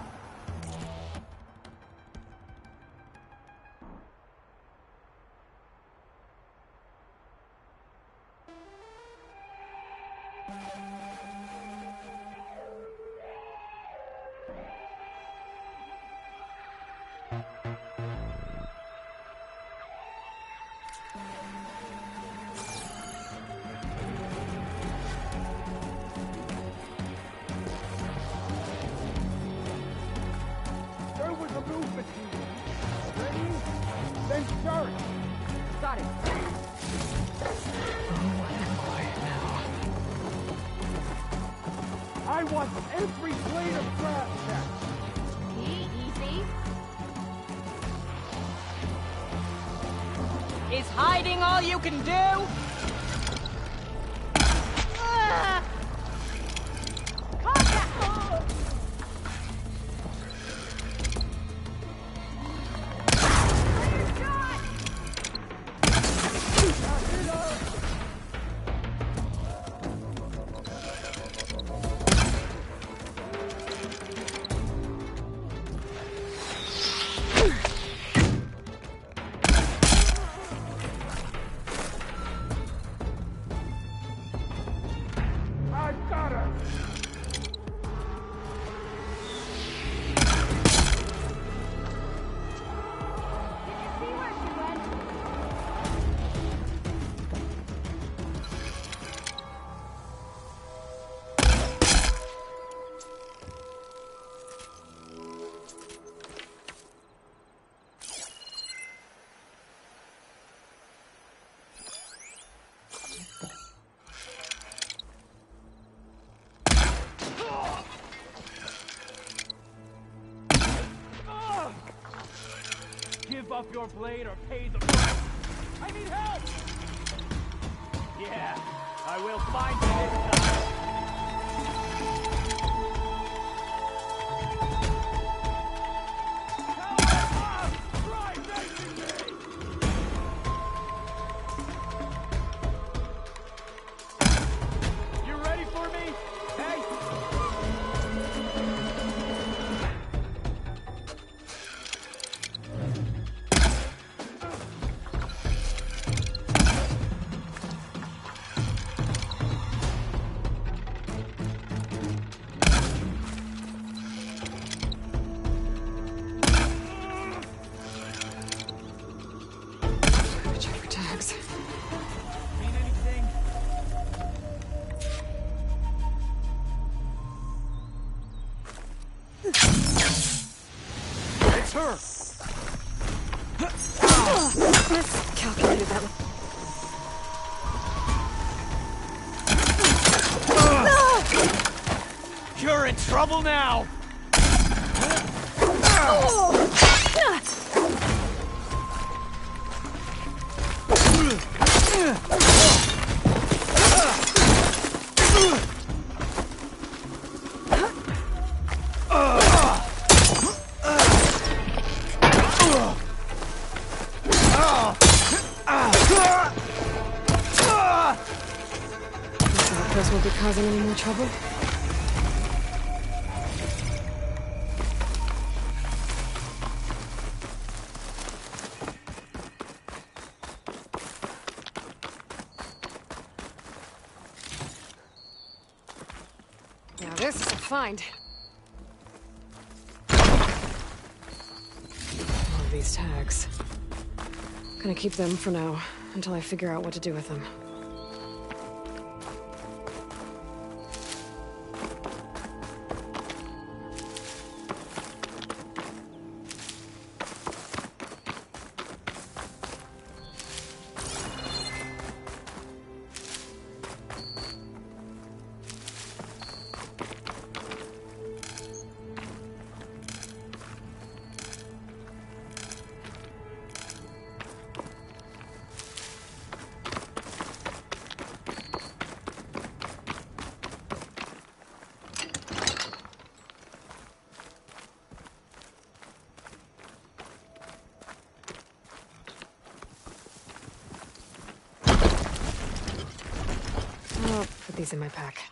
L: There was a movement here. Ready? Then start.
K: Got it.
L: I want every blade of grass back.
K: Easy. Is hiding all you can do?
L: I've got her. Give up your blade or pay the price. I need help! Yeah, I will find you this time. Try facing me! You ready for me? Hey!
A: Check for tags.
L: Mean anything? It's her!
A: Miscalculated that one.
L: You're in trouble now!
A: This outpost won't be causing any more trouble. Now this is a find. All of these tags. Gonna keep them for now, until I figure out what to do with them. I'll put these in my pack.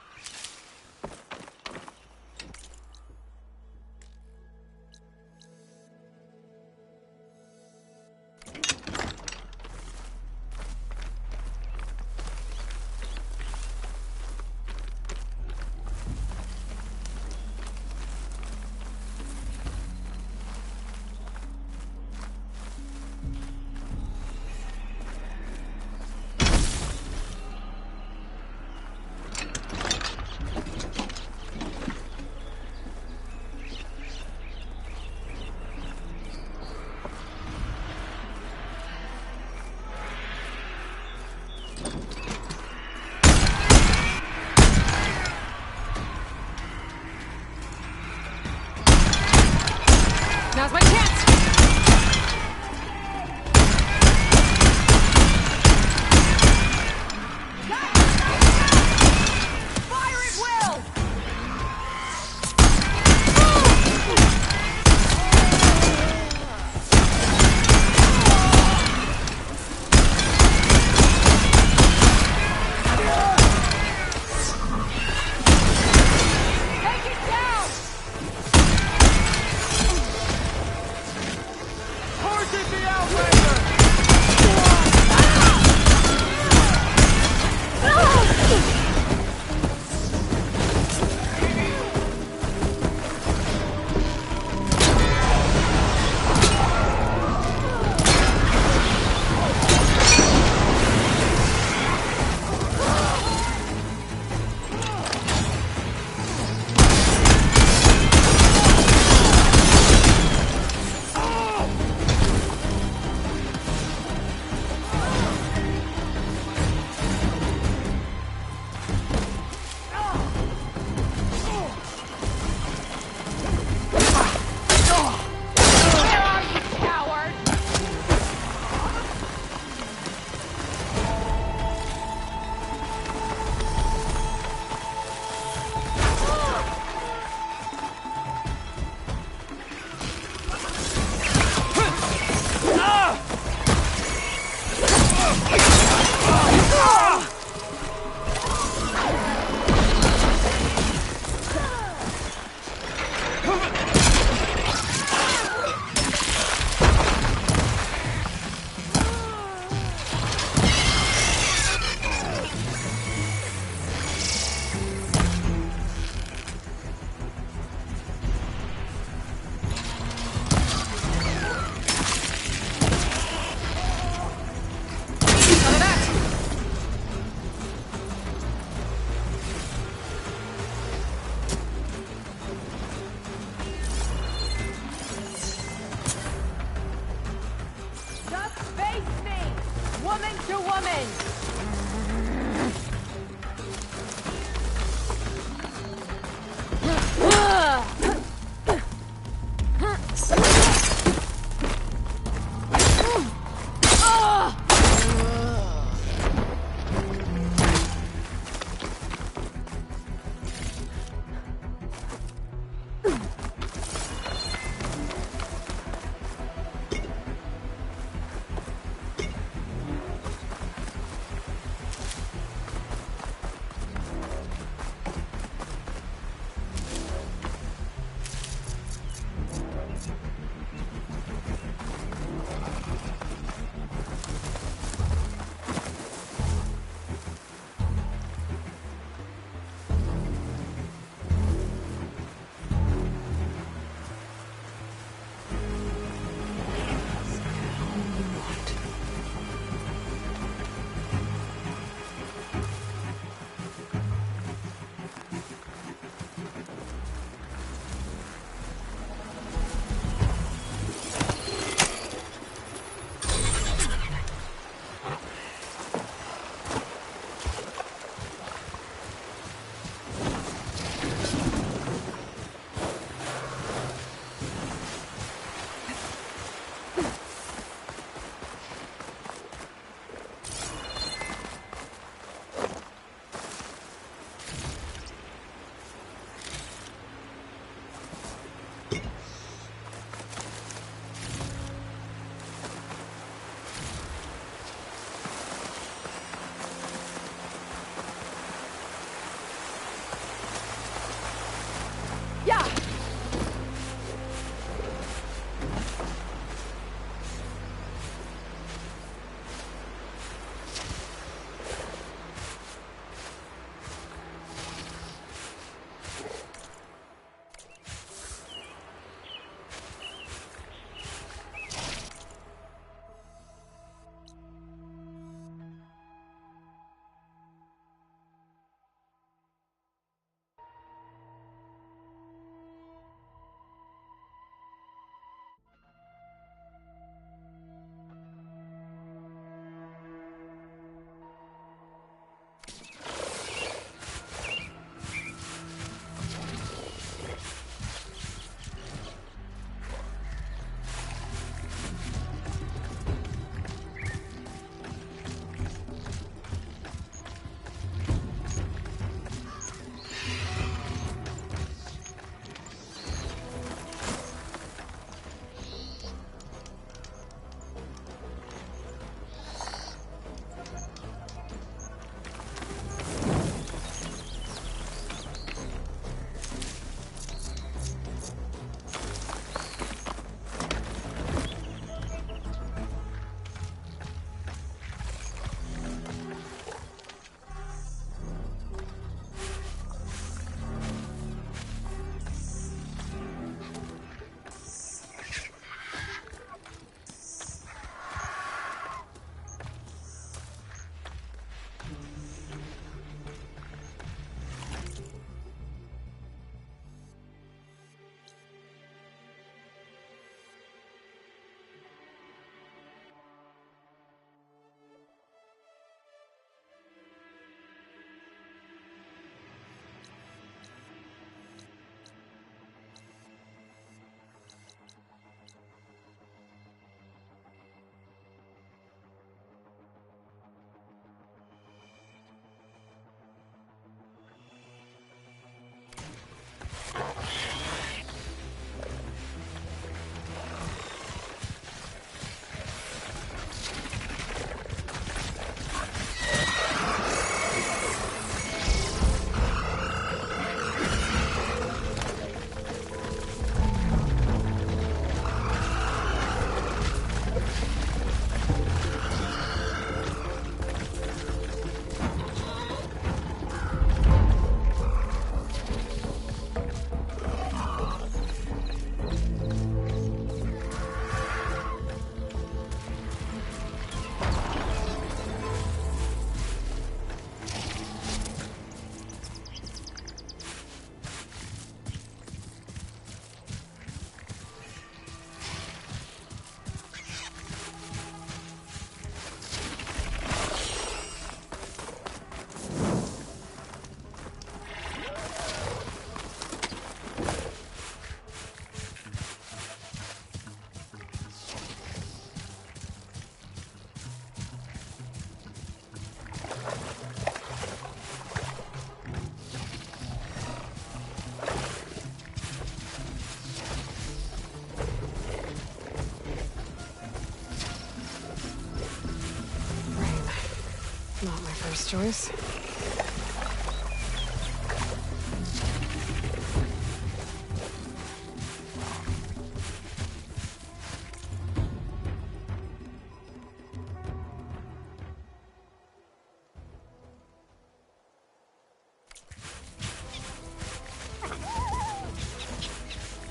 A: Thanks, Joyce.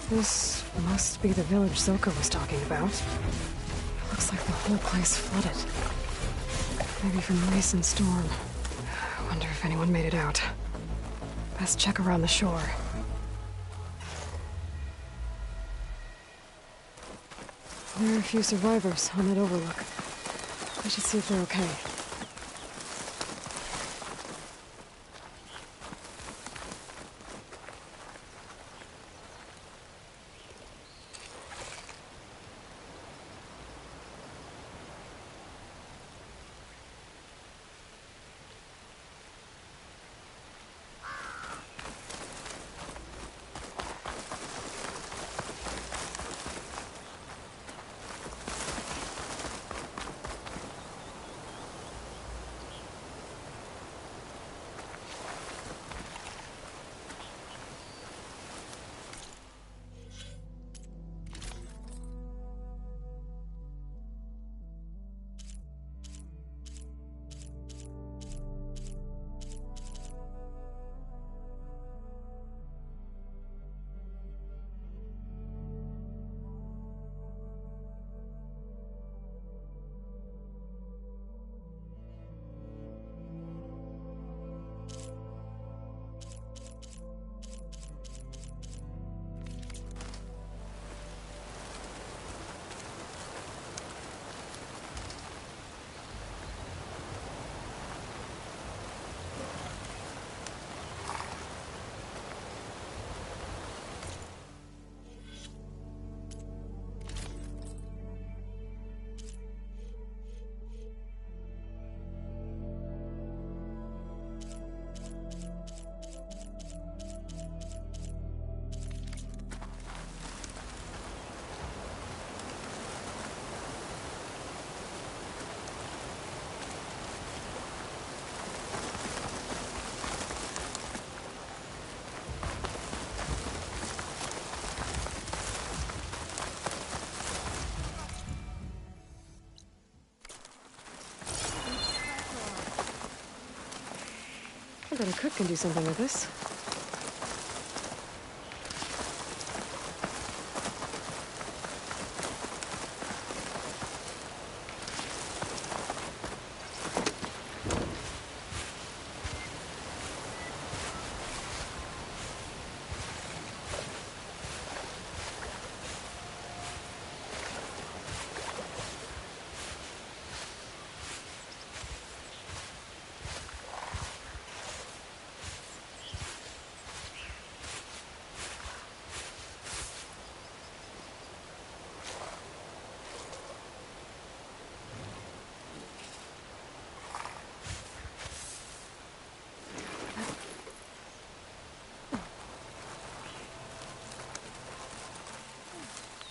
A: This must be the village Zoka was talking about. Looks like the whole place flooded. Maybe from the recent storm. I wonder if anyone made it out. Best check around the shore. There are a few survivors on that overlook. I should see if they're okay. I bet a cook can do something with this.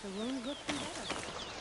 K: The room looks better.